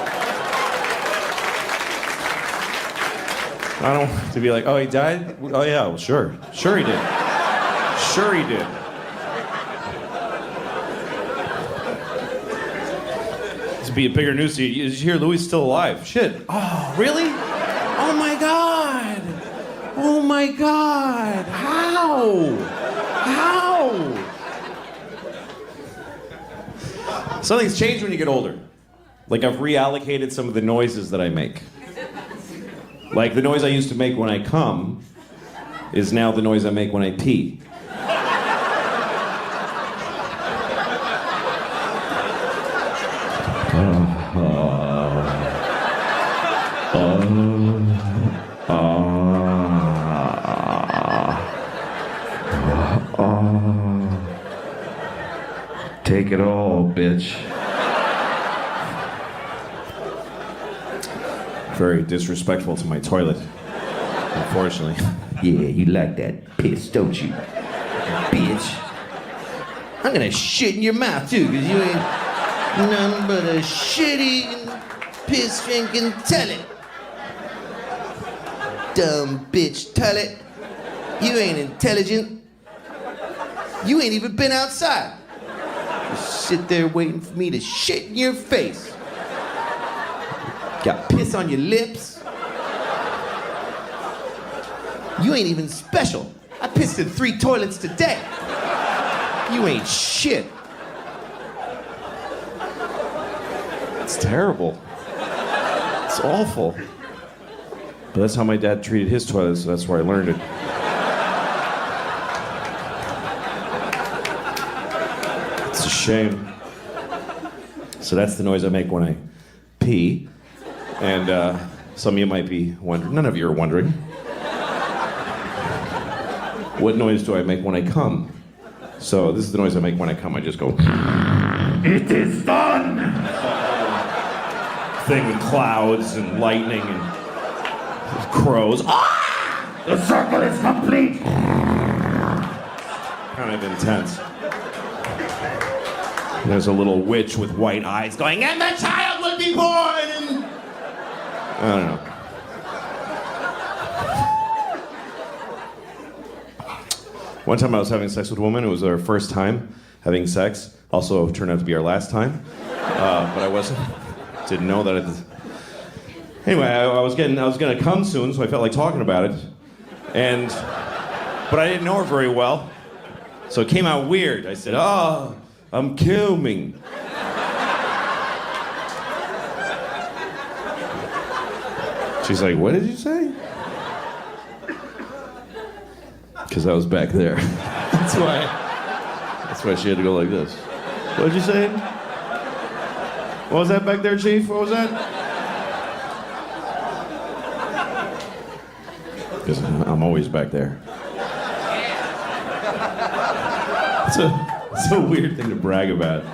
I don't want to be like, oh, he died? Oh, yeah, well, sure. Sure he did. Sure he did. To be a bigger news to you, did you hear Louis is still alive? Shit. Oh, really? Oh, my God. Oh, my God. How? How? Something's changed when you get older. Like, I've reallocated some of the noises that I make. Like, the noise I used to make when I come is now the noise I make when I pee. Take it all, bitch. Very disrespectful to my toilet, unfortunately. Yeah, you like that piss, don't you? Bitch. I'm gonna shit in your mouth, too, because you ain't nothing but a shitty, piss-drinking toilet. Dumb bitch toilet. You ain't intelligent. You ain't even been outside. Just sit there waiting for me to shit in your face. Got piss on your lips. You ain't even special. I pissed in 3 toilets today. You ain't shit. It's terrible. It's awful. But that's how my dad treated his toilet, so that's where I learned it. It's a shame. So that's the noise I make when I pee. And some of you might be wondering, none of you are wondering, what noise do I make when I come? So this is the noise I make when I come. I just go, it is done! Thing with clouds and lightning and crows. Ah! The circle is complete! Kind of intense. There's a little witch with white eyes going, and the child will be born! And I don't know. One time I was having sex with a woman. It was our first time having sex. Also turned out to be our last time. But I wasn't. Didn't know that. Anyway, I was gonna come soon, so I felt like talking about it. But I didn't know her very well. So it came out weird. I said, "Oh, I'm coming." She's like, what did you say? Because I was back there. That's why she had to go like this. What did you say? What was that back there, Chief? What was that? Because I'm always back there. It's a weird thing to brag about.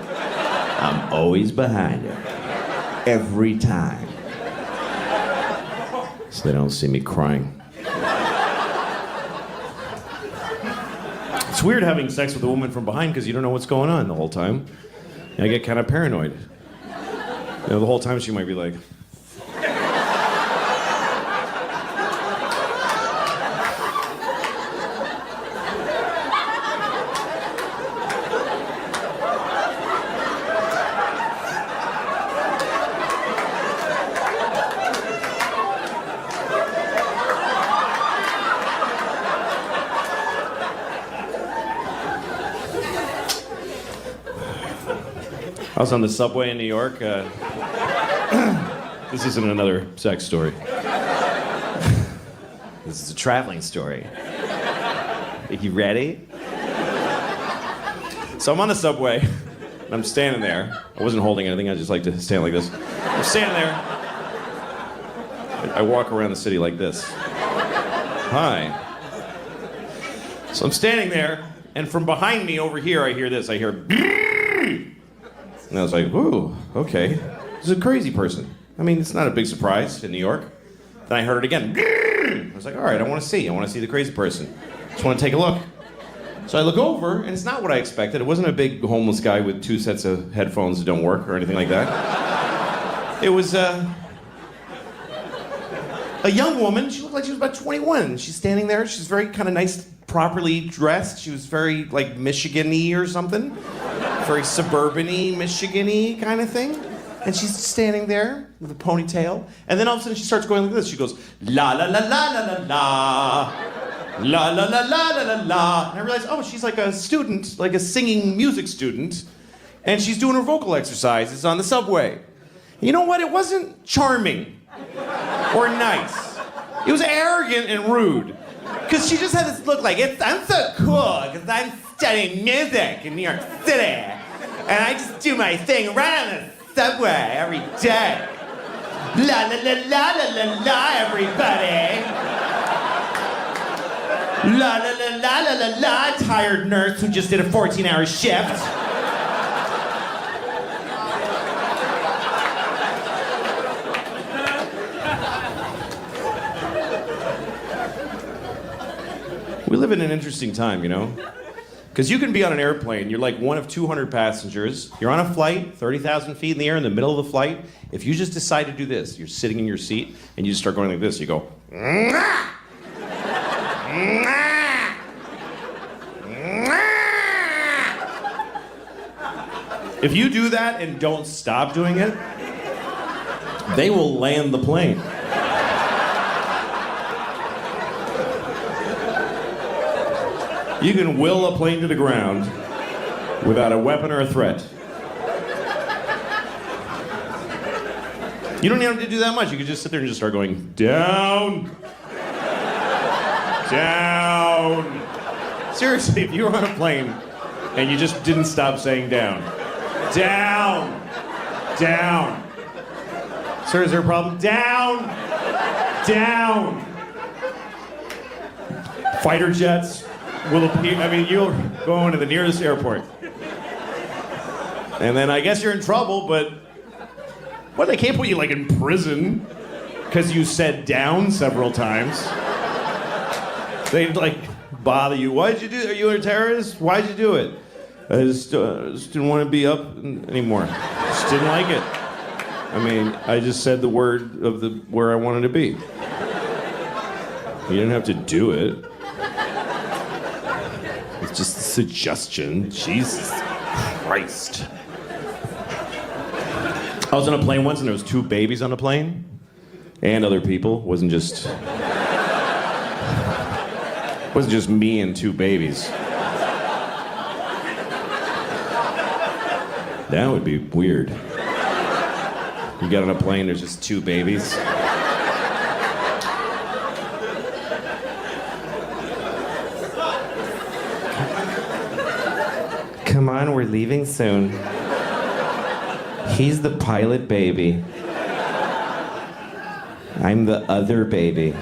I'm always behind her. Every time. So they don't see me crying. It's weird having sex with a woman from behind because you don't know what's going on the whole time. And I get kind of paranoid. You know, the whole time she might be like... I was on the subway in New York. This isn't another sex story. This is a traveling story. Are you ready? So I'm on the subway, and I'm standing there. I wasn't holding anything, I just like to stand like this. I'm standing there. I walk around the city like this. Hi. So I'm standing there, and from behind me over here, I hear this. I hear, and I was like, ooh, okay. This is a crazy person. I mean, it's not a big surprise in New York. Then I heard it again. I was like, all right, I want to see the crazy person. Just want to take a look. So I look over, and it's not what I expected. It wasn't a big homeless guy with 2 sets of headphones that don't work or anything like that. It was a young woman. She looked like she was about 21. She's standing there. She's very kind of nice, properly dressed. She was very, like, Michigan-y or something. Very suburban-y, Michigan-y kind of thing. And she's standing there with a ponytail. And then all of a sudden she starts going like this. She goes, la la la la la la la. La la la la la la la. And I realized, oh, she's like a student, like a singing music student. And she's doing her vocal exercises on the subway. You know what? It wasn't charming or nice. It was arrogant and rude. Because she just had this look like, I'm so cool because I'm studying music in New York City. And I just do my thing right on the subway every day. La la la la la la la, everybody. La la la la la la la, tired nurse who just did a 14-hour shift. We live in an interesting time, you know? Because you can be on an airplane, you're like one of 200 passengers, you're on a flight, 30,000 feet in the air, in the middle of the flight. If you just decide to do this, you're sitting in your seat, and you just start going like this, you go, Mwah! Mwah! Mwah! If you do that and don't stop doing it, they will land the plane. You can will a plane to the ground without a weapon or a threat. You don't even have to do that much. You can just sit there and just start going, down, down. Seriously, if you were on a plane and you just didn't stop saying down, down, down. Sir, is there a problem? Down, down. Fighter jets will appear. I mean, you'll go into the nearest airport. And then I guess you're in trouble, but well, they can't put you like in prison because you said down several times. They'd like bother you. Why'd you do it? Are you a terrorist? Why'd you do it? I just didn't want to be up anymore. Just didn't like it. I mean, I just said the word of the where I wanted to be. You didn't have to do it. It's just a suggestion. Jesus Christ. I was on a plane once and there was 2 babies on the plane. And other people. It wasn't just me and 2 babies. That would be weird. You get on a plane, there's just 2 babies. Come on, we're leaving soon. He's the pilot baby. I'm the other baby.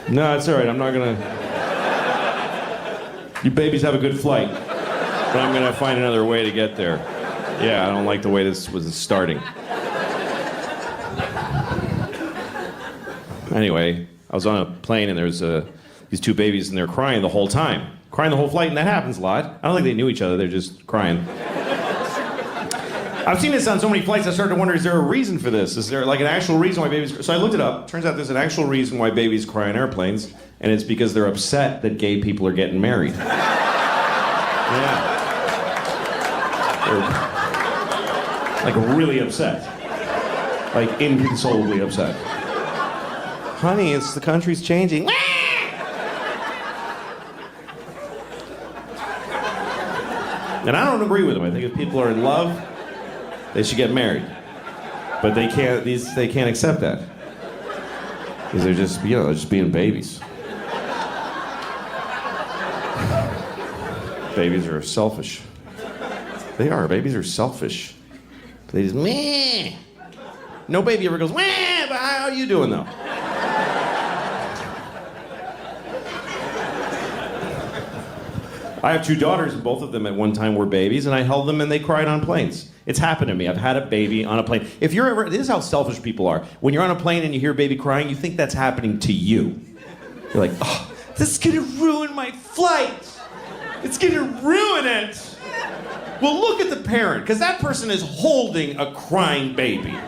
No, it's all right. I'm not gonna. You babies have a good flight, but I'm gonna find another way to get there. Yeah, I don't like the way this was starting. Anyway, I was on a plane and there was these 2 babies and they're crying the whole time. Crying the whole flight, and that happens a lot. I don't think they knew each other, they're just crying. I've seen this on so many flights, I started to wonder, is there a reason for this? Is there like an actual reason why babies... So I looked it up. Turns out there's an actual reason why babies cry on airplanes, and it's because they're upset that gay people are getting married. Yeah. They're like really upset. Like inconsolably upset. Honey, it's the country's changing. And I don't agree with them. I think if people are in love, they should get married. But they can't accept that. Because they're just, they're just being babies. Babies are selfish. They are. Babies are selfish. They just, meh. No baby ever goes, meh, How are you doing, though? I have 2 daughters, and both of them at one time were babies, and I held them and they cried on planes. It's happened to me. I've had a baby on a plane. If you're ever, this is how selfish people are. When you're on a plane and you hear a baby crying, you think that's happening to you. You're like, oh, this is gonna ruin my flight. It's gonna ruin it. Well, look at the parent, because that person is holding a crying baby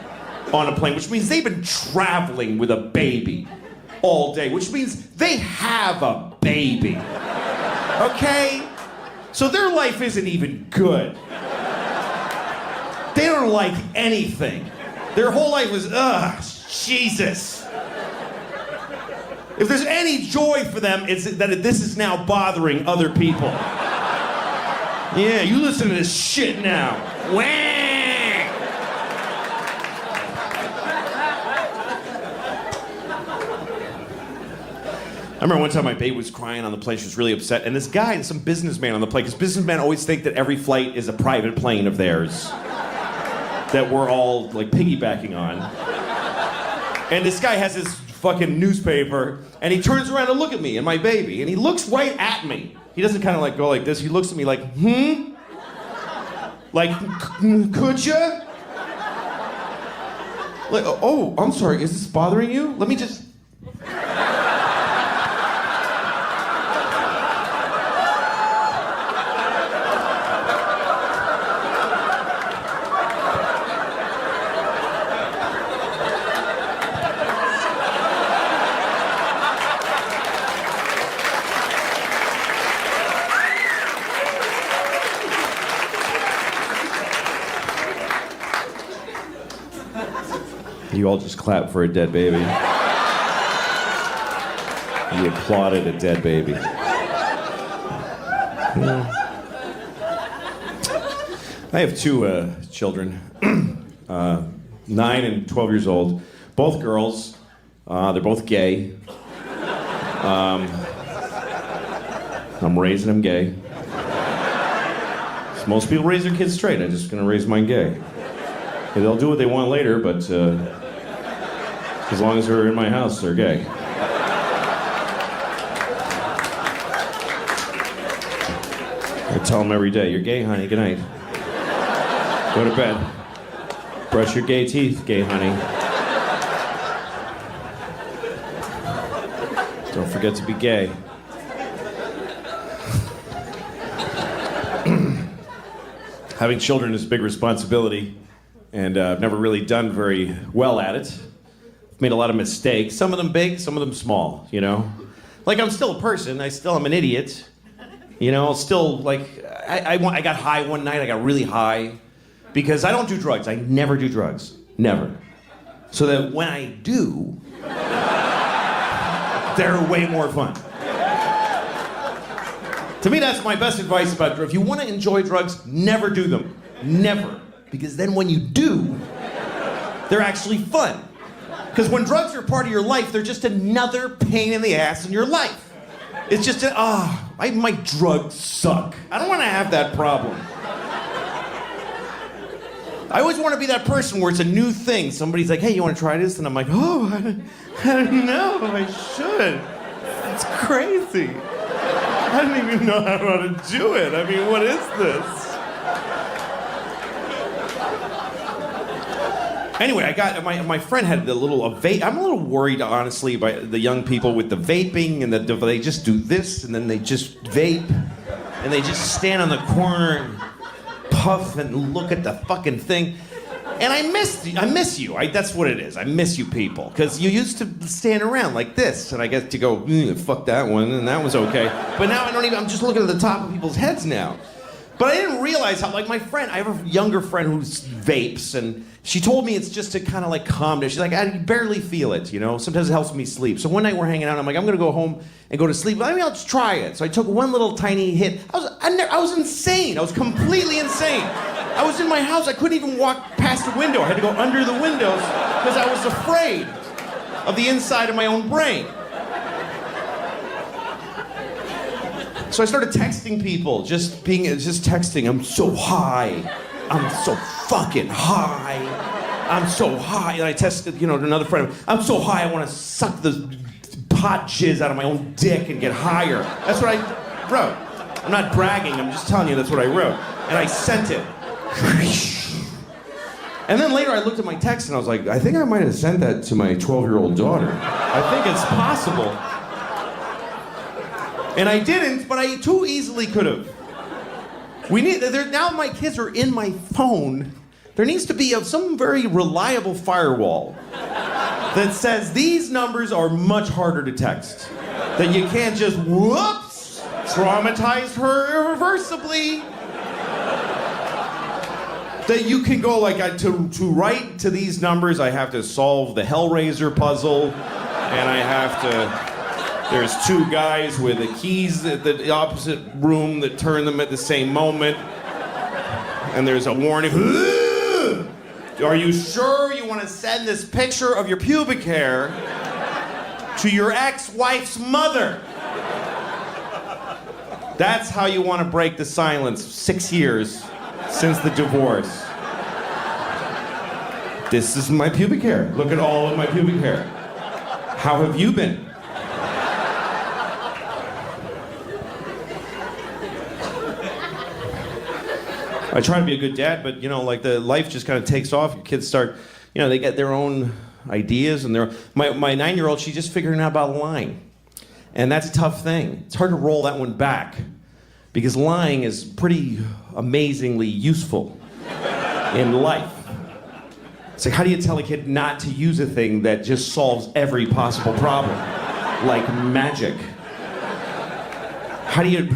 on a plane, which means they've been traveling with a baby all day, which means they have a baby. Okay? So their life isn't even good. They don't like anything. Their whole life was, Jesus. If there's any joy for them, it's that this is now bothering other people. Yeah, you listen to this shit now. Wah! I remember one time my baby was crying on the plane. She was really upset. And this guy and some businessman on the plane, because businessmen always think that every flight is a private plane of theirs that we're all like piggybacking on. And this guy has his fucking newspaper, and he turns around to look at me and my baby, and he looks right at me. He doesn't kind of like go like this. He looks at me like, Like, could ya? Like, oh, I'm sorry, is this bothering you? Let me just... You all just clapped for a dead baby. You applauded a dead baby. I have 2 children, 9 and 12 years old, both girls. They're both gay. I'm raising them gay. So most people raise their kids straight. I'm just gonna raise mine gay. Okay, they'll do what they want later, but as long as they're in my house, they're gay. I tell them every day, you're gay, honey, good night. Go to bed. Brush your gay teeth, gay honey. Don't forget to be gay. Having children is a big responsibility, and I've never really done very well at it. I've made a lot of mistakes, some of them big, some of them small, you know? Like, I'm still a person, I still am an idiot. You know, still, like, I got high one night, I got really high, because I don't do drugs, I never do drugs, never. So that when I do, they're way more fun. To me, that's my best advice about drugs. If you want to enjoy drugs, never do them. Never. Because then when you do, they're actually fun. Because when drugs are part of your life, they're just another pain in the ass in your life. It's just, my drugs suck. I don't want to have that problem. I always want to be that person where it's a new thing. Somebody's like, hey, you want to try this? And I'm like, oh, I don't know, I should. It's crazy. I don't even know how to do it. I mean, what is this? Anyway, I got my friend had the little vape. I'm a little worried, honestly, by the young people with the vaping and they just do this and then they just vape and they just stand on the corner and puff and look at the fucking thing. And I miss you. That's what it is. I miss you people. Because you used to stand around like this, and I get to go, fuck that one, and that was okay. But now I'm just looking at the top of people's heads now. But I didn't realize how, like my friend, I have a younger friend who vapes, and she told me it's just to kind of like calm down. She's like, I barely feel it, you know? Sometimes it helps me sleep. So one night we're hanging out, I'm like, I'm gonna go home and go to sleep. Maybe I'll just try it. So I took one little tiny hit. I was insane. I was completely insane. I was in my house, I couldn't even walk past the window. I had to go under the windows because I was afraid of the inside of my own brain. So I started texting people, just texting. I'm so high. I'm so fucking high. I'm so high, and I tested, to another friend. I'm so high, I want to suck the pot jizz out of my own dick and get higher. That's what I wrote. I'm not bragging, I'm just telling you that's what I wrote. And I sent it. And then later I looked at my text and I was like, I think I might have sent that to my 12-year-old daughter. I think it's possible. And I didn't, but I too easily could have. Now my kids are in my phone. There needs to be some very reliable firewall that says these numbers are much harder to text. That you can't just, whoops, traumatize her irreversibly. That you can go to write to these numbers, I have to solve the Hellraiser puzzle, and I have to, there's two guys with the keys at the opposite room that turn them at the same moment, and there's a warning, are you sure you want to send this picture of your pubic hair to your ex-wife's mother? That's how you want to break the silence 6 years since the divorce. This is my pubic hair. Look at all of my pubic hair. How have you been? I try to be a good dad, but the life just kind of takes off. Your kids start, they get their own ideas, and my 9-year-old, she's just figuring out about lying. And that's a tough thing. It's hard to roll that one back because lying is pretty amazingly useful in life. It's like, how do you tell a kid not to use a thing that just solves every possible problem? Like magic. How do you...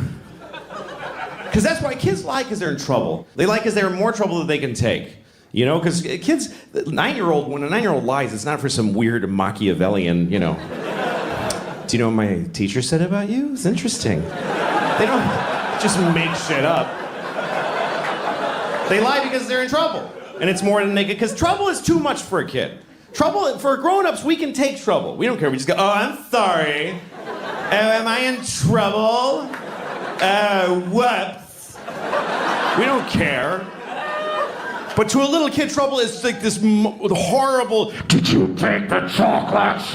Because that's why kids lie, because they're in trouble. They lie because they're in more trouble than they can take. Because kids, when a 9-year-old lies, it's not for some weird Machiavellian, Do you know what my teacher said about you? It's interesting. They don't just make shit up. They lie because they're in trouble. And it's more than they can, because trouble is too much for a kid. Trouble, for grown-ups, we can take trouble. We don't care, we just go, oh, I'm sorry. Am I in trouble? Whoops. We don't care. But to a little kid, trouble is like this horrible, did you take the chocolates?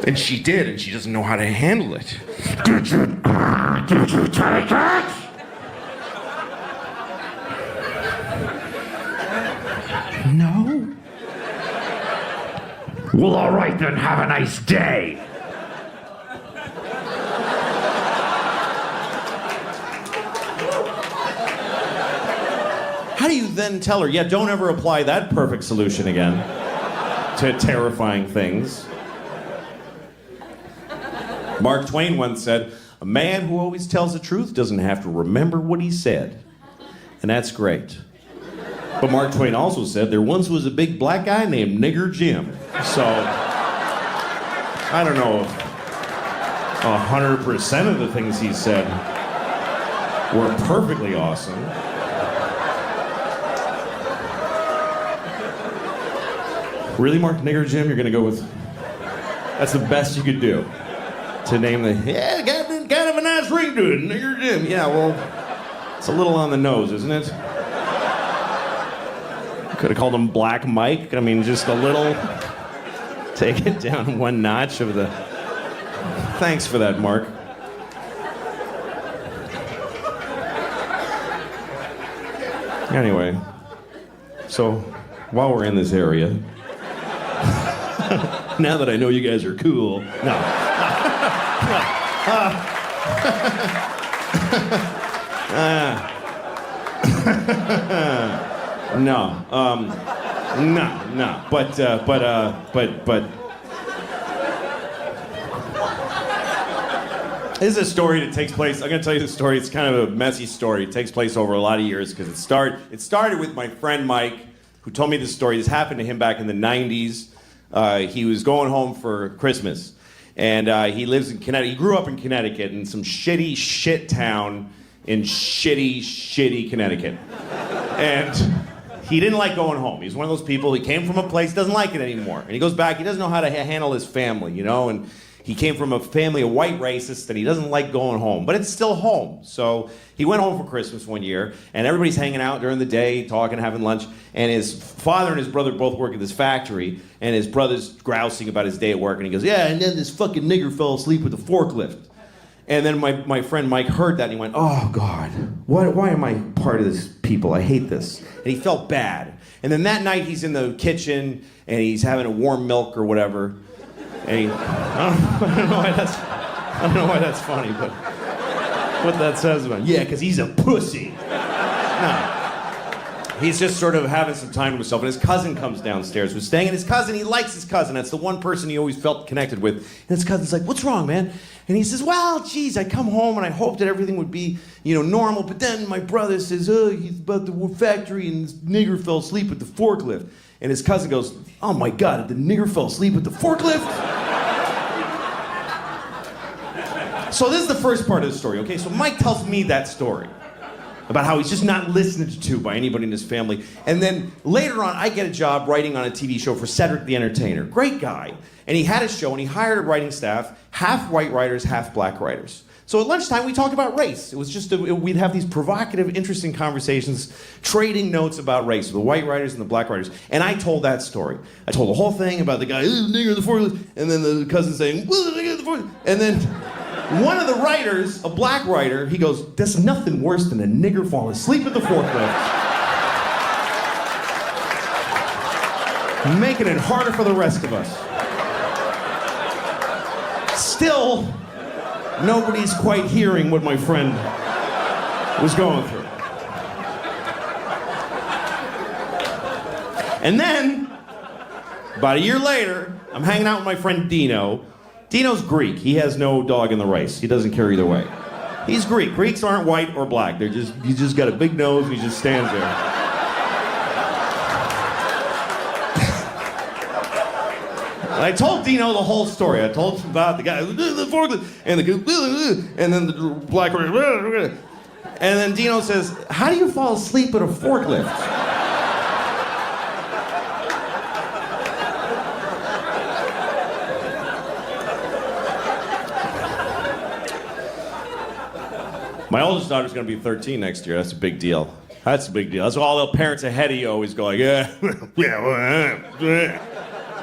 And she did, and she doesn't know how to handle it. Did you take it? No. Well, all right then, have a nice day. How do you then tell her, yeah, don't ever apply that perfect solution again to terrifying things? Mark Twain once said, a man who always tells the truth doesn't have to remember what he said. And that's great. But Mark Twain also said, there once was a big black guy named Nigger Jim. So, I don't know if 100% of the things he said were perfectly awesome. Really, Mark, Nigger Jim, you're gonna go with... That's the best you could do. To name yeah, kind of a nice ring to it, Nigger Jim. Yeah, well, it's a little on the nose, isn't it? Could have called him Black Mike. I mean, just a little. Take it down one notch of the. Thanks for that, Mark. Anyway, so while we're in this area, now that I know you guys are cool, no. No. But. This is a story that takes place. I'm going to tell you the story. It's kind of a messy story. It takes place over a lot of years because it started with my friend Mike, who told me this story. This happened to him back in the 90s. He was going home for Christmas. And he lives in Connecticut. He grew up in Connecticut in some shitty shit town in shitty Connecticut. And he didn't like going home. He's one of those people, he came from a place, doesn't like it anymore. And he goes back, he doesn't know how to handle his family, And he came from a family of white racists, and he doesn't like going home, but it's still home. So he went home for Christmas one year, and everybody's hanging out during the day, talking, having lunch, and his father and his brother both work at this factory, and his brother's grousing about his day at work, and he goes, yeah, and then this fucking nigger fell asleep with the forklift. And then my friend Mike heard that, and he went, oh, God, why am I part of this people? I hate this. And he felt bad. And then that night, he's in the kitchen, and he's having a warm milk or whatever. And I don't know why that's funny, but what that says about him. Yeah, because he's a pussy. No. He's just sort of having some time to himself, and his cousin comes downstairs. We're staying, and his cousin, he likes his cousin. That's the one person he always felt connected with. And his cousin's like, what's wrong, man? And he says, well, geez, I come home, and I hoped that everything would be, normal, but then my brother says, oh, he's about the factory, and this nigger fell asleep with the forklift. And his cousin goes, oh, my God, the nigger fell asleep with the forklift? So this is the first part of the story, okay? So Mike tells me that story about how he's just not listened to by anybody in his family. And then later on, I get a job writing on a TV show for Cedric the Entertainer. Great guy. And he had a show, and he hired a writing staff, half white writers, half black writers. So at lunchtime, we talked about race. It was just, we'd have these provocative, interesting conversations, trading notes about race, the white writers and the black writers. And I told that story. I told the whole thing about the guy, nigger the forklift, and then the cousin saying, well, the nigger the forklift. And then one of the writers, a black writer, he goes, there's nothing worse than a nigger falling asleep at the forklift. Making it harder for the rest of us. Still, nobody's quite hearing what my friend was going through. And then, about a year later, I'm hanging out with my friend Dino. Dino's Greek. He has no dog in the race. He doesn't care either way. He's Greek. Greeks aren't white or black. He just got a big nose and he just stands there. I told Dino the whole story. I told him about the guy, the forklift, and and then the black, and then Dino says, how do you fall asleep at a forklift? My oldest daughter's gonna be 13 next year. That's a big deal. That's a big deal. That's all the parents ahead of you always go like, yeah,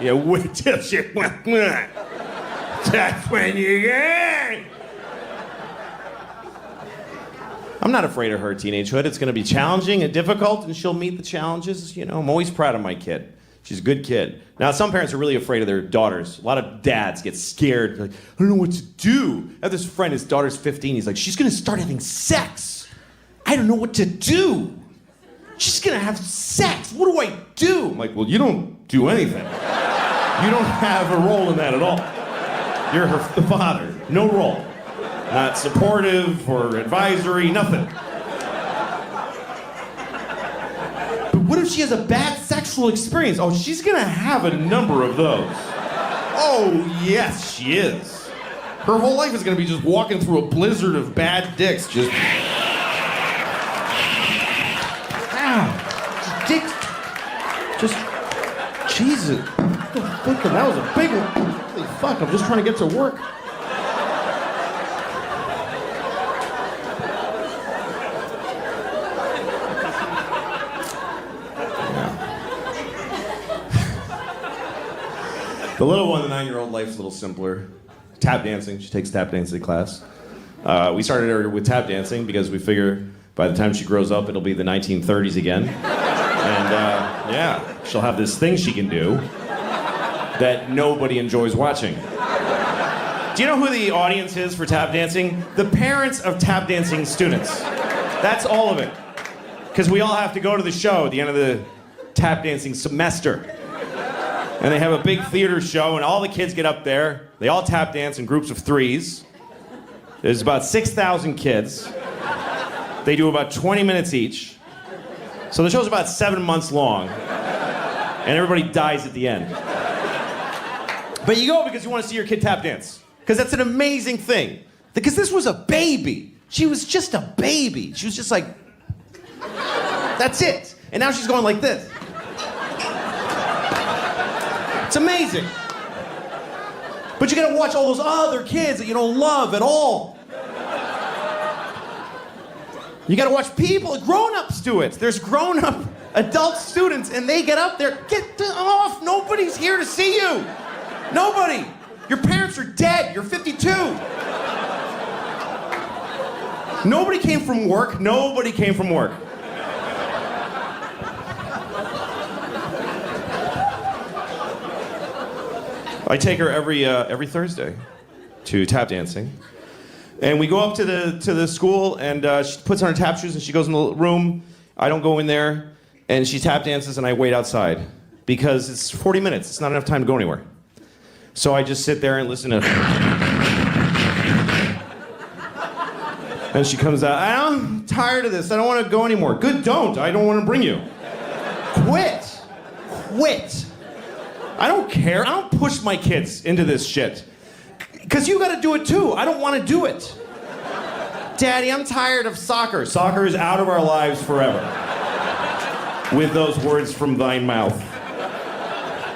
yeah, wait till shit. That's when you get. I'm not afraid of her teenagehood. It's going to be challenging and difficult, and she'll meet the challenges. I'm always proud of my kid. She's a good kid. Now, some parents are really afraid of their daughters. A lot of dads get scared. Like, I don't know what to do. I have this friend, his daughter's 15. He's like, she's going to start having sex. I don't know what to do. She's going to have sex. What do I do? I'm like, well, you don't do anything. You don't have a role in that at all. You're the father. No role. Not supportive or advisory, nothing. But what if she has a bad sexual experience? Oh, she's gonna have a number of those. Oh, yes, she is. Her whole life is gonna be just walking through a blizzard of bad dicks, just... Ow. Dicks. Just... Jesus. That was a big one. Holy fuck, I'm just trying to get to work. The little one, the 9-year-old, life's a little simpler. Tap dancing, she takes tap dancing class. We started her with tap dancing because we figure by the time she grows up, it'll be the 1930s again. And yeah, she'll have this thing she can do that nobody enjoys watching. Do you know who the audience is for tap dancing? The parents of tap dancing students. That's all of it. Because we all have to go to the show at the end of the tap dancing semester. And they have a big theater show, and all the kids get up there. They all tap dance in groups of 3s. There's about 6,000 kids. They do about 20 minutes each. So the show's about 7 months long. And everybody dies at the end. But you go because you want to see your kid tap dance. Because that's an amazing thing. Because this was a baby. She was just a baby. She was just like, that's it. And now she's going like this. It's amazing. But you gotta watch all those other kids that you don't love at all. You gotta watch people, grown-ups do it. There's grown-up adult students and they get up there, get off, nobody's here to see you. Nobody. Your parents are dead, you're 52. Nobody came from work, nobody came from work. I take her every Thursday to tap dancing. And we go up to the school, and she puts on her tap shoes, and she goes in the room. I don't go in there, and she tap dances, and I wait outside. Because it's 40 minutes. It's not enough time to go anywhere. So I just sit there and listen to... And she comes out, I'm tired of this. I don't want to go anymore. Good, don't. I don't want to bring you. Quit. Quit. I don't care. I don't push my kids into this shit. Because you got to do it too. I don't want to do it. Daddy, I'm tired of soccer. Soccer is out of our lives forever. With those words from thine mouth.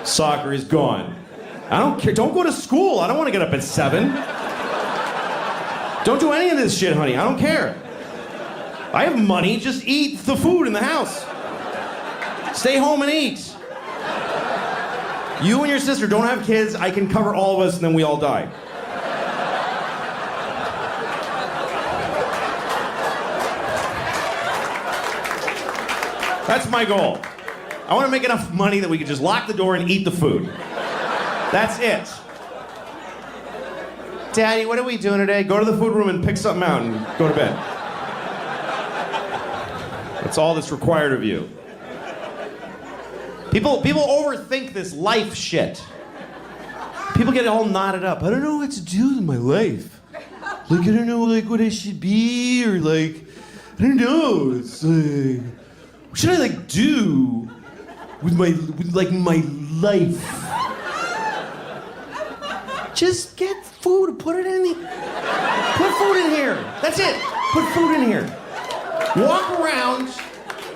Soccer is gone. I don't care. Don't go to school. I don't want to get up at 7. Don't do any of this shit, honey. I don't care. I have money. Just eat the food in the house. Stay home and eat. You and your sister don't have kids. I can cover all of us and then we all die. That's my goal. I want to make enough money that we can just lock the door and eat the food. That's it. Daddy, what are we doing today? Go to the food room and pick something out and go to bed. That's all that's required of you. People overthink this life shit. People get all knotted up. I don't know what to do with my life. Like, I don't know, like, what I should be, or, like, I don't know. It's like, what should I, like, do with my life? Just get food, put it in here. Put food in here. That's it. Put food in here. Walk around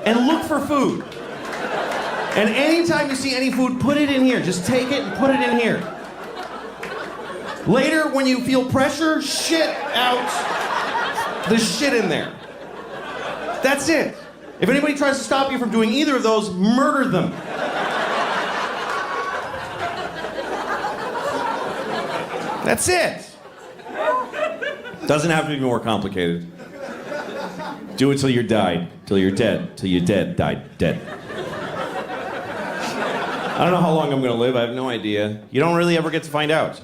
and look for food. And anytime you see any food, put it in here. Just take it and put it in here. Later, when you feel pressure, shit out the shit in there. That's it. If anybody tries to stop you from doing either of those, murder them. That's it. Doesn't have to be more complicated. Do it till you're died, till you're dead, till you're dead, died, dead. I don't know how long I'm gonna live, I have no idea. You don't really ever get to find out.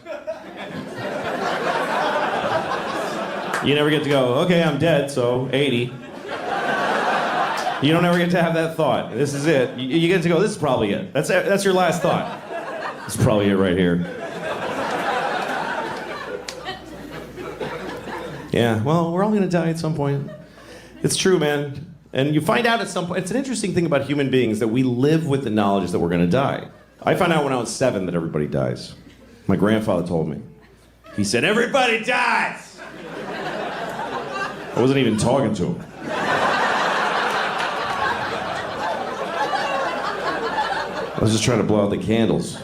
You never get to go, okay, I'm dead, so 80. You don't ever get to have that thought. This is it. You get to go, this is probably it. That's your last thought. This is probably it right here. Yeah, well, we're all gonna die at some point. It's true, man. And you find out at some point, it's an interesting thing about human beings that we live with the knowledge that we're gonna die. I found out when I was 7 that everybody dies. My grandfather told me. He said, everybody dies! I wasn't even talking to him. I was just trying to blow out the candles.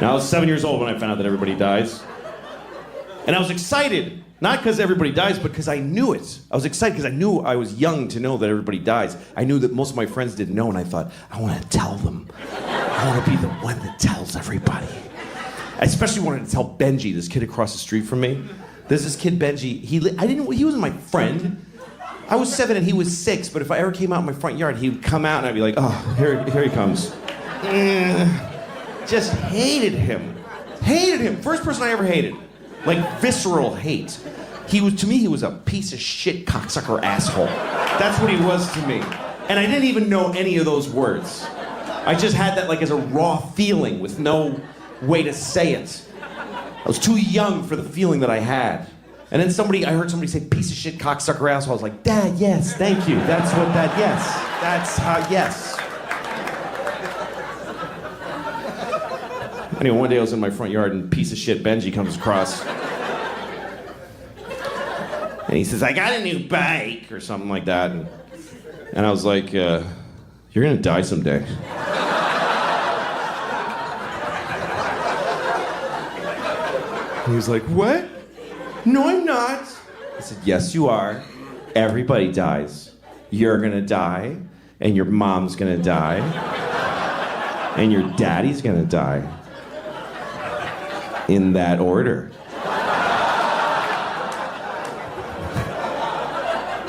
Now, I was 7 years old when I found out that everybody dies. And I was excited. Not because everybody dies, but because I knew it. I was excited because I knew I was young to know that everybody dies. I knew that most of my friends didn't know, and I thought, I want to tell them. I want to be the one that tells everybody. I especially wanted to tell Benji, this kid across the street from me. There's this kid, Benji. He wasn't my friend. I was 7 and he was 6, but if I ever came out in my front yard, he would come out and I'd be like, oh, here he comes. Just hated him. Hated him. First person I ever hated. Like visceral hate. To me, he was a piece of shit cocksucker asshole. That's what he was to me. And I didn't even know any of those words. I just had that like as a raw feeling with no way to say it. I was too young for the feeling that I had. And then I heard somebody say piece of shit cocksucker asshole. I was like, Dad, yes, thank you. That's yes. That's how, yes. Anyway, one day I was in my front yard and piece of shit Benji comes across. And he says, I got a new bike, or something like that. And I was like, you're gonna die someday. He was like, what? No, I'm not. I said, yes, you are. Everybody dies. You're gonna die, and your mom's gonna die, and your daddy's gonna die. In that order.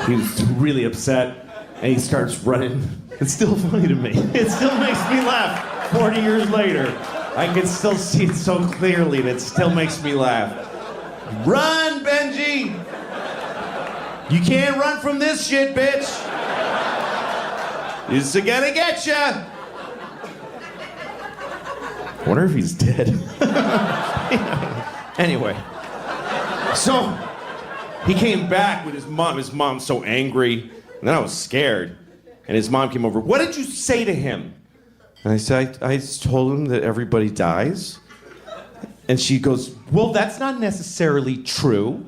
He was really upset, and he starts running. It's still funny to me. It still makes me laugh 40 years later. I can still see it so clearly, and it still makes me laugh. Run, Benji! You can't run from this shit, bitch! It's gonna get ya! I wonder if he's dead. Anyway. So, he came back with his mom. His mom's so angry. And then I was scared. And his mom came over. What did you say to him? And I said, I told him that everybody dies. And she goes, well, that's not necessarily true.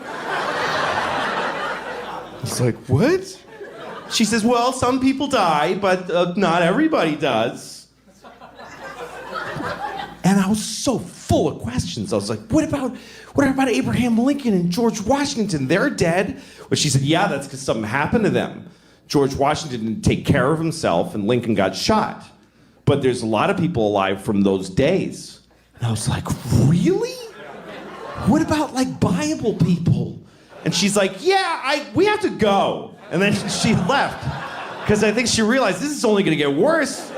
I was like, what? She says, well, some people die, but not everybody does. And I was so full of questions. I was like, what about Abraham Lincoln and George Washington? They're dead. Well, she said, yeah, that's because something happened to them. George Washington didn't take care of himself, and Lincoln got shot. But there's a lot of people alive from those days. And I was like, really? What about, like, Bible people? And she's like, yeah, we have to go. And then she left. Because I think she realized this is only going to get worse.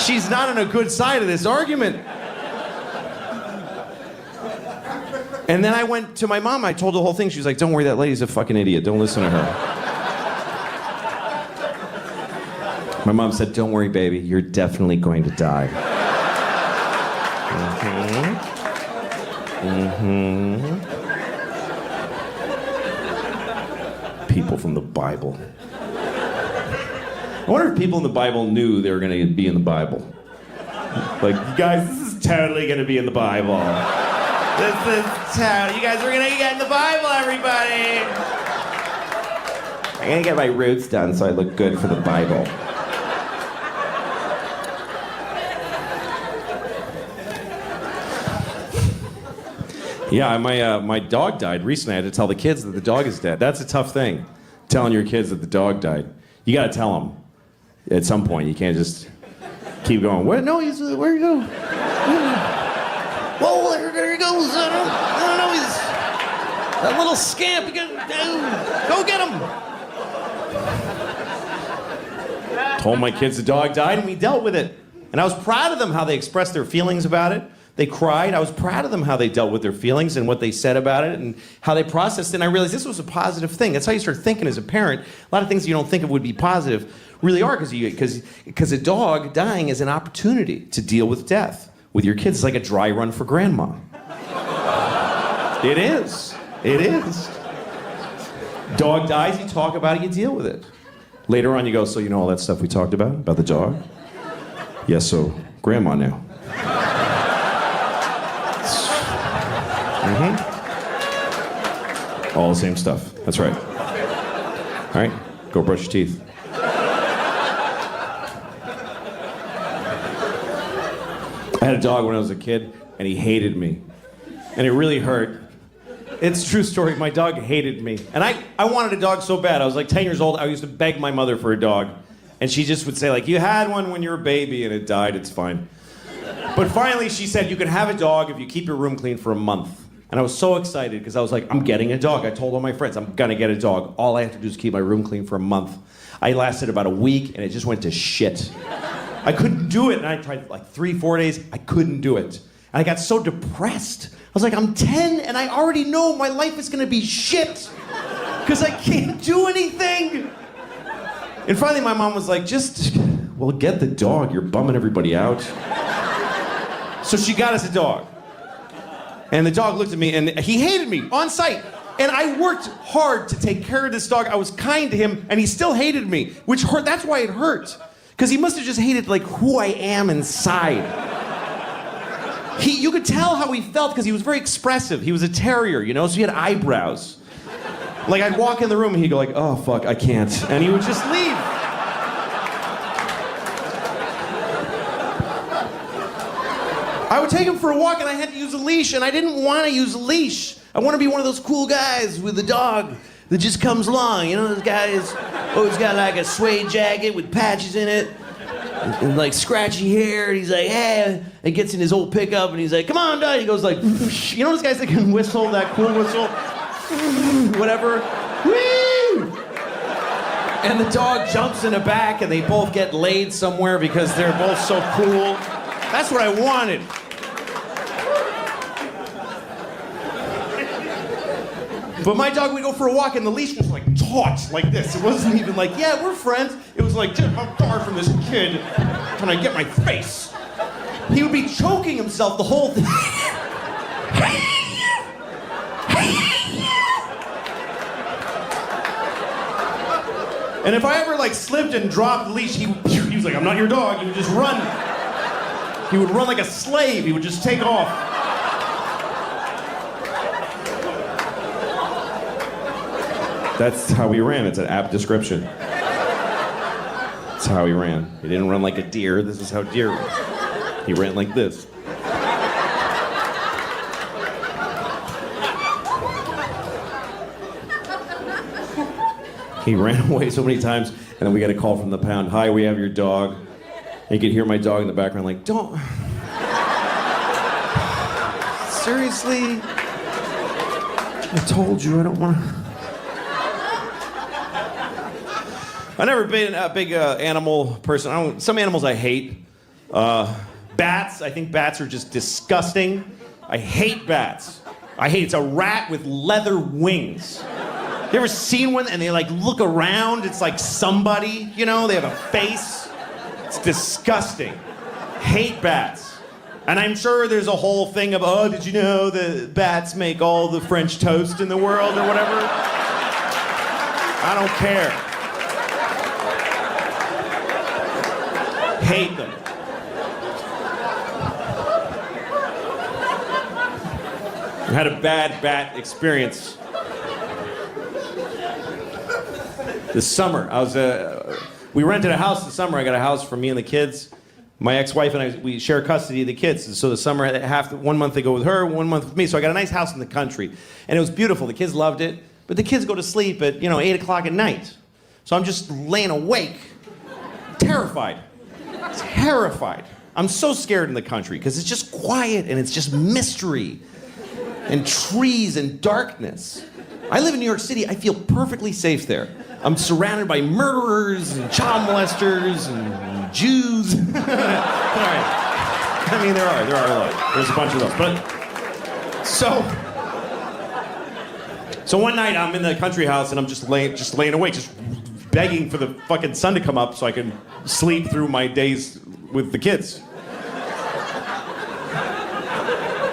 She's not on a good side of this argument. And then I went to my mom. I told her the whole thing. She was like, don't worry, that lady's a fucking idiot. Don't listen to her. My mom said, don't worry, baby. You're definitely going to die. People from the Bible. I wonder if people in the Bible knew they were going to be in the Bible. Like, you guys, this is totally going to be in the Bible. This is totally, you guys are going to get in the Bible, everybody. I'm going to get my roots done so I look good for the Bible. Yeah, my dog died recently. I had to tell the kids that the dog is dead. That's a tough thing, telling your kids that the dog died. You got to tell them at some point. You can't just keep going. What? No, he's where you go? Whoa, there he goes. I don't know. He's that little scamp. You gotta go get him. Told my kids the dog died, and we dealt with it. And I was proud of them how they expressed their feelings about it. They cried. I was proud of them how they dealt with their feelings and what they said about it and how they processed it. And I realized this was a positive thing. That's how you start thinking as a parent. A lot of things you don't think of would be positive really are because a dog dying is an opportunity to deal with death with your kids. It's like a dry run for grandma. It is. It is. Dog dies, you talk about it, you deal with it. Later on you go, so you know all that stuff we talked about the dog? Yes, so grandma now. All the same stuff. That's right. All right, go brush your teeth. I had a dog when I was a kid, and he hated me. And it really hurt. It's a true story. My dog hated me. And I wanted a dog so bad. I was like 10 years old. I used to beg my mother for a dog. And she just would say, like, you had one when you were a baby, and it died. It's fine. But finally, she said, you can have a dog if you keep your room clean for a month. And I was so excited because I was like, I'm getting a dog. I told all my friends, I'm gonna get a dog. All I have to do is keep my room clean for a month. I lasted about a week and it just went to shit. I couldn't do it. And I tried like 3-4 days. I couldn't do it. And I got so depressed. I was like, I'm 10 and I already know my life is gonna be shit because I can't do anything. And finally my mom was like, well, get the dog. You're bumming everybody out. So she got us a dog. And the dog looked at me, and he hated me on sight. And I worked hard to take care of this dog. I was kind to him, and he still hated me, which hurt. That's why it hurt. Because he must have just hated, like, who I am inside. You could tell how he felt, because he was very expressive. He was a terrier, you know, so he had eyebrows. Like, I'd walk in the room and he'd go like, oh, fuck, I can't. And he would just leave. I would take him for a walk and I had to use a leash, and I didn't want to use a leash. I want to be one of those cool guys with a dog that just comes along. You know, those guys always got like a suede jacket with patches in it and like scratchy hair. And he's like, hey, and gets in his old pickup and he's like, come on, dog. He goes like, you know those guys that can whistle, that cool whistle? Whatever. Woo! And the dog jumps in the back and they both get laid somewhere because they're both so cool. That's what I wanted. But my dog would go for a walk and the leash was like taut, like this. It wasn't even like, yeah, we're friends. It was like, how far from this kid can I get my face? He would be choking himself the whole thing. And if I ever like slipped and dropped the leash, he was like, I'm not your dog. He would just run. He would run like a slave. He would just take off. That's how he ran. It's an apt description. That's how he ran. He didn't run like a deer. This is how deer ran. He ran like this. He ran away so many times, and then we got a call from the pound. Hi, we have your dog. And you could hear my dog in the background like, don't. Seriously? I told you I don't want to. I've never been a big animal person. Some animals I hate. Bats. I think bats are just disgusting. I hate bats. It's a rat with leather wings. You ever seen one and they like look around? It's like somebody, you know, they have a face. It's disgusting. Hate bats. And I'm sure there's a whole thing of, oh, did you know that bats make all the French toast in the world or whatever? I don't care. Hate them. I had a bad bat experience. This summer, we rented a house this summer. I got a house for me and the kids. My ex-wife and I, we share custody of the kids. And so the summer, 1 month they go with her, 1 month with me. So I got a nice house in the country. And it was beautiful. The kids loved it. But the kids go to sleep at, 8 o'clock at night. So I'm just laying awake, terrified. Terrified. I'm so scared in the country because it's just quiet and it's just mystery and trees and darkness. I live in New York City. I feel perfectly safe there. I'm surrounded by murderers and child molesters and Jews. All right. I mean, there are a lot. There's a bunch of those. But so one night I'm in the country house and I'm just laying awake, just begging for the fucking sun to come up so I can sleep through my days with the kids.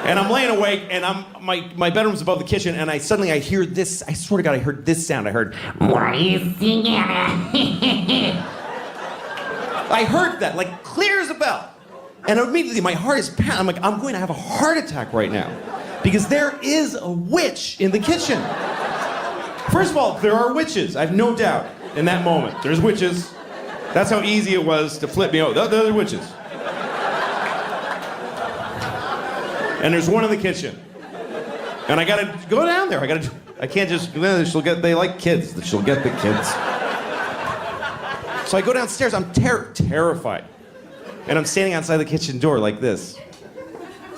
And I'm laying awake, and my bedroom's above the kitchen, and I suddenly hear this. I swear to God, I heard this sound. I heard, what are you thinking? I heard that, like clear as a bell. And immediately my heart is pounding. I'm like, I'm going to have a heart attack right now. Because there is a witch in the kitchen. First of all, there are witches. I have no doubt in that moment. There's witches. That's how easy it was to flip me over. There are witches. And there's one in the kitchen. And I gotta go down there. I can't just, they like kids. She'll get the kids. So I go downstairs, I'm terrified. And I'm standing outside the kitchen door like this.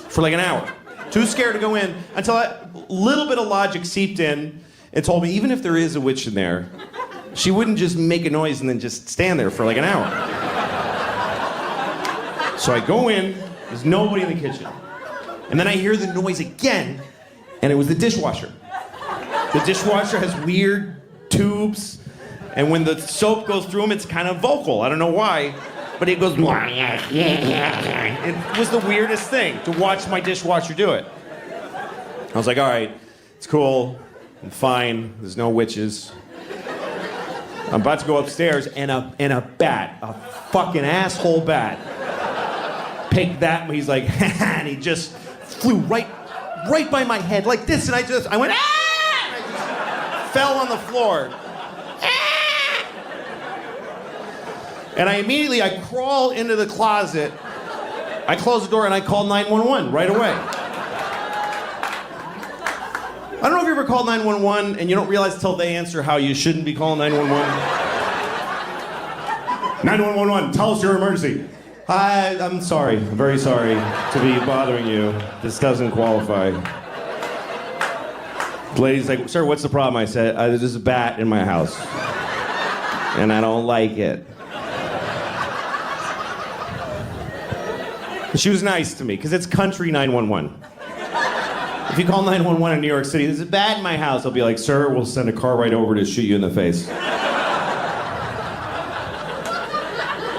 For like an hour. Too scared to go in until a little bit of logic seeped in and told me even if there is a witch in there, she wouldn't just make a noise and then just stand there for like an hour. So I go in, there's nobody in the kitchen. And then I hear the noise again, and it was the dishwasher. The dishwasher has weird tubes, and when the soap goes through them, it's kind of vocal. I don't know why, but it goes. It was the weirdest thing to watch my dishwasher do it. I was like, all right, it's cool, I'm fine, there's no witches. I'm about to go upstairs, and a bat, a fucking asshole bat, picked that, he's like, and he just flew right by my head like this, and I went, ah! And I just fell on the floor. And I crawl into the closet. I close the door and I call 911 right away. I don't know if you ever called 911 and you don't realize until they answer how you shouldn't be calling 911. 911, tell us your emergency. Hi, I'm sorry. I'm very sorry to be bothering you. This doesn't qualify. The lady's like, sir, what's the problem? I said, there's a bat in my house. And I don't like it. She was nice to me, because it's country 911. If you call 911 in New York City, there's a bat in my house, I'll be like, sir, we'll send a car right over to shoot you in the face.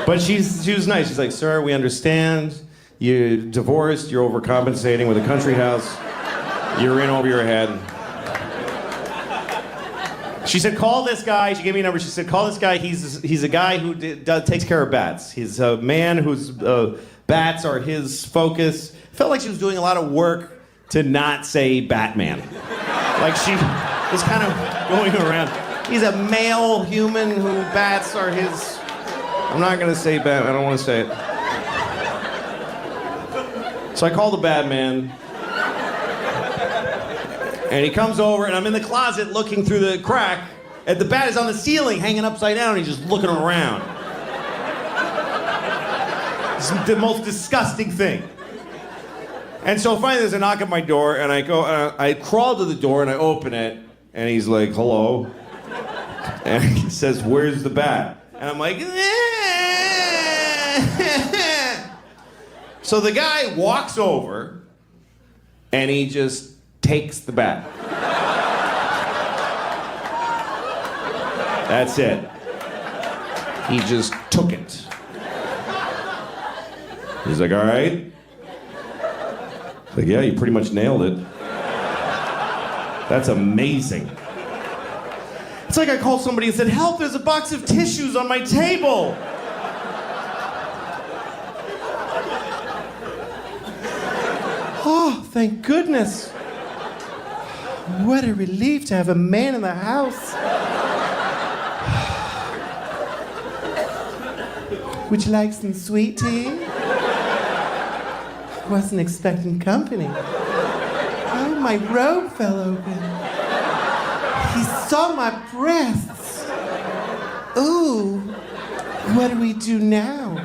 But she was nice. She's like, sir, we understand. You're divorced, you're overcompensating with a country house. You're in over your head. She said, call this guy. She gave me a number. She said, call this guy. He's a guy who takes care of bats. He's a man whose bats are his focus. Felt like she was doing a lot of work to not say Batman. Like she was kind of going around. He's a male human who bats are his... I'm not going to say Batman. I don't want to say it. So I call the Batman. And he comes over, and I'm in the closet looking through the crack, and the bat is on the ceiling, hanging upside down, and he's just looking around. It's the most disgusting thing. And so finally there's a knock at my door, and I crawl to the door, and I open it, and he's like, hello. And he says, where's the bat? And I'm like, So the guy walks over, and he just takes the bat. That's it. He just took it. He's like, all right. Like, yeah, you pretty much nailed it. That's amazing. It's like I called somebody and said, help, there's a box of tissues on my table. Oh, thank goodness. What a relief to have a man in the house. Would you like some sweet tea? Wasn't expecting company. Oh, my robe fell open. He saw my breasts. Ooh, what do we do now,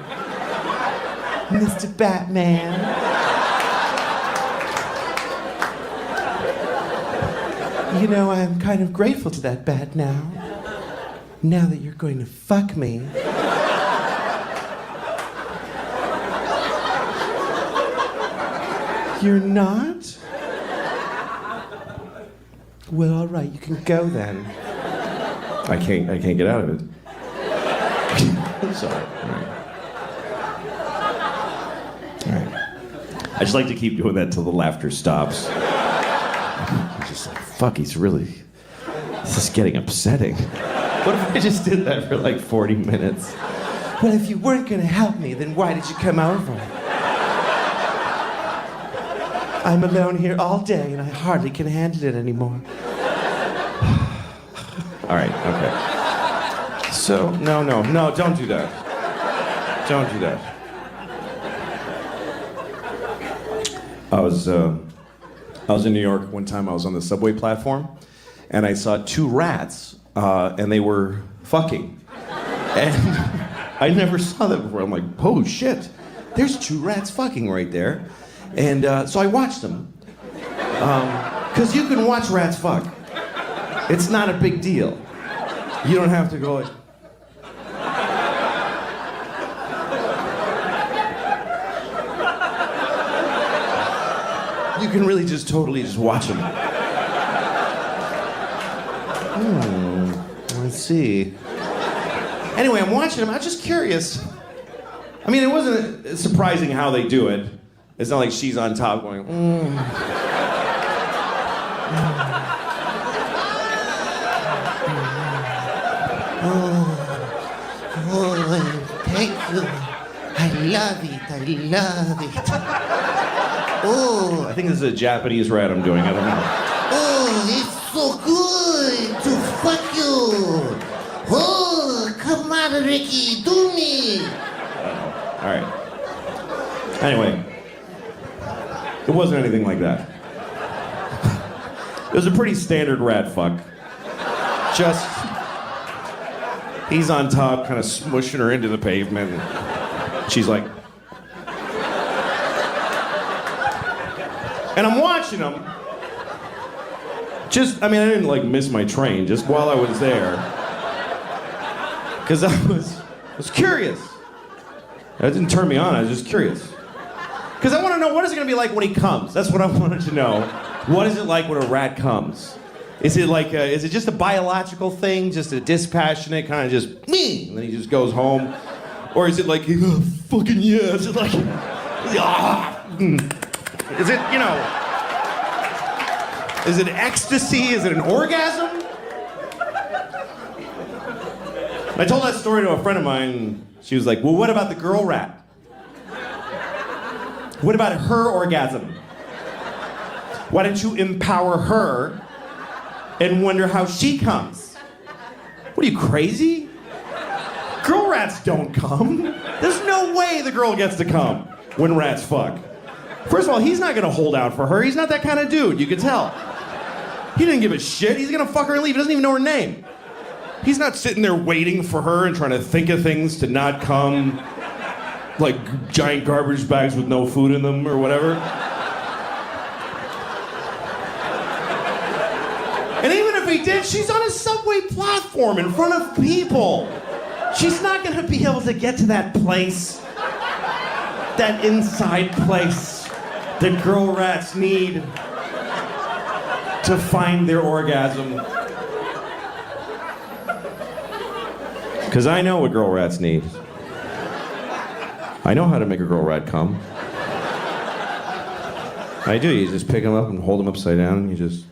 Mr. Batman? You know, I'm kind of grateful to that bat now. Now that you're going to fuck me. You're not? Well, all right, you can go then. I can't get out of it. I'm sorry. All right. I just like to keep doing that till the laughter stops. I'm just like, fuck, this is getting upsetting. What if I just did that for like 40 minutes? Well, if you weren't gonna help me, then why did you come over? I'm alone here all day and I hardly can handle it anymore. All right, okay. So, no, don't do that. Don't do that. I was in New York one time. I was on the subway platform and I saw two rats and they were fucking. And I never saw that before. I'm like, oh shit, there's two rats fucking right there. And so I watched them. Because you can watch rats fuck. It's not a big deal. You don't have to go like... You can really just totally just watch them. I see. Anyway, I'm watching them. I'm just curious. I mean, it wasn't surprising how they do it. It's not like she's on top going, thank you. I love it. Oh, I think this is a Japanese rat I'm doing. I don't know. Oh, it's so good to on, Ricky, do me. All right. Anyway, it wasn't anything like that. It was a pretty standard rat fuck. Just, he's on top, kind of smushing her into the pavement. She's like, and I'm watching him. I didn't like miss my train, just while I was there. Because I was curious. That didn't turn me on, I was just curious. Because I want to know, what is it going to be like when he comes? That's what I wanted to know. What is it like when a rat comes? Is it just a biological thing, just a dispassionate kind of just, me, and then he just goes home? Or is it like, oh, fucking yeah, is it like, ah, is it, is it ecstasy? Is it an orgasm? I told that story to a friend of mine. She was like, well, what about the girl rat? What about her orgasm? Why don't you empower her and wonder how she comes? What are you, crazy? Girl rats don't come. There's no way the girl gets to come when rats fuck. First of all, he's not gonna hold out for her. He's not that kind of dude, you can tell. He didn't give a shit. He's gonna fuck her and leave. He doesn't even know her name. He's not sitting there waiting for her and trying to think of things to not come, like giant garbage bags with no food in them or whatever. And even if he did, she's on a subway platform in front of people. She's not gonna be able to get to that place, that inside place that girl rats need to find their orgasm. Because I know what girl rats need. I know how to make a girl rat come. I do. You just pick them up and hold them upside down and you just...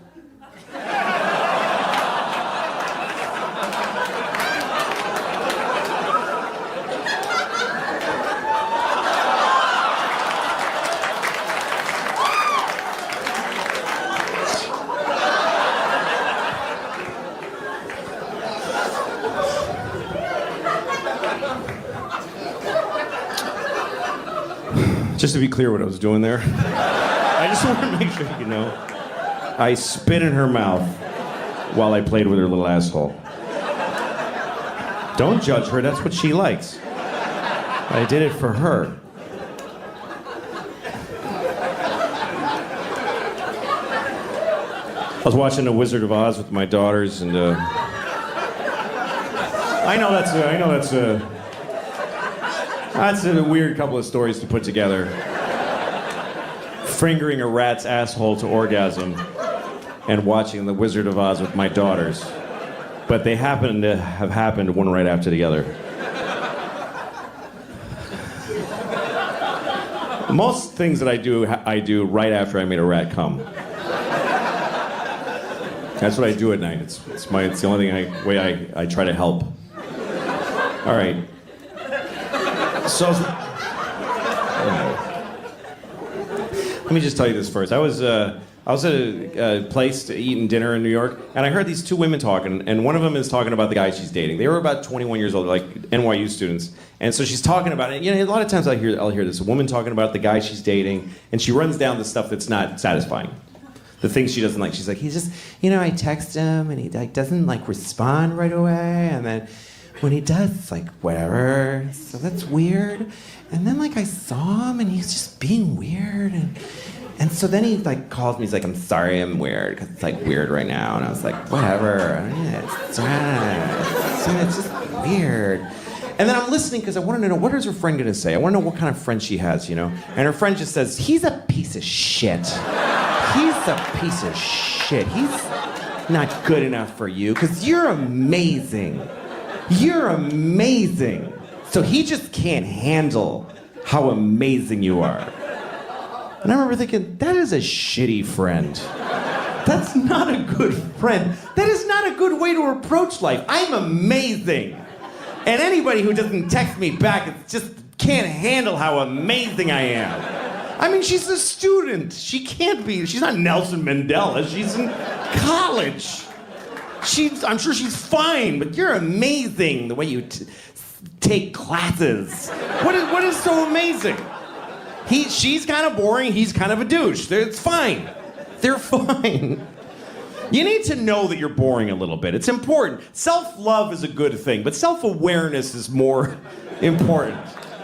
Just to be clear what I was doing there, I just want to make sure you know, I spit in her mouth while I played with her little asshole. Don't judge her, that's what she likes. I did it for her. I was watching The Wizard of Oz with my daughters, and I know that's a weird couple of stories to put together. Fingering a rat's asshole to orgasm and watching The Wizard of Oz with my daughters. But they happen to have happened one right after the other. Most things that I do right after I made a rat come. That's what I do at night. It's the only way I try to help. All right. So, let me just tell you this first. I was at a place to eat dinner in New York, and I heard these two women talking, and one of them is talking about the guy she's dating. They were about 21 years old, like NYU students, and so she's talking about it. You know, a lot of times I'll hear this, a woman talking about the guy she's dating, and she runs down the stuff that's not satisfying. The things she doesn't like. She's like, he's just, I text him, and he doesn't respond right away, and then when he does, it's like, whatever. So that's weird. And then I saw him and he's just being weird. And so then he calls me, he's like, I'm sorry I'm weird, because it's weird right now. And I was like, whatever. It's just weird. And then I'm listening because I wanted to know, what is her friend gonna say? I wanna know what kind of friend she has, And her friend just says, he's a piece of shit. He's a piece of shit. He's not good enough for you, because you're amazing. You're amazing. So he just can't handle how amazing you are. And I remember thinking, that is a shitty friend. That's not a good friend. That is not a good way to approach life. I'm amazing. And anybody who doesn't text me back just can't handle how amazing I am. I mean, she's a student. She's not Nelson Mandela. She's in college. I'm sure she's fine, but you're amazing. The way you take classes. What is so amazing? She's kind of boring, he's kind of a douche. It's fine. They're fine. You need to know that you're boring a little bit. It's important. Self-love is a good thing, but self-awareness is more important.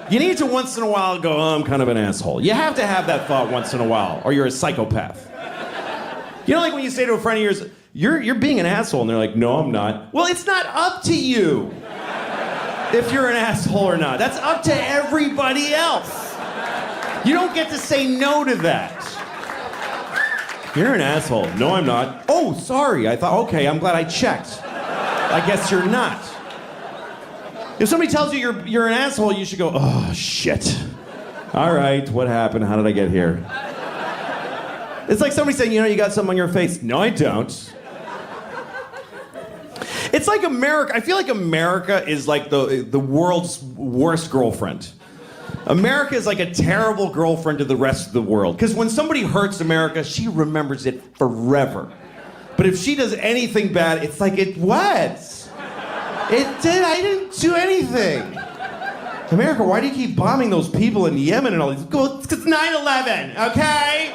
You need to once in a while go, oh, I'm kind of an asshole. You have to have that thought once in a while, or you're a psychopath. You know, like when you say to a friend of yours, you're being an asshole, and they're like, no, I'm not. Well, it's not up to you if you're an asshole or not. That's up to everybody else. You don't get to say no to that. You're an asshole. No, I'm not. Oh, sorry. I thought, okay, I'm glad I checked. I guess you're not. If somebody tells you you're an asshole, you should go, oh, shit. All right, what happened? How did I get here? It's like somebody saying, you got something on your face. No, I don't. It's like America. I feel like America is like the world's worst girlfriend. America is like a terrible girlfriend to the rest of the world. Because when somebody hurts America, she remembers it forever. But if she does anything bad, it's like, what? I didn't do anything. America, why do you keep bombing those people in Yemen and all these? It's 9/11, okay?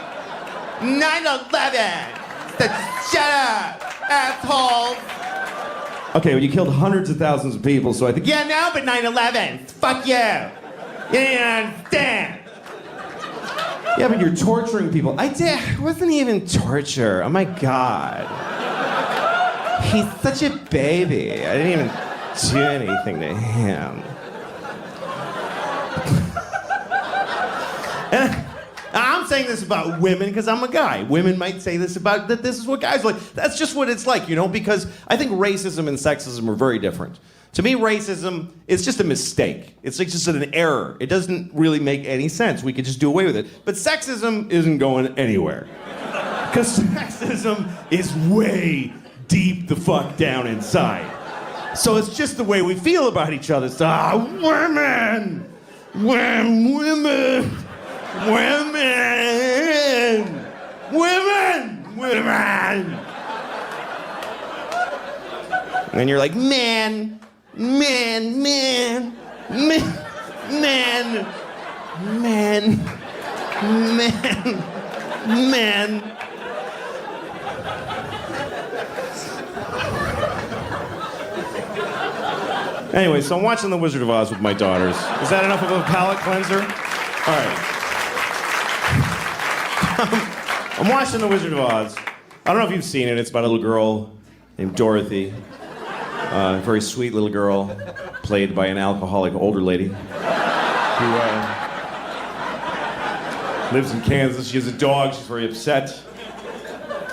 9/11. Shut up, asshole. Okay, well, you killed hundreds of thousands of people, so I think, yeah, no, but 9/11. Fuck you. You didn't understand. Yeah, but you're torturing people. It wasn't even torture. Oh my God. He's such a baby. I didn't even do anything to him. And I'm saying this about women because I'm a guy. Women might say this about that. This is what guys are like. That's just what it's like, because I think racism and sexism are very different. To me, racism is just a mistake. It's like just an error. It doesn't really make any sense. We could just do away with it. But sexism isn't going anywhere. Because sexism is way deep the fuck down inside. So it's just the way we feel about each other. So, women! Women! And you're like, man. Anyway, so I'm watching The Wizard of Oz with my daughters. Is that enough of a palate cleanser? All right. I'm watching The Wizard of Oz. I don't know if you've seen it. It's about a little girl named Dorothy. A very sweet little girl, played by an alcoholic older lady who lives in Kansas. She has a dog. She's very upset.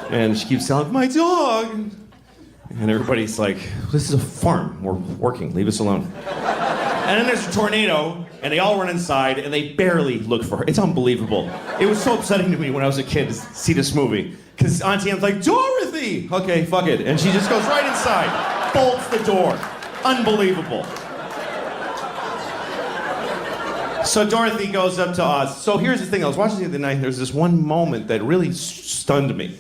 And she keeps telling, my dog. And everybody's like, this is a farm. We're working. Leave us alone. And then there's a tornado, and they all run inside, and they barely look for her. It's unbelievable. It was so upsetting to me when I was a kid to see this movie. Because Auntie Anne's like, Dorothy! Okay, fuck it. And she just goes right inside, bolts the door. Unbelievable. So Dorothy goes up to Oz. So here's the thing. I was watching the other night, there's this one moment that really stunned me.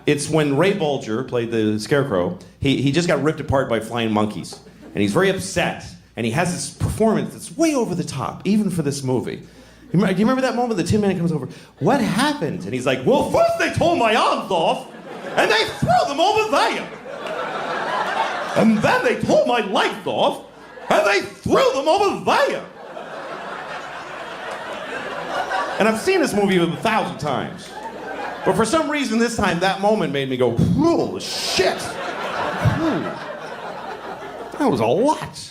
It's when Ray Bolger played the Scarecrow. He just got ripped apart by flying monkeys. And he's very upset. And he has this performance that's way over the top, even for this movie. Do you remember that moment the Tin Man comes over? What happened? And he's like, well, first they tore my arms off, and they threw them over there. And then they tore my legs off, and they threw them over there. And I've seen this movie 1,000 times. But for some reason this time, that moment made me go, whoa, shit. That was a lot.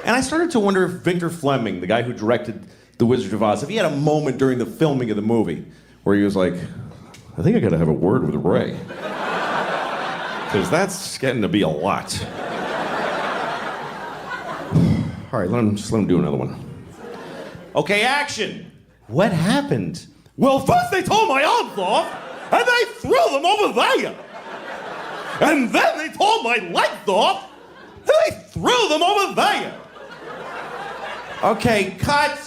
And I started to wonder if Victor Fleming, the guy who directed The Wizard of Oz, if he had a moment during the filming of the movie where he was like, I think I gotta have a word with Ray. Because that's getting to be a lot. All right, let him do another one. Okay, action. What happened? Well, first they tore my arms off, and they threw them over there. And then they tore my legs off, and they threw them over there. Okay, cut.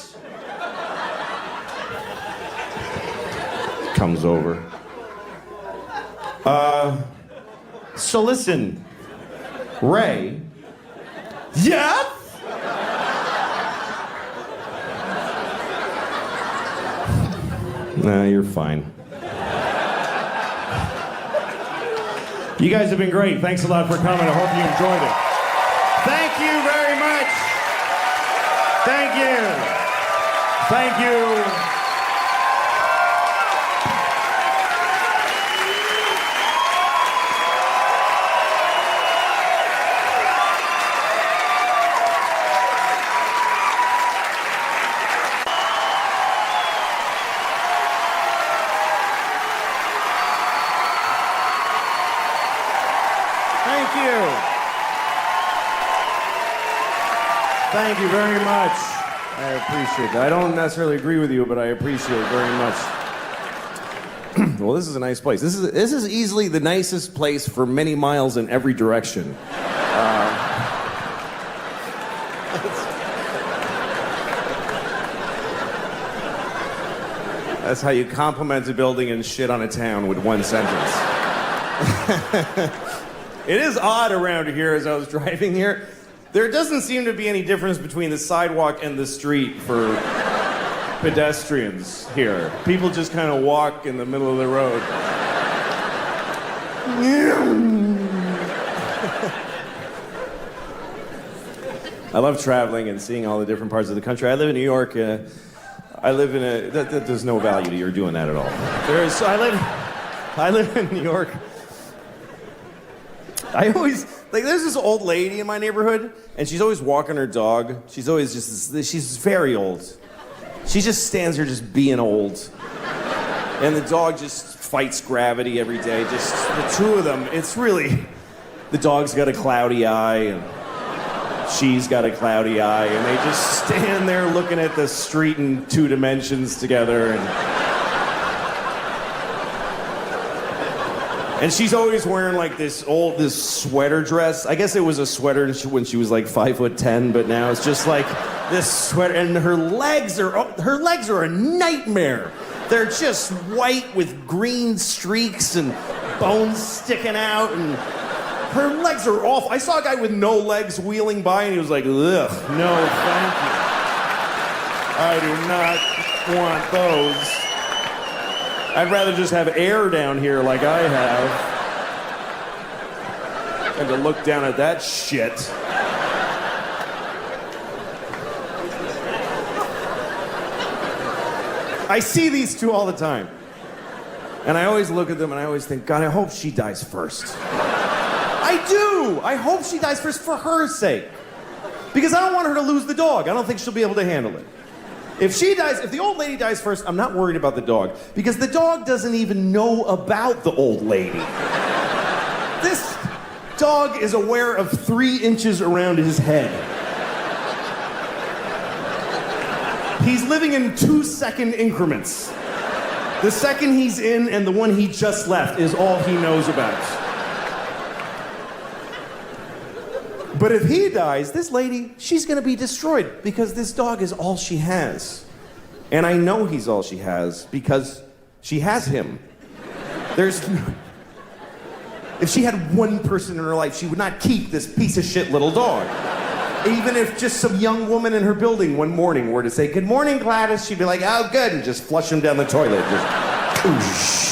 Comes over. So listen, Ray, Yep. Nah, you're fine. You guys have been great. Thanks a lot for coming. I hope you enjoyed it. Thank you very much. Thank you. Thank you. Thank you very much. I appreciate that. I don't necessarily agree with you, but I appreciate it very much. Well, this is a nice place. This is easily the nicest place for many miles in every direction. That's how you compliment a building and shit on a town with one sentence. It is odd around here as I was driving here. There doesn't seem to be any difference between the sidewalk and the street for pedestrians here. People just kind of walk in the middle of the road. I love traveling and seeing all the different parts of the country. I live in New York. I live in a... there's no value to your doing that at all. I live in New York. I always... there's this old lady in my neighborhood, and she's always walking her dog. She's always she's very old. She just stands here just being old. And the dog just fights gravity every day. Just the two of them, it's really... The dog's got a cloudy eye, and she's got a cloudy eye, and they just stand there looking at the street in 2 dimensions together, and she's always wearing like this sweater dress. I guess it was a sweater when she was like 5'10", but now it's just like this sweater. And her legs are a nightmare. They're just white with green streaks and bones sticking out, and her legs are awful. I saw a guy with no legs wheeling by, and he was like, ugh, no, thank you. I do not want those. I'd rather just have air down here like I have than to look down at that shit. I see these two all the time. And I always look at them and I always think, God, I hope she dies first. I do! I hope she dies first for her sake. Because I don't want her to lose the dog. I don't think she'll be able to handle it. If the old lady dies first, I'm not worried about the dog, because the dog doesn't even know about the old lady. This dog is aware of 3 inches around his head. He's living in 2-second increments. The second he's in and the one he just left is all he knows about. But if he dies, this lady, she's gonna be destroyed, because this dog is all she has. And I know he's all she has because she has him. If she had one person in her life, she would not keep this piece of shit little dog. Even if just some young woman in her building one morning were to say, "Good morning, Gladys," she'd be like, "Oh, good," and just flush him down the toilet. Just...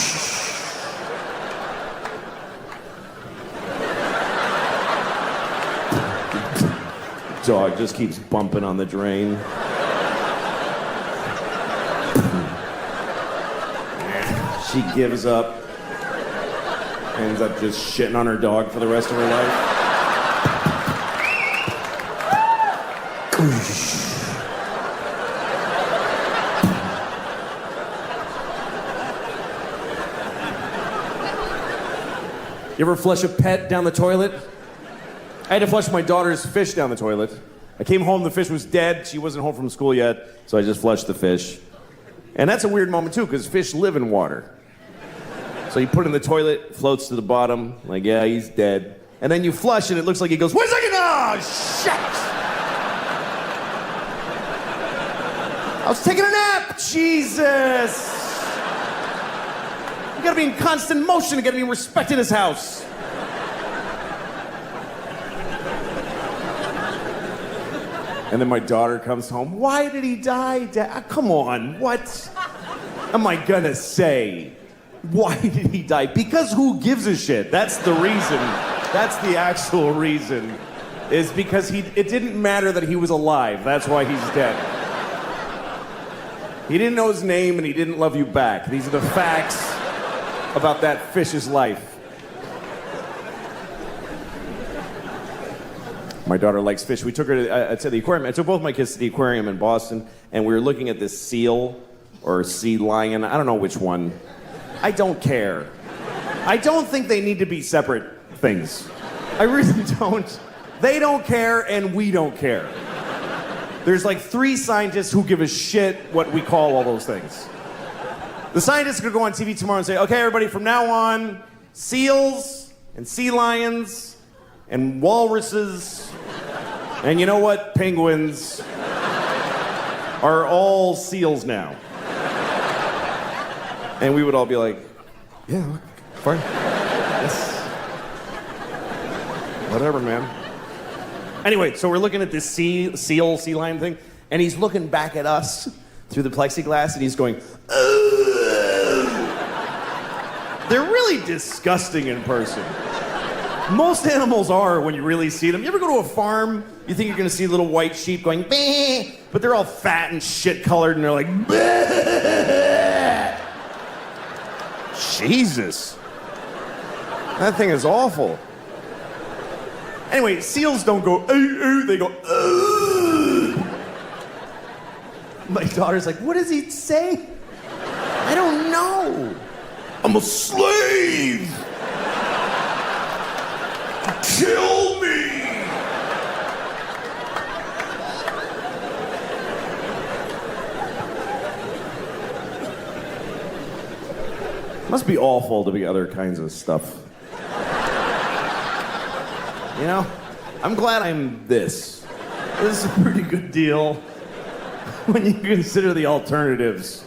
Dog just keeps bumping on the drain. She gives up. Ends up just shitting on her dog for the rest of her life. You ever flush a pet down the toilet? I had to flush my daughter's fish down the toilet. I came home, the fish was dead. She wasn't home from school yet, so I just flushed the fish. And that's a weird moment too, because fish live in water. So you put it in the toilet, floats to the bottom, like, yeah, he's dead. And then you flush and it looks like he goes, "Wait a second, oh, shit! I was taking a nap, Jesus! You gotta be in constant motion, you gotta be respecting his house. And then my daughter comes home. Why did he die, Dad? Come on, what am I gonna say? Why did he die? Because who gives a shit? That's the reason. That's the actual reason. Is because it didn't matter that he was alive. That's why he's dead. He didn't know his name and he didn't love you back. These are the facts about that fish's life. My daughter likes fish. We took her to the aquarium. I took both my kids to the aquarium in Boston, and we were looking at this seal or sea lion. I don't know which one. I don't care. I don't think they need to be separate things. I really don't. They don't care, and we don't care. There's like 3 scientists who give a shit what we call all those things. The scientists are gonna go on TV tomorrow and say, okay, everybody, from now on, seals and sea lions and walruses, and you know what? Penguins are all seals now. And we would all be like, yeah, fine. Yes. Whatever, man. Anyway, so we're looking at this sea lion thing, and he's looking back at us through the plexiglass, and he's going, ugh. They're really disgusting in person. Most animals are when you really see them. You ever go to a farm, you think you're gonna see little white sheep going, bah, but they're all fat and shit colored, and they're like, bah. Jesus. That thing is awful. Anyway, seals don't go, they go, ugh. My daughter's like, what does he say? I don't know. I'm a slave. Kill me. Must be awful to be other kinds of stuff. You know, I'm glad I'm this. This is a pretty good deal when you consider the alternatives.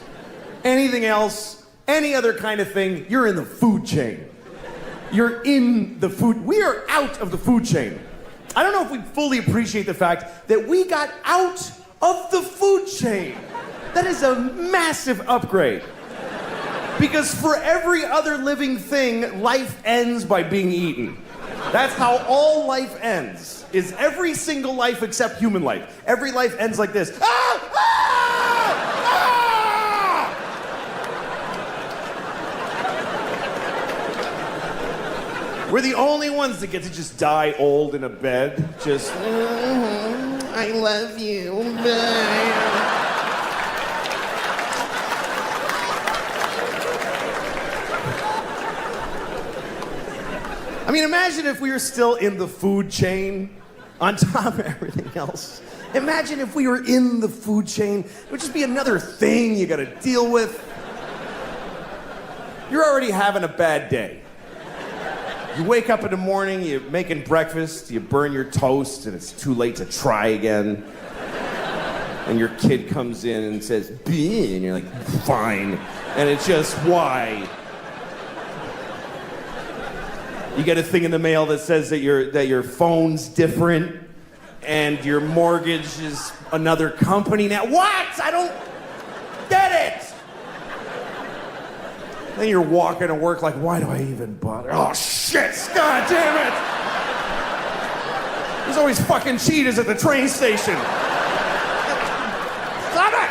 Anything else, any other kind of thing, you're in the food chain. You're in the food. We are out of the food chain. I don't know if we fully appreciate the fact that we got out of the food chain. That is a massive upgrade. Because for every other living thing, life ends by being eaten. That's how all life ends, is every single life except human life. Every life ends like this. Ah! Ah! Ah! We're the only ones that get to just die old in a bed. Just, I love you. Bye. I mean, imagine if we were still in the food chain on top of everything else. Imagine if we were in the food chain. It would just be another thing you gotta deal with. You're already having a bad day. You wake up in the morning, you're making breakfast, you burn your toast, and it's too late to try again. And your kid comes in and says, "Bleh," and you're like, fine. And it's just, why? You get a thing in the mail that says that your phone's different and your mortgage is another company now. What? I don't get it. Then you're walking to work like, why do I even bother? Oh, shit. God damn it. There's always fucking cheetahs at the train station. Stop it.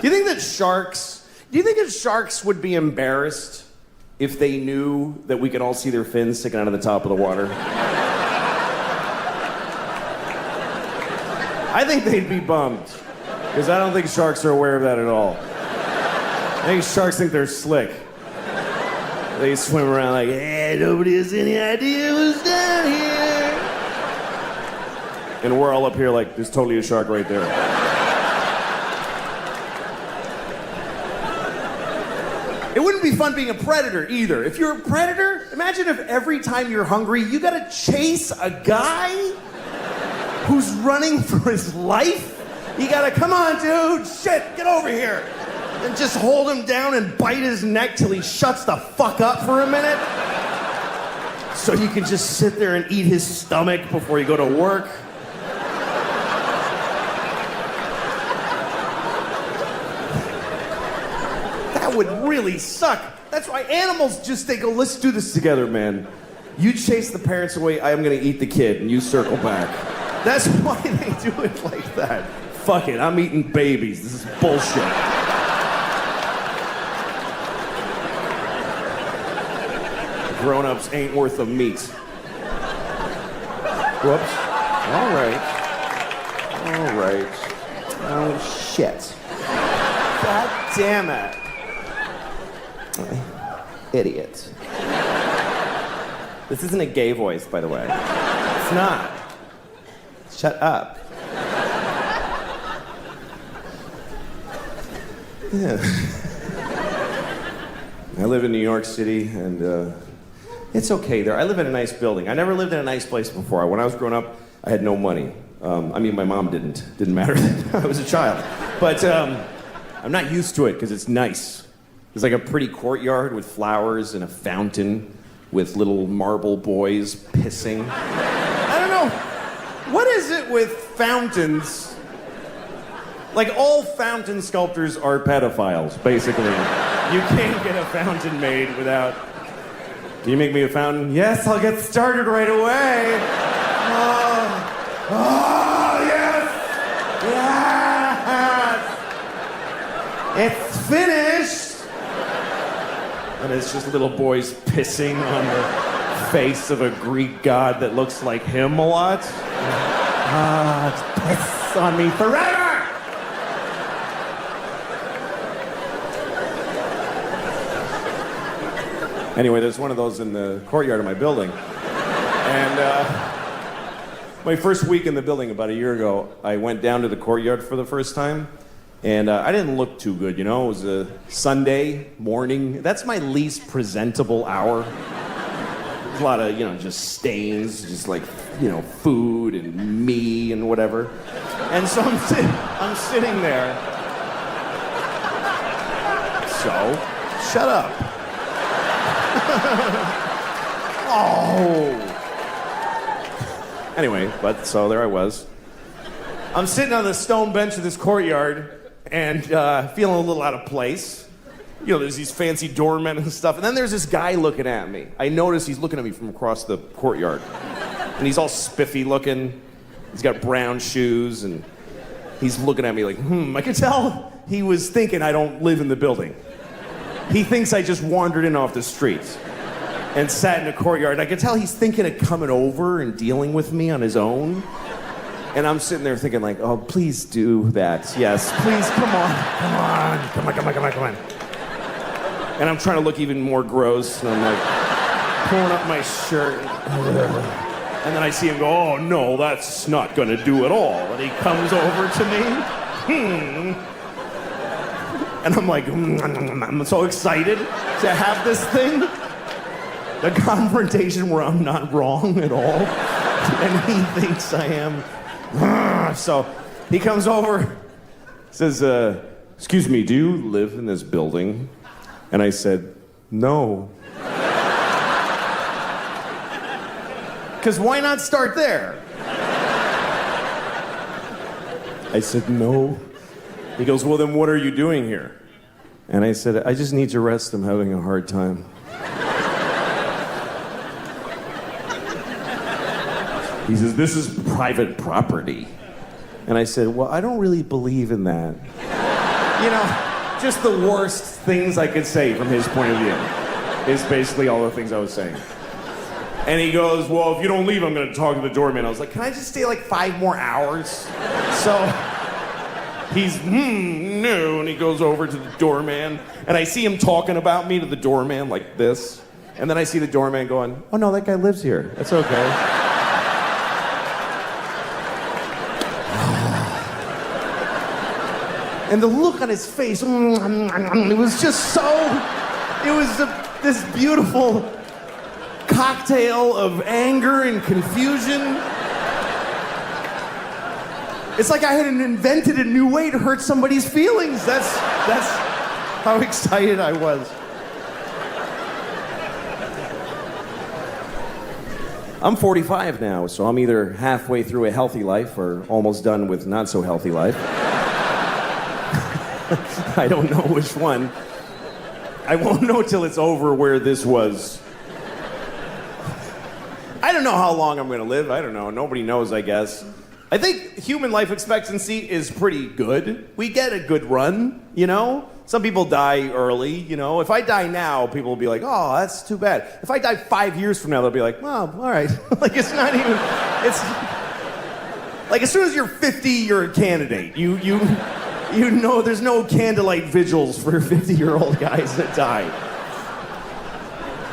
Do you think that sharks would be embarrassed if they knew that we could all see their fins sticking out of the top of the water? I think they'd be bummed, because I don't think sharks are aware of that at all. I think sharks think they're slick. They swim around like, hey, nobody has any idea who's down here. And we're all up here like, there's totally a shark right there. It wouldn't be fun being a predator either. If you're a predator, imagine if every time you're hungry, you gotta chase a guy who's running for his life. You gotta, come on, dude, shit, get over here. and just hold him down and bite his neck till he shuts the fuck up for a minute? So you can just sit there and eat his stomach before you go to work? That would really suck. That's why animals just, they go, let's do this together, man. You chase the parents away, I'm gonna eat the kid, and you circle back. That's why they do it like that. Fuck it, I'm eating babies. This is bullshit. Grown-ups ain't worth the meat. Whoops. All right. Oh, shit. God damn it. Idiot. This isn't a gay voice, by the way. It's not. Shut up. Yeah. I live in New York City, and it's okay there. I live in a nice building. I never lived in a nice place before. When I was growing up, I had no money. I mean, my mom didn't. Didn't matter. I was a child. But I'm not used to it because it's nice. There's like a pretty courtyard with flowers and a fountain with little marble boys pissing. I don't know. What is it with fountains? Like, all fountain sculptors are pedophiles, basically. You can't get a fountain made without... Can you make me a fountain? Yes, I'll get started right away. Oh, yes! Yes! It's finished! And it's just little boys pissing on the face of a Greek god that looks like him a lot. Piss on me forever! Anyway, there's one of those in the courtyard of my building. And my first week in the building about a year ago, I went down to the courtyard for the first time. And I didn't look too good, you know? It was a Sunday morning. That's my least presentable hour. There's a lot of, just stains, just like, food and me and whatever. And so I'm sitting there. So, shut up. Oh. Anyway, so there I was. I'm sitting on the stone bench of this courtyard and feeling a little out of place. There's these fancy doormen and stuff. And then there's this guy looking at me. I notice he's looking at me from across the courtyard. And he's all spiffy looking. He's got brown shoes and he's looking at me like, I could tell he was thinking I don't live in the building. He thinks I just wandered in off the street and sat in the courtyard. I could tell he's thinking of coming over and dealing with me on his own. And I'm sitting there thinking like, oh, please do that. Yes, please, come on. And I'm trying to look even more gross. And I'm like, pulling up my shirt. And then I see him go, oh, no, that's not going to do at all. And he comes over to me. And I'm like, I'm so excited to have this thing. The confrontation where I'm not wrong at all. And he thinks I am. So he comes over, says, excuse me, do you live in this building? And I said, no. Because why not start there? I said, no. He goes, well, then what are you doing here? And I said, I just need to rest. I'm having a hard time. He says, this is private property. And I said, well, I don't really believe in that. Just the worst things I could say from his point of view is basically all the things I was saying. And he goes, well, if you don't leave, I'm going to talk to the doorman. I was like, can I just stay like 5 more hours? So he's, no, and he goes over to the doorman. And I see him talking about me to the doorman like this. And then I see the doorman going, oh, no, that guy lives here. That's okay. And the look on his face, it was just so, it was this beautiful cocktail of anger and confusion. It's like I had invented a new way to hurt somebody's feelings. That's how excited I was. I'm 45 now, so I'm either halfway through a healthy life or almost done with not so healthy life. I don't know which one. I won't know till it's over where this was. I don't know how long I'm gonna live. I don't know. Nobody knows, I guess. I think human life expectancy is pretty good. We get a good run, you know? Some people die early, you know? If I die now, people will be like, oh, that's too bad. If I die 5 years from now, they'll be like, well, all right. Like, it's not even, it's... Like, as soon as you're 50, you're a candidate. You know there's no candlelight vigils for 50-year-old guys that die.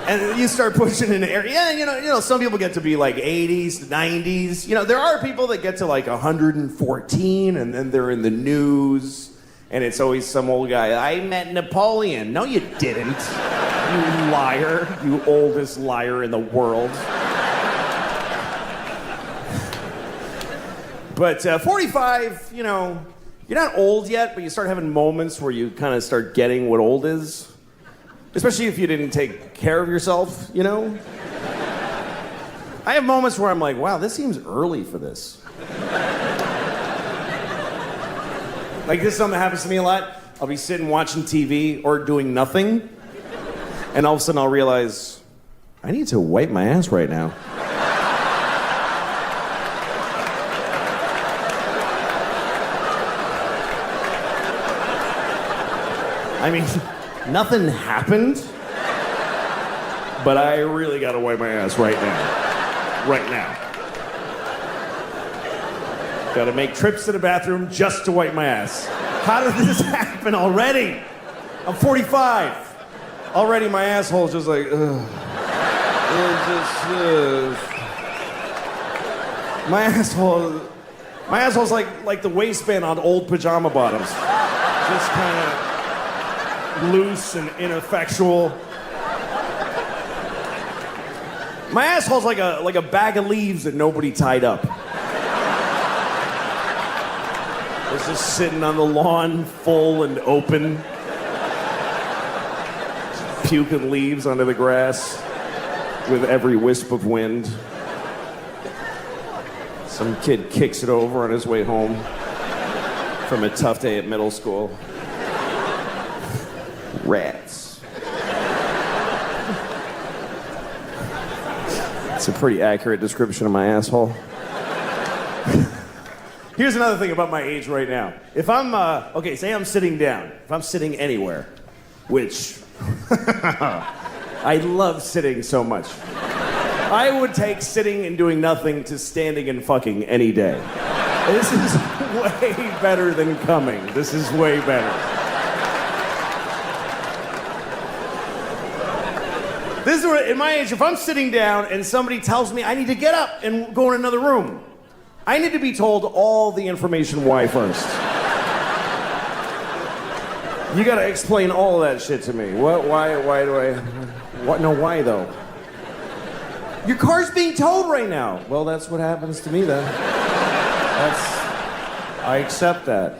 And you start pushing in the area. Yeah, you know, some people get to be like 80s, 90s. You know, there are people that get to like 114, and then they're in the news, and it's always some old guy. I met Napoleon. No, you didn't. You liar. You oldest liar in the world. But 45, you know, you're not old yet, but you start having moments where you kind of start getting what old is. Especially if you didn't take care of yourself, you know? I have moments where I'm like, wow, this seems early for this. Like, this is something that happens to me a lot. I'll be sitting watching TV or doing nothing, and all of a sudden I'll realize, I need to wipe my ass right now. I mean, nothing happened, but I really gotta wipe my ass right now. Right now. Gotta make trips to the bathroom just to wipe my ass. How did this happen already? I'm 45. Already my asshole's just like, ugh. My asshole's like the waistband on old pajama bottoms. Just kind of loose and ineffectual. My asshole's like a bag of leaves that nobody tied up. It's just sitting on the lawn, full and open. Just puking leaves onto the grass with every wisp of wind. Some kid kicks it over on his way home from a tough day at middle school. Rats. It's a pretty accurate description of my asshole. Here's another thing about my age right now. If I'm, okay, say I'm sitting down. If I'm sitting anywhere, which I love sitting so much. I would take sitting and doing nothing to standing and fucking any day. This is way better than coming. This is way better. This is what, in my age, if I'm sitting down and somebody tells me I need to get up and go in another room, I need to be told all the information why first. You gotta explain all of that shit to me. What, why do I, what, no, why though? Your car's being towed right now. Well, that's what happens to me then. I accept that.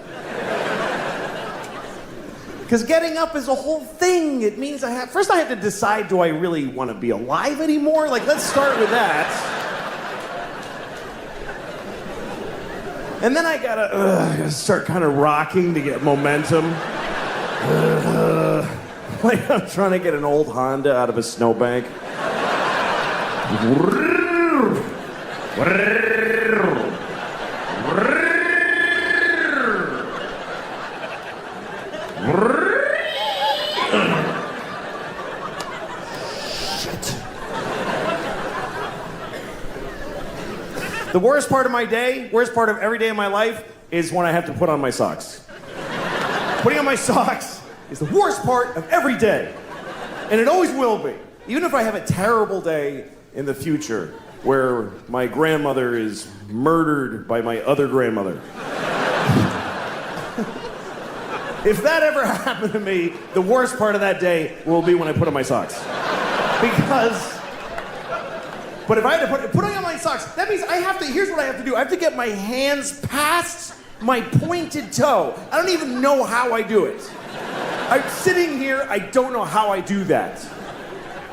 Because getting up is a whole thing. It means first I have to decide, do I really want to be alive anymore? Like, let's start with that. And then I gotta start kind of rocking to get momentum. Like I'm trying to get an old Honda out of a snowbank. The worst part of my day, worst part of every day of my life, is when I have to put on my socks. Putting on my socks is the worst part of every day. And it always will be. Even if I have a terrible day in the future where my grandmother is murdered by my other grandmother. If that ever happened to me, the worst part of that day will be when I put on my socks. But if I have to put on my socks, that means here's what I have to do. I have to get my hands past my pointed toe. I don't even know how I do it. I'm sitting here, I don't know how I do that.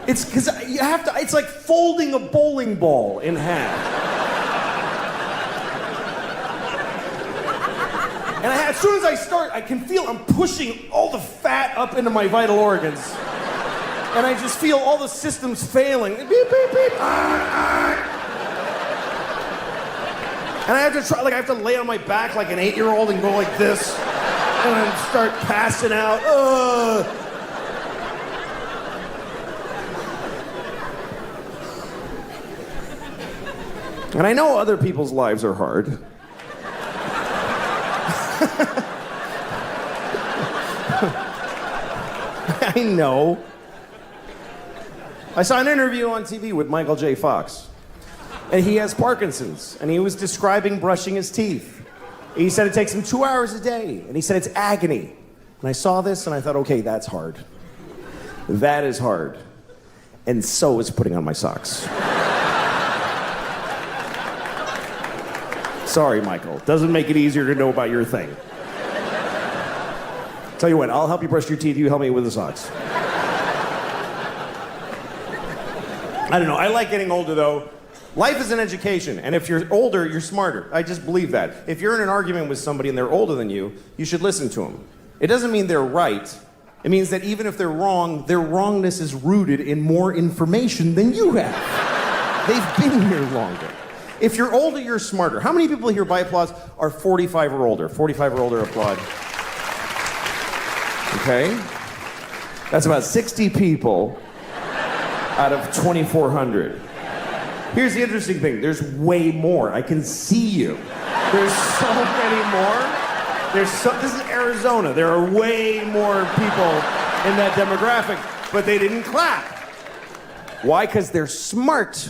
It's because you have to, it's like folding a bowling ball in half. And as soon as I start, I can feel I'm pushing all the fat up into my vital organs. And I just feel all the systems failing. Beep, beep, beep. And I have to try, like I have to lay on my back like an 8-year-old and go like this. And then start passing out. And I know other people's lives are hard. I know. I saw an interview on TV with Michael J. Fox. And he has Parkinson's. And he was describing brushing his teeth. He said it takes him 2 hours a day. And he said it's agony. And I saw this and I thought, okay, that's hard. That is hard. And so is putting on my socks. Sorry, Michael. Doesn't make it easier to know about your thing. Tell you what, I'll help you brush your teeth. You help me with the socks. I don't know. I like getting older, though. Life is an education, and if you're older, you're smarter. I just believe that. If you're in an argument with somebody and they're older than you, you should listen to them. It doesn't mean they're right. It means that even if they're wrong, their wrongness is rooted in more information than you have. They've been here longer. If you're older, you're smarter. How many people here by applause are 45 or older? 45 or older, applaud. Okay? That's about 60 people out of 2,400. Here's the interesting thing. There's way more. I can see you. There's so many more. This is Arizona. There are way more people in that demographic, but they didn't clap. Why? Because they're smart.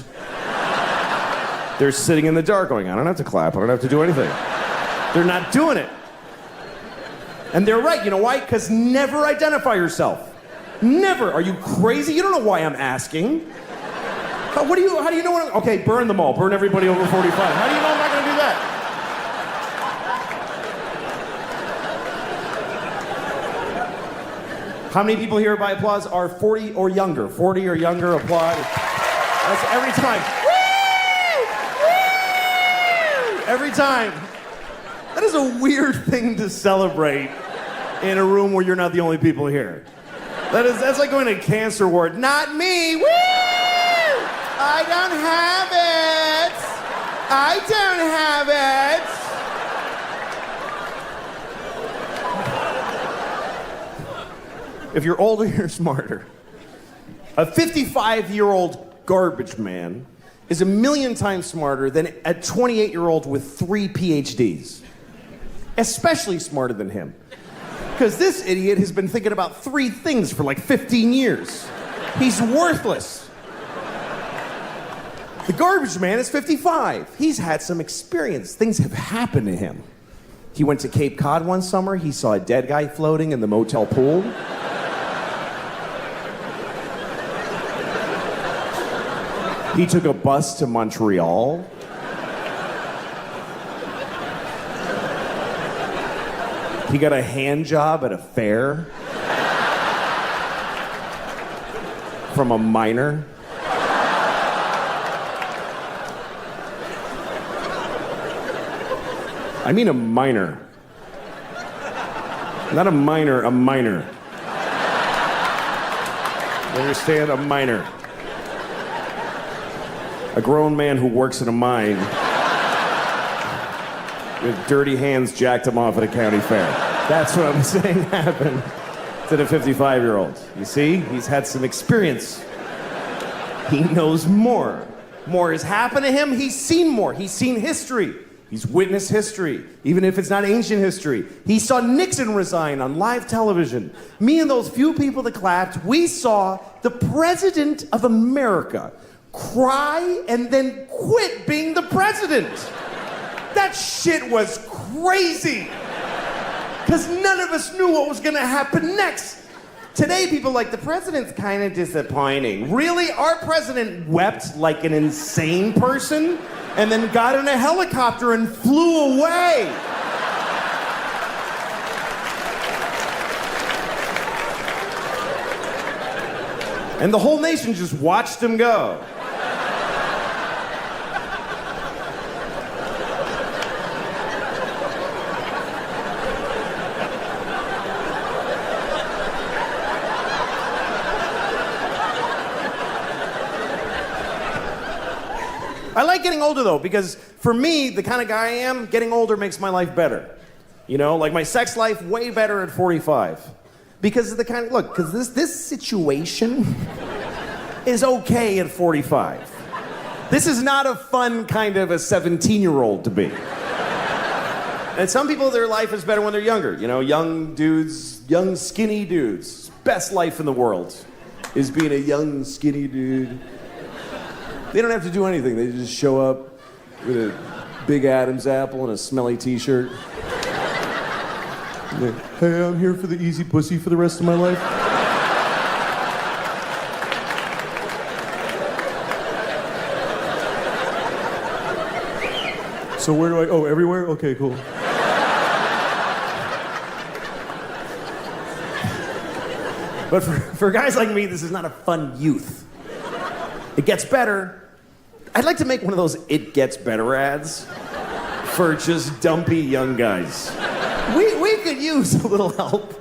They're sitting in the dark going, I don't have to clap. I don't have to do anything. They're not doing it. And they're right. You know why? Because never identify yourself. Never. Are you crazy? You don't know why I'm asking. How do you know what I'm... Okay, burn them all. Burn everybody over 45. How do you know I'm not going to do that? How many people here by applause are 40 or younger? 40 or younger, applaud. That's every time. Every time. That is a weird thing to celebrate in a room where you're not the only people here. That's like going to a cancer ward. Not me. Woo! I don't have it. I don't have it. If you're older, you're smarter. A 55-year-old garbage man is 1,000,000 times smarter than a 28-year-old with 3 PhDs. Especially smarter than him. Because this idiot has been thinking about 3 things for like 15 years. He's worthless. The garbage man is 55. He's had some experience. Things have happened to him. He went to Cape Cod one summer. He saw a dead guy floating in the motel pool. He took a bus to Montreal. He got a hand job at a fair from a miner. I mean a minor. Not a minor, a minor. You understand? A minor. A grown man who works in a mine with dirty hands jacked him off at a county fair. That's what I'm saying happened to the 55-year-old. You see? He's had some experience. He knows more. More has happened to him. He's seen more. He's seen history. He's witnessed history, even if it's not ancient history. He saw Nixon resign on live television. Me and those few people that clapped, we saw the President of America cry and then quit being the president. That shit was crazy. Because none of us knew what was going to happen next. Today, people are like, the president's kind of disappointing. Really? Our president wept like an insane person and then got in a helicopter and flew away. And the whole nation just watched him go. I like getting older though, because for me, the kind of guy I am, getting older makes my life better. You know, like my sex life, way better at 45. Because of the kind of, look, because this situation is okay at 45. This is not a fun kind of a 17-year-old to be. And some people, their life is better when they're younger. You know, young dudes, young skinny dudes. Best life in the world is being a young skinny dude. They don't have to do anything. They just show up with a big Adam's apple and a smelly t-shirt. Hey, I'm here for the easy pussy for the rest of my life. So where do I, oh, everywhere? Okay, cool. But for guys like me, this is not a fun youth. It gets better. I'd like to make one of those it gets better ads for just dumpy young guys. We could use a little help,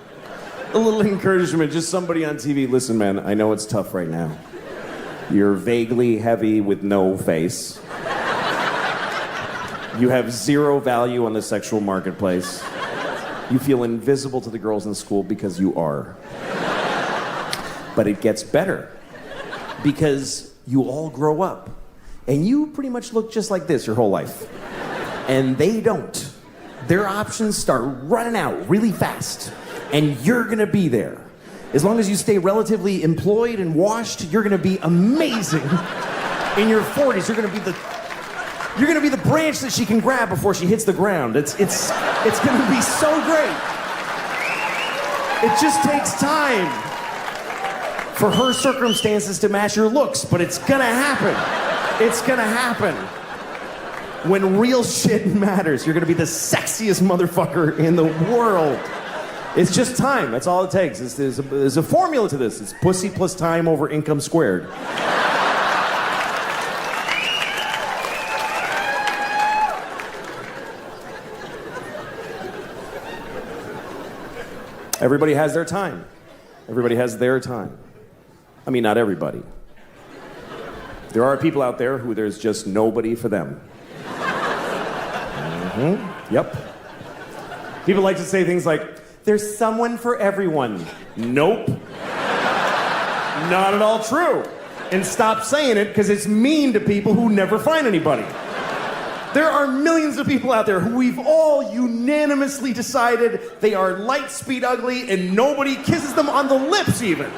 a little encouragement, just somebody on TV. Listen, man, I know it's tough right now. You're vaguely heavy with no face. You have zero value on the sexual marketplace. You feel invisible to the girls in school because you are. But it gets better because you all grow up and you pretty much look just like this your whole life. And they don't. Their options start running out really fast, and you're gonna be there. As long as you stay relatively employed and washed, you're gonna be amazing. In your 40s, you're gonna be the branch that she can grab before she hits the ground. It's gonna be so great. It just takes time for her circumstances to match your looks, but it's gonna happen. It's gonna happen. When real shit matters, you're gonna be the sexiest motherfucker in the world. It's just time, that's all it takes. There's a formula to this. It's pussy plus time over income squared. Everybody has their time. Everybody has their time. I mean, not everybody. There are people out there who there's just nobody for them. Yep. People like to say things like, there's someone for everyone. Nope. Not at all true. And stop saying it because it's mean to people who never find anybody. There are millions of people out there who we've all unanimously decided they are light speed ugly and nobody kisses them on the lips even.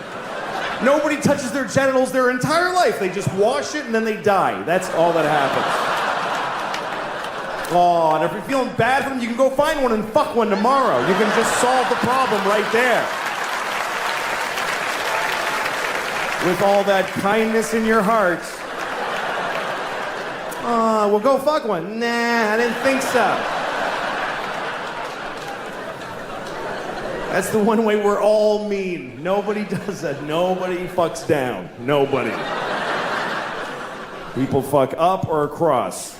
Nobody touches their genitals their entire life. They just wash it and then they die. That's all that happens. Oh, and if you're feeling bad for them, you can go find one and fuck one tomorrow. You can just solve the problem right there. With all that kindness in your heart. Oh, well, go fuck one. Nah, I didn't think so. That's the one way we're all mean. Nobody does that. Nobody fucks down. Nobody. People fuck up or across.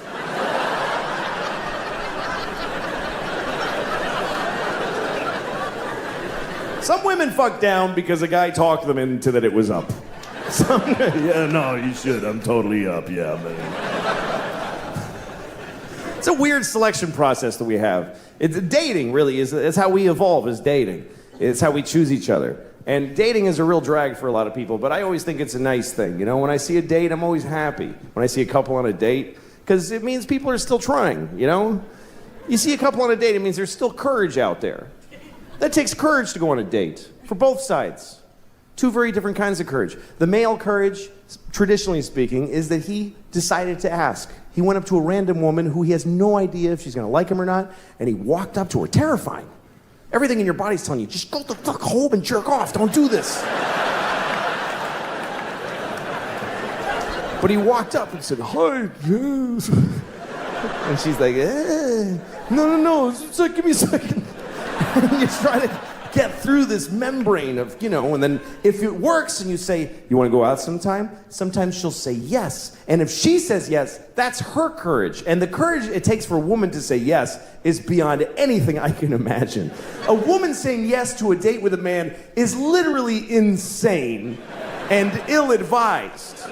Some women fuck down because a guy talked them into that it was up. Yeah, no, you should. I'm totally up, yeah, man. It's a weird selection process that we have. Dating really is how we evolve, is dating. It's how we choose each other. And dating is a real drag for a lot of people, but I always think it's a nice thing. You know, when I see a date, I'm always happy. When I see a couple on a date, because it means people are still trying, you know? You see a couple on a date, it means there's still courage out there. That takes courage to go on a date, for both sides. Two very different kinds of courage. The male courage, traditionally speaking, is that he decided to ask. He went up to a random woman who he has no idea if she's gonna like him or not, and he walked up to her, terrifying. Everything in your body's telling you, just go the fuck home and jerk off, don't do this. But he walked up and said, hi, yes. And she's like, no, give me a second. You try to get through this membrane of, and then if it works and you say, you want to go out sometime? Sometimes she'll say yes. And if she says yes, that's her courage. And the courage it takes for a woman to say yes is beyond anything I can imagine. A woman saying yes to a date with a man is literally insane and ill-advised.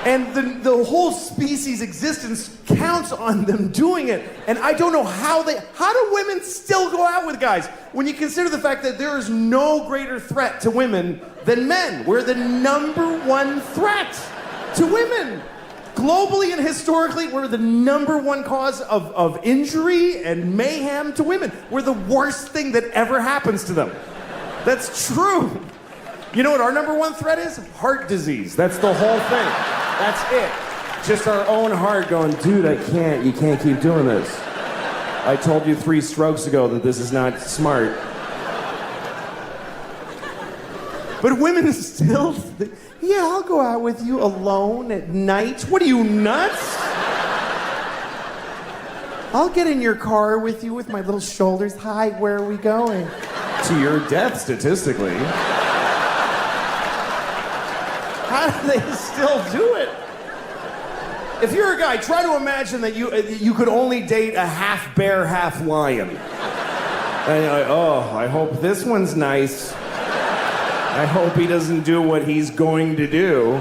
And the whole species' existence counts on them doing it. And I don't know how do women still go out with guys? When you consider the fact that there is no greater threat to women than men. We're the #1 threat to women. Globally and historically, we're the #1 cause of injury and mayhem to women. We're the worst thing that ever happens to them. That's true. You know what our #1 threat is? Heart disease. That's the whole thing. That's it. Just our own heart going, dude, you can't keep doing this. I told you 3 strokes ago that this is not smart. But women still, yeah, I'll go out with you alone at night. What are you, nuts? I'll get in your car with you with my little shoulders. Hi, where are we going? To your death, statistically. How do they still do it? If you're a guy, try to imagine that you could only date a half bear, half lion. And you're like, oh, I hope this one's nice. I hope he doesn't do what he's going to do.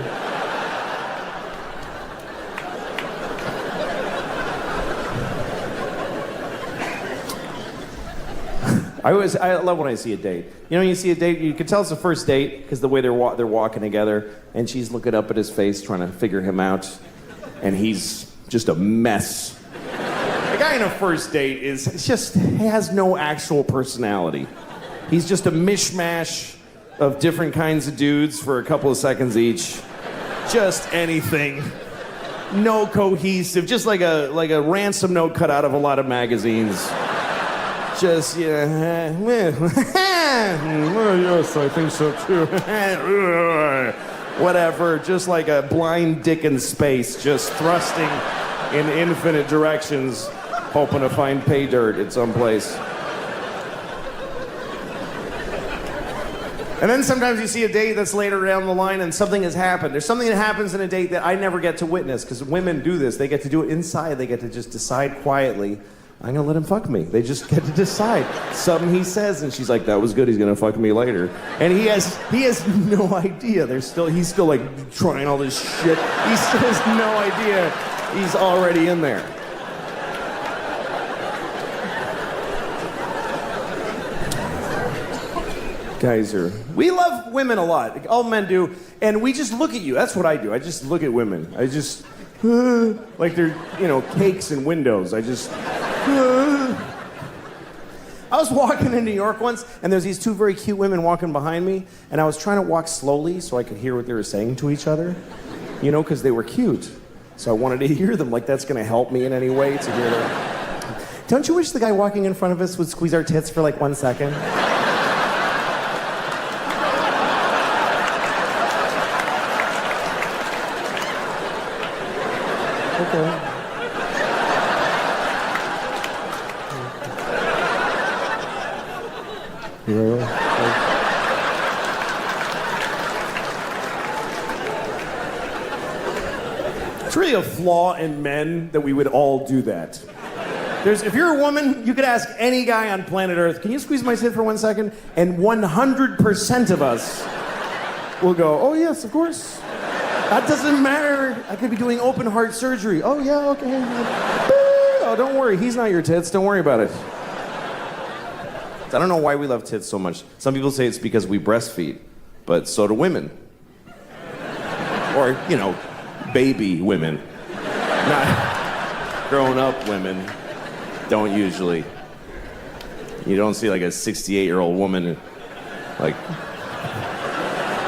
I love when I see a date. When you see a date, you can tell it's a first date because the way they're walking together, and she's looking up at his face trying to figure him out, and he's just a mess. A guy in a first date he has no actual personality. He's just a mishmash of different kinds of dudes for a couple of seconds each. Just anything. No cohesive, just like a ransom note cut out of a lot of magazines. Just, yes, I think so too. Whatever, just like a blind dick in space, just thrusting in infinite directions, hoping to find pay dirt at some place. And then sometimes you see a date that's later down the line and something has happened. There's something that happens in a date that I never get to witness, because women do this. They get to do it inside. They get to just decide quietly, I'm gonna let him fuck me. They just get to decide. Something he says, and she's like, that was good, he's gonna fuck me later. And he has no idea. He's still like trying all this shit. He still has no idea he's already in there. We love women a lot. All men do. And we just look at you. That's what I do. I just look at women. I just, like they're, cakes and windows. I was walking in New York once, and there's these 2 very cute women walking behind me, and I was trying to walk slowly so I could hear what they were saying to each other, because they were cute. So I wanted to hear them, like that's gonna help me in any way to hear them. Don't you wish the guy walking in front of us would squeeze our tits for like 1 second? Okay. It's really a flaw in men that we would all do that. If you're a woman, you could ask any guy on planet Earth, can you squeeze my tit for 1 second? And 100% of us will go, oh yes, of course. That doesn't matter. I could be doing open heart surgery. Oh yeah, okay. Oh, don't worry, he's not your tits, don't worry about it. I don't know why we love tits so much. Some people say it's because we breastfeed, but so do women. Or, baby women. Not grown-up women don't usually. You don't see like a 68-year-old woman, like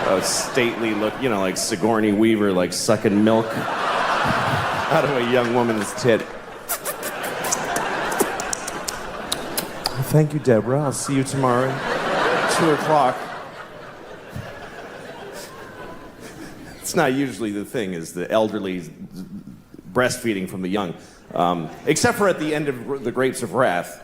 a stately look, like Sigourney Weaver, like sucking milk out of a young woman's tit. Thank you, Deborah. I'll see you tomorrow at 2 o'clock. It's not usually the thing, is the elderly breastfeeding from the young. Except for at the end of The Grapes of Wrath,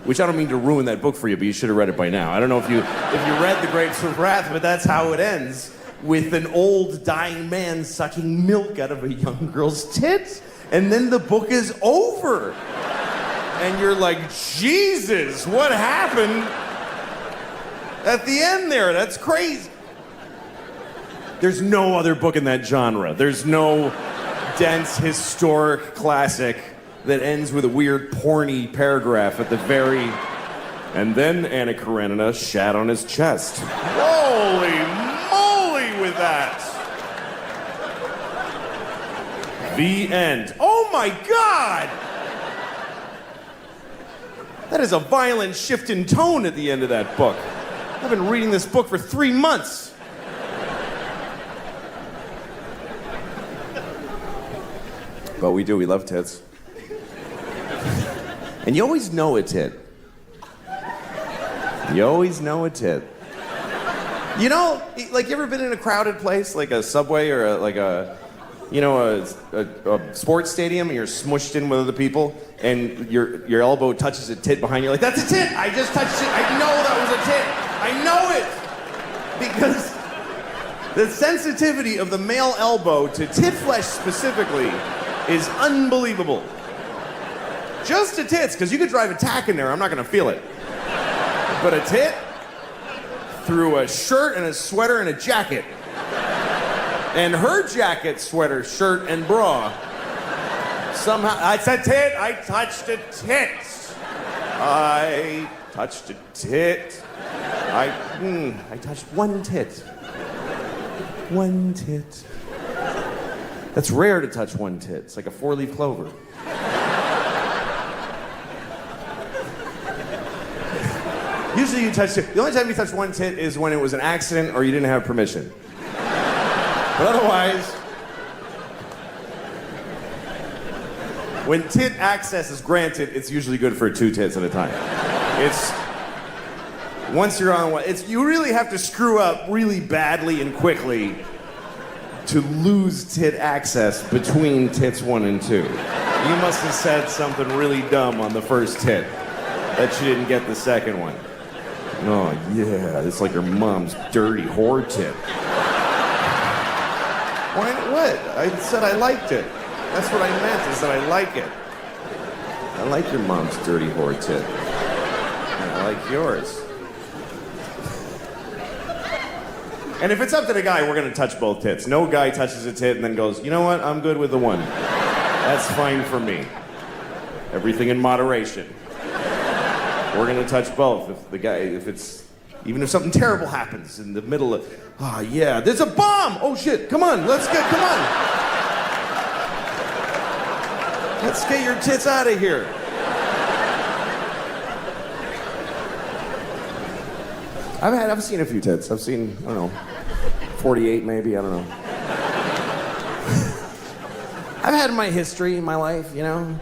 which I don't mean to ruin that book for you, but you should have read it by now. I don't know if you read The Grapes of Wrath, but that's how it ends, with an old dying man sucking milk out of a young girl's tits, and then the book is over. And you're like, Jesus, what happened at the end there? That's crazy. There's no other book in that genre. There's no dense, historic classic that ends with a weird, porny paragraph at the very... And then Anna Karenina shat on his chest. Holy moly with that! The end. Oh my God! That is a violent shift in tone at the end of that book. I've been reading this book for 3 months. But we do, we love tits. And you always know a tit. You always know a tit. You know, like, you ever been in a crowded place, like a subway or a sports stadium, and you're smushed in with other people, and your elbow touches a tit behind you, like, that's a tit! I just touched it! I know that was a tit! I know it! Because the sensitivity of the male elbow to tit flesh specifically is unbelievable. Just to tits, because you could drive a tack in there, I'm not gonna feel it. But a tit, through a shirt and a sweater and a jacket, and her jacket, sweater, shirt, and bra, somehow, I said tit, I touched a tit. I touched a tit. I touched one tit. One tit. That's rare to touch one tit. It's like a 4-leaf clover. Usually you touch it. The only time you touch one tit is when it was an accident or you didn't have permission. But otherwise, when tit access is granted, it's usually good for 2 tits at a time. Once you're on one, you really have to screw up really badly and quickly to lose tit access between tits 1 and 2. You must have said something really dumb on the first tit that you didn't get the second one. Oh yeah, it's like your mom's dirty whore tit. What? I said I liked it. That's what I meant, is that I like it. I like your mom's dirty whore tit. And I like yours. And if it's up to the guy, we're gonna touch both tits. No guy touches a tit and then goes, you know what, I'm good with the one. That's fine for me. Everything in moderation. We're gonna touch both. Even if something terrible happens in the middle of, yeah, there's a bomb! Oh shit, come on. Let's get your tits out of here. I've seen a few tits. I've seen, I don't know, 48 maybe, I don't know. I've had my history in my life, you know.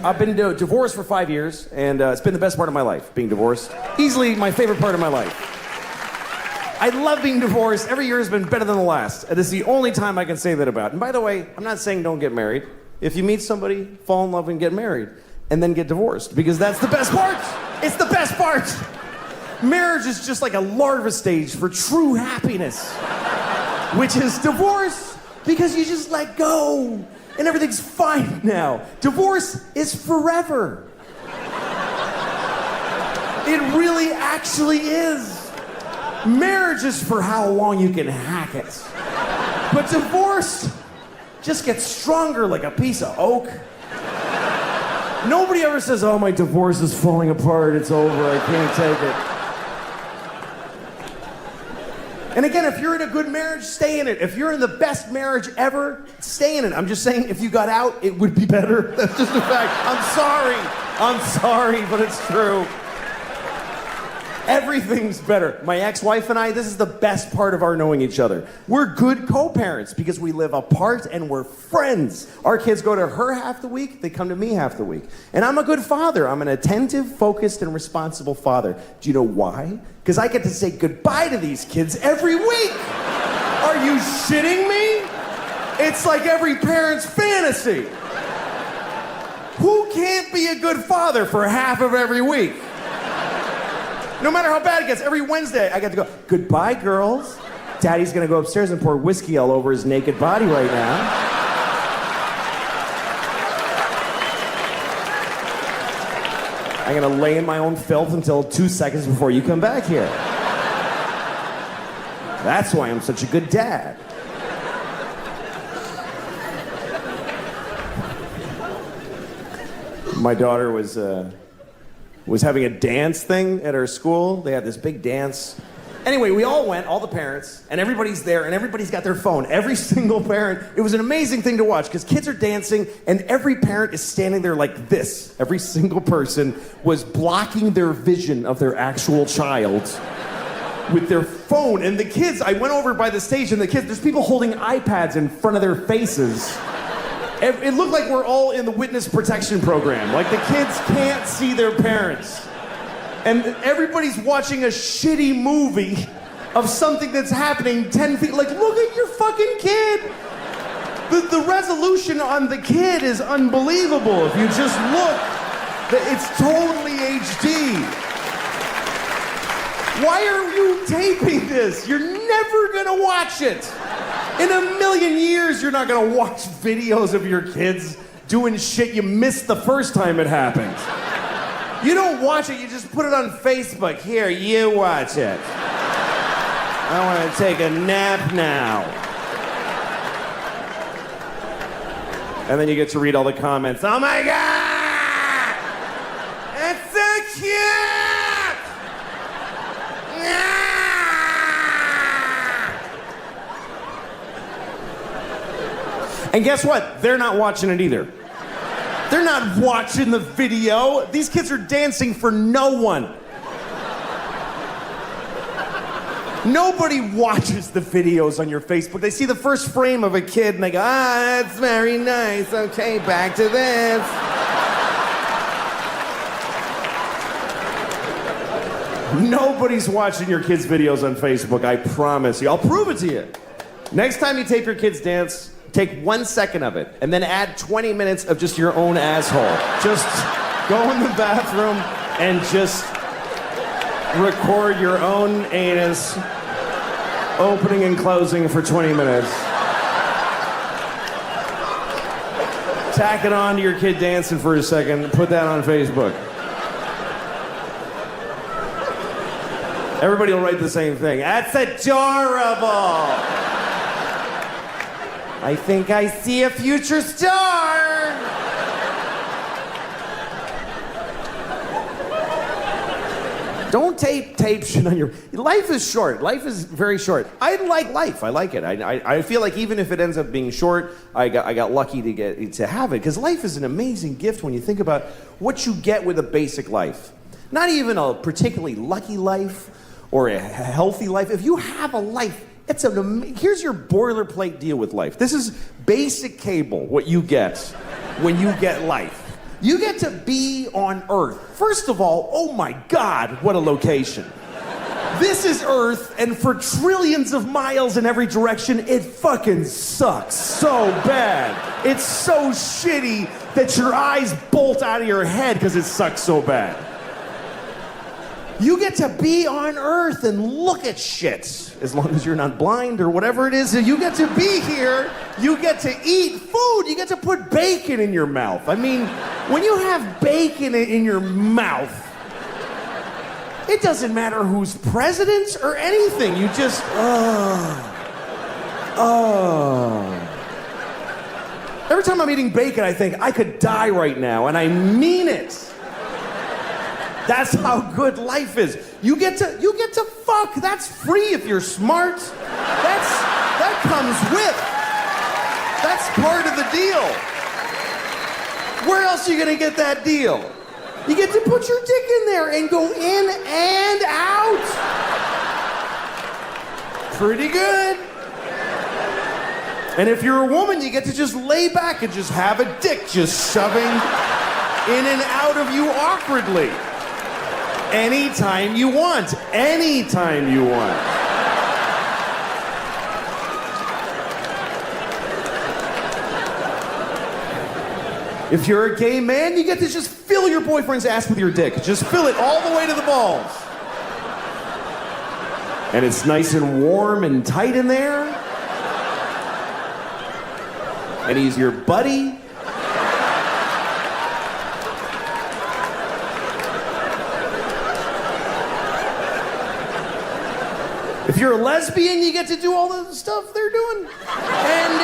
I've been divorced for 5 years, and it's been the best part of my life, being divorced. Easily my favorite part of my life. I love being divorced. Every year has been better than the last. And it's the only time I can say that about. And by the way, I'm not saying don't get married. If you meet somebody, fall in love and get married, and then get divorced, because that's the best part. It's the best part. Marriage is just like a larva stage for true happiness, which is divorce, because you just let go. And everything's fine now. Divorce is forever. It really actually is. Marriage is for how long you can hack it. But divorce just gets stronger like a piece of oak. Nobody ever says, oh, my divorce is falling apart, it's over, I can't take it. And again, if you're in a good marriage, stay in it. If you're in the best marriage ever, stay in it. I'm just saying, if you got out, it would be better. That's just a fact. I'm sorry, but it's true. Everything's better. My ex-wife and I, this is the best part of our knowing each other. We're good co-parents because we live apart and we're friends. Our kids go to her half the week, they come to me half the week. And I'm a good father. I'm an attentive, focused, and responsible father. Do you know why? Because I get to say goodbye to these kids every week. Are you shitting me? It's like every parent's fantasy. You can't be a good father for half of every week. No matter how bad it gets, every Wednesday I get to go, goodbye, girls. Daddy's gonna go upstairs and pour whiskey all over his naked body right now. I'm gonna lay in my own filth until 2 seconds before you come back here. That's why I'm such a good dad. My daughter was having a dance thing at her school. They had this big dance. Anyway, we all went, all the parents, and everybody's there, and everybody's got their phone. Every single parent. It was an amazing thing to watch, because kids are dancing, and every parent is standing there like this. Every single person was blocking their vision of their actual child with their phone. And the kids, I went over by the stage, and the kids, there's people holding iPads in front of their faces. It looked like we're all in the witness protection program. Like the kids can't see their parents. And everybody's watching a shitty movie of something that's happening 10 feet. Like, look at your fucking kid. The resolution on the kid is unbelievable. If you just look, it's totally HD. Why are you taping this? You're never gonna watch it. In a million years, you're not gonna watch videos of your kids doing shit you missed the first time it happened. You don't watch it, you just put it on Facebook. Here, you watch it. I wanna take a nap now. And then you get to read all the comments. Oh my God! It's so cute! And guess what? They're not watching it either. They're not watching the video. These kids are dancing for no one. Nobody watches the videos on your Facebook. They see the first frame of a kid and they go, ah, that's very nice. Okay, back to this. Nobody's watching your kids' videos on Facebook, I promise you. I'll prove it to you. Next time you tape your kids dance, take 1 second of it, and then add 20 minutes of just your own asshole. Just go in the bathroom and just record your own anus, opening and closing for 20 minutes. Tack it on to your kid dancing for a second, put that on Facebook. Everybody will write the same thing. That's adorable. I think I see a future star. Don't tape shit on your... Life is short. Life is very short. I like life. I like it. I feel like even if it ends up being short, I got lucky to have it. Because life is an amazing gift when you think about what you get with a basic life. Not even a particularly lucky life or a healthy life. If you have a life, here's your boilerplate deal with life. This is basic cable, what you get when you get life. You get to be on Earth. First of all, oh my God, what a location. This is Earth, and for trillions of miles in every direction, it fucking sucks so bad. It's so shitty that your eyes bolt out of your head because it sucks so bad. You get to be on Earth and look at shit. As long as you're not blind or whatever it is, you get to be here. You get to eat food. You get to put bacon in your mouth. I mean, when you have bacon in your mouth, it doesn't matter who's president or anything. You just, Every time I'm eating bacon, I think I could die right now, and I mean it. That's how good life is. You get to fuck. That's free if you're smart. That comes with. That's part of the deal. Where else are you gonna get that deal? You get to put your dick in there and go in and out. Pretty good. And if you're a woman, you get to just lay back and just have a dick just shoving in and out of you awkwardly. Anytime you want. Anytime you want. If you're a gay man, you get to just fill your boyfriend's ass with your dick. Just fill it all the way to the balls. And it's nice and warm and tight in there. And he's your buddy. If you're a lesbian, you get to do all the stuff they're doing. And,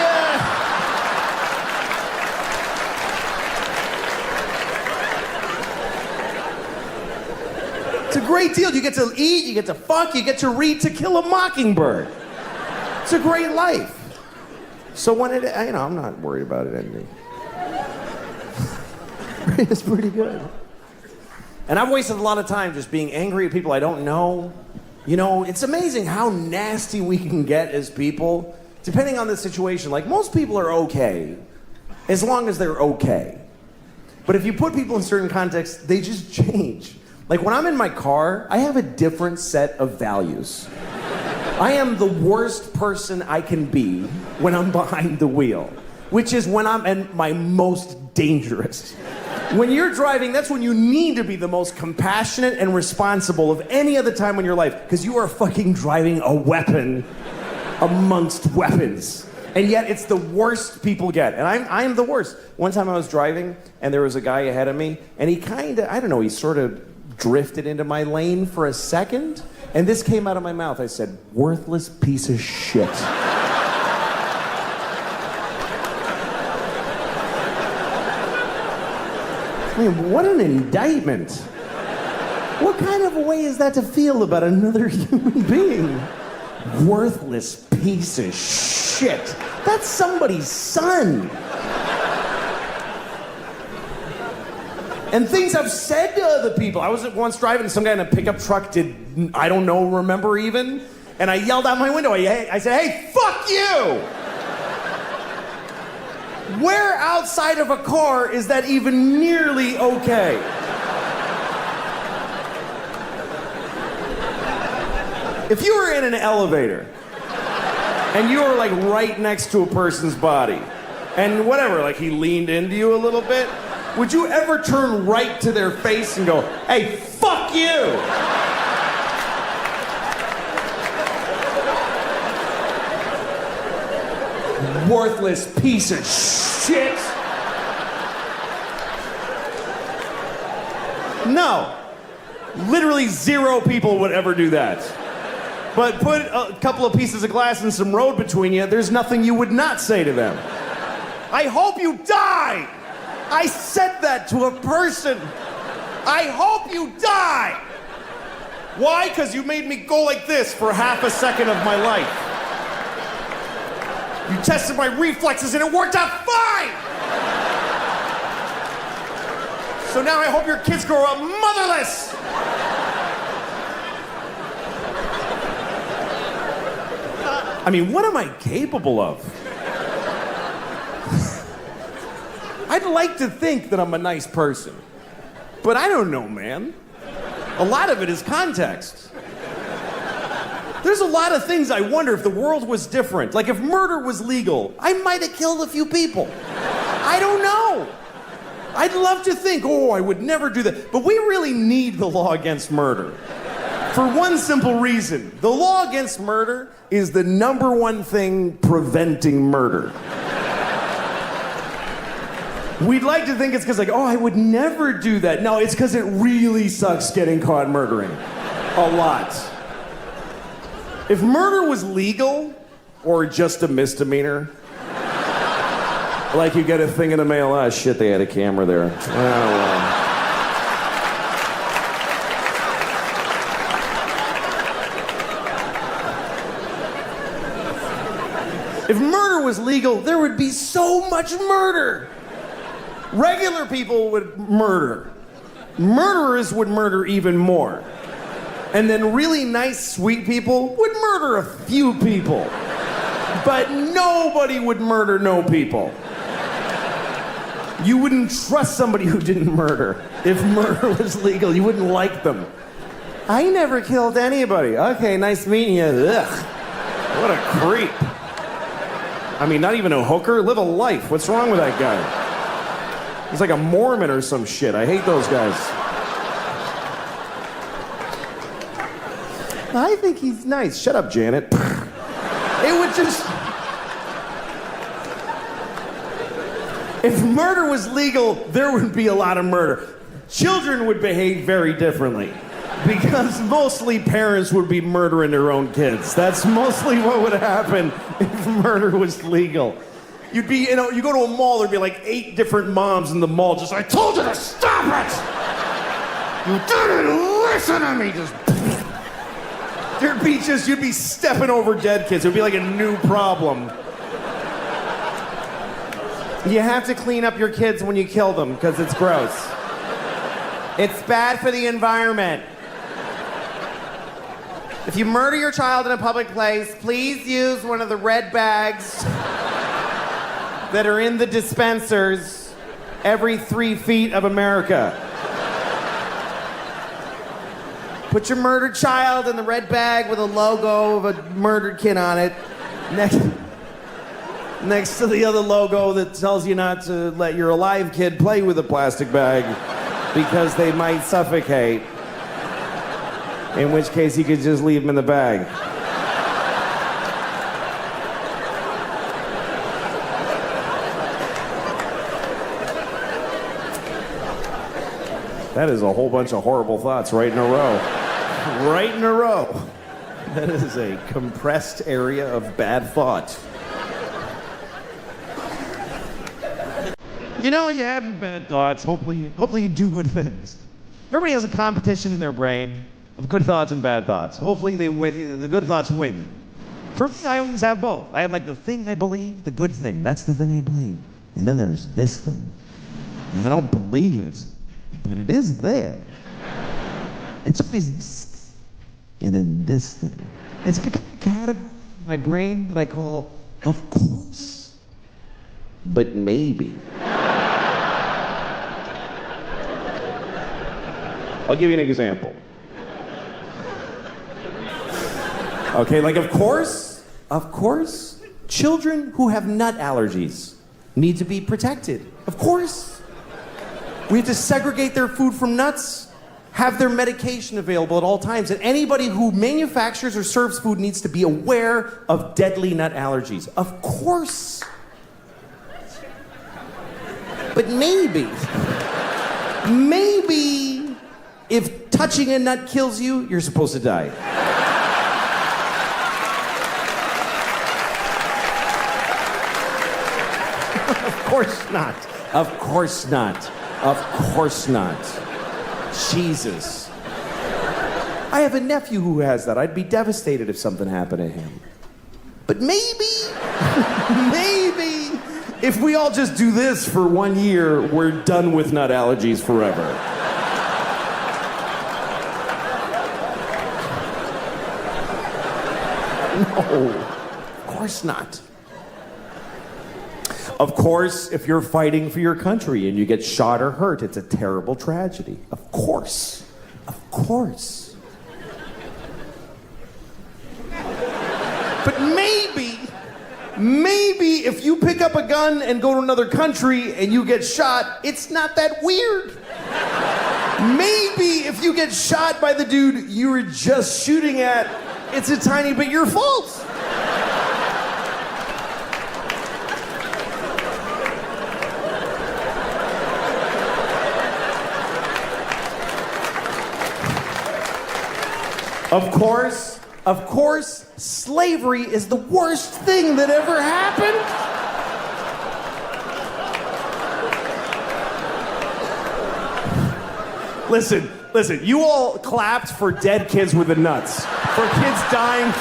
it's a great deal. You get to eat, you get to fuck, you get to read To Kill a Mockingbird. It's a great life. So when I'm not worried about it ending. It's pretty good. And I've wasted a lot of time just being angry at people I don't know. You know, it's amazing how nasty we can get as people, depending on the situation. Like, most people are okay, as long as they're okay. But if you put people in certain contexts, they just change. Like, when I'm in my car, I have a different set of values. I am the worst person I can be when I'm behind the wheel, which is when I'm at my most dangerous. When you're driving, that's when you need to be the most compassionate and responsible of any other time in your life, because you are fucking driving a weapon amongst weapons. And yet it's the worst people get. And I am the worst. One time I was driving, and there was a guy ahead of me, and he he sort of drifted into my lane for a second, and this came out of my mouth. I said, "Worthless piece of shit." I mean, what an indictment. What kind of a way is that to feel about another human being? Worthless piece of shit. That's somebody's son. And things I've said to other people. I was once driving, some guy in a pickup truck remember even, and I yelled out my window. I said, "Hey, fuck you!" Where outside of a car is that even nearly okay? If you were in an elevator and you were like right next to a person's body and whatever, like he leaned into you a little bit, would you ever turn right to their face and go, "Hey, fuck you"? Worthless piece of shit. No. Literally 0 people would ever do that. But put a couple of pieces of glass and some road between you, there's nothing you would not say to them. "I hope you die." I said that to a person. "I hope you die." Why? Because you made me go like this for half a second of my life. You tested my reflexes and it worked out fine! So now I hope your kids grow up motherless! I mean, what am I capable of? I'd like to think that I'm a nice person. But I don't know, man. A lot of it is context. There's a lot of things I wonder if the world was different. Like if murder was legal, I might have killed a few people. I don't know. I'd love to think, I would never do that. But we really need the law against murder. For one simple reason. The law against murder is the #1 thing preventing murder. We'd like to think it's because I would never do that. No, it's because it really sucks getting caught murdering. A lot. If murder was legal, or just a misdemeanor, like you get a thing in the mail, oh shit, they had a camera there. Oh, well. If murder was legal, there would be so much murder. Regular people would murder. Murderers would murder even more. And then really nice, sweet people would murder a few people. But nobody would murder no people. You wouldn't trust somebody who didn't murder. If murder was legal, you wouldn't like them. I never killed anybody. Okay, nice meeting you. Ugh. What a creep. I mean, not even a hooker. Live a life. What's wrong with that guy? He's like a Mormon or some shit. I hate those guys. I think he's nice. Shut up, Janet. It would just... If murder was legal, there would be a lot of murder. Children would behave very differently because mostly parents would be murdering their own kids. That's mostly what would happen if murder was legal. You'd be, you go to a mall, there'd be like 8 different moms in the mall just, I told you to stop it! You didn't listen to me! You'd be stepping over dead kids. It would be like a new problem. You have to clean up your kids when you kill them because it's gross. It's bad for the environment. If you murder your child in a public place, please use one of the red bags that are in the dispensers every 3 feet of America. Put your murdered child in the red bag with a logo of a murdered kid on it. Next to the other logo that tells you not to let your alive kid play with a plastic bag because they might suffocate. In which case you could just leave them in the bag. That is a whole bunch of horrible thoughts right in a row. Right in a row. That is a compressed area of bad thought. You know, you have bad thoughts. Hopefully you do good things. Everybody has a competition in their brain of good thoughts and bad thoughts. Hopefully they win. The good thoughts win. For me, I always have both. I have like the thing I believe, the good thing. That's the thing I believe. And then there's this thing. And I don't believe it, but it is there. It's always this, and then this thing. It's become a category in my brain that I call, of course, but maybe. I'll give you an example. Okay, like of course, children who have nut allergies need to be protected. Of course. We have to segregate their food from nuts, have their medication available at all times, and anybody who manufactures or serves food needs to be aware of deadly nut allergies. Of course. But maybe, if touching a nut kills you, you're supposed to die. Of course not. Of course not. Of course not. Jesus. I have a nephew who has that. I'd be devastated if something happened to him. But maybe, if we all just do this for 1 year, we're done with nut allergies forever. No, of course not. Of course, if you're fighting for your country and you get shot or hurt, it's a terrible tragedy. Of course. Of course. But maybe if you pick up a gun and go to another country and you get shot, it's not that weird. Maybe if you get shot by the dude you were just shooting at, it's a tiny bit your fault. Of course, slavery is the worst thing that ever happened. Listen, you all clapped for dead kids with the nuts. For kids dying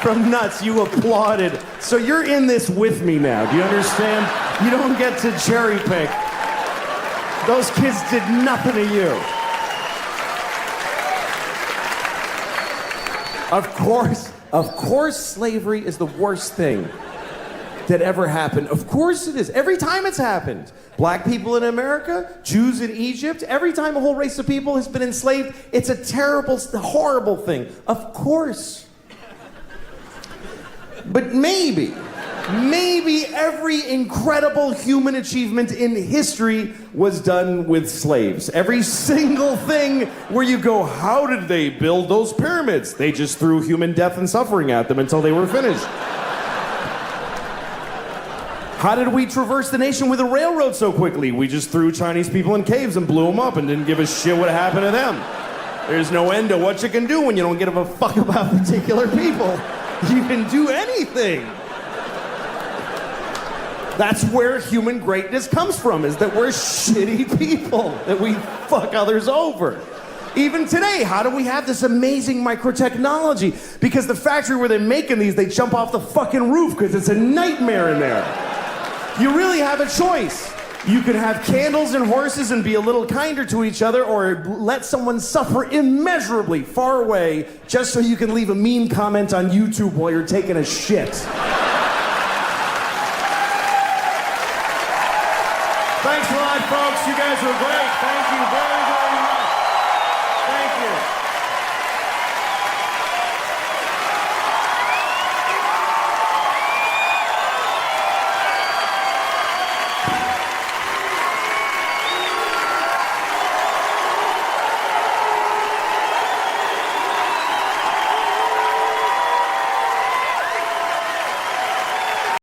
from nuts, you applauded. So you're in this with me now, do you understand? You don't get to cherry pick. Those kids did nothing to you. Of course, slavery is the worst thing that ever happened. Of course it is. Every time it's happened. Black people in America, Jews in Egypt, every time a whole race of people has been enslaved, it's a terrible, horrible thing. Of course. But maybe Maybe every incredible human achievement in history was done with slaves. Every single thing where you go, how did they build those pyramids? They just threw human death and suffering at them until they were finished. How did we traverse the nation with a railroad so quickly? We just threw Chinese people in caves and blew them up and didn't give a shit what happened to them. There's no end to what you can do when you don't give a fuck about particular people. You can do anything. That's where human greatness comes from, is that we're shitty people, that we fuck others over. Even today, how do we have this amazing microtechnology? Because the factory where they're making these, they jump off the fucking roof because it's a nightmare in there. You really have a choice. You can have candles and horses and be a little kinder to each other, or let someone suffer immeasurably far away just so you can leave a mean comment on YouTube while you're taking a shit. Thanks a lot, folks. You guys were great. Thank you very much.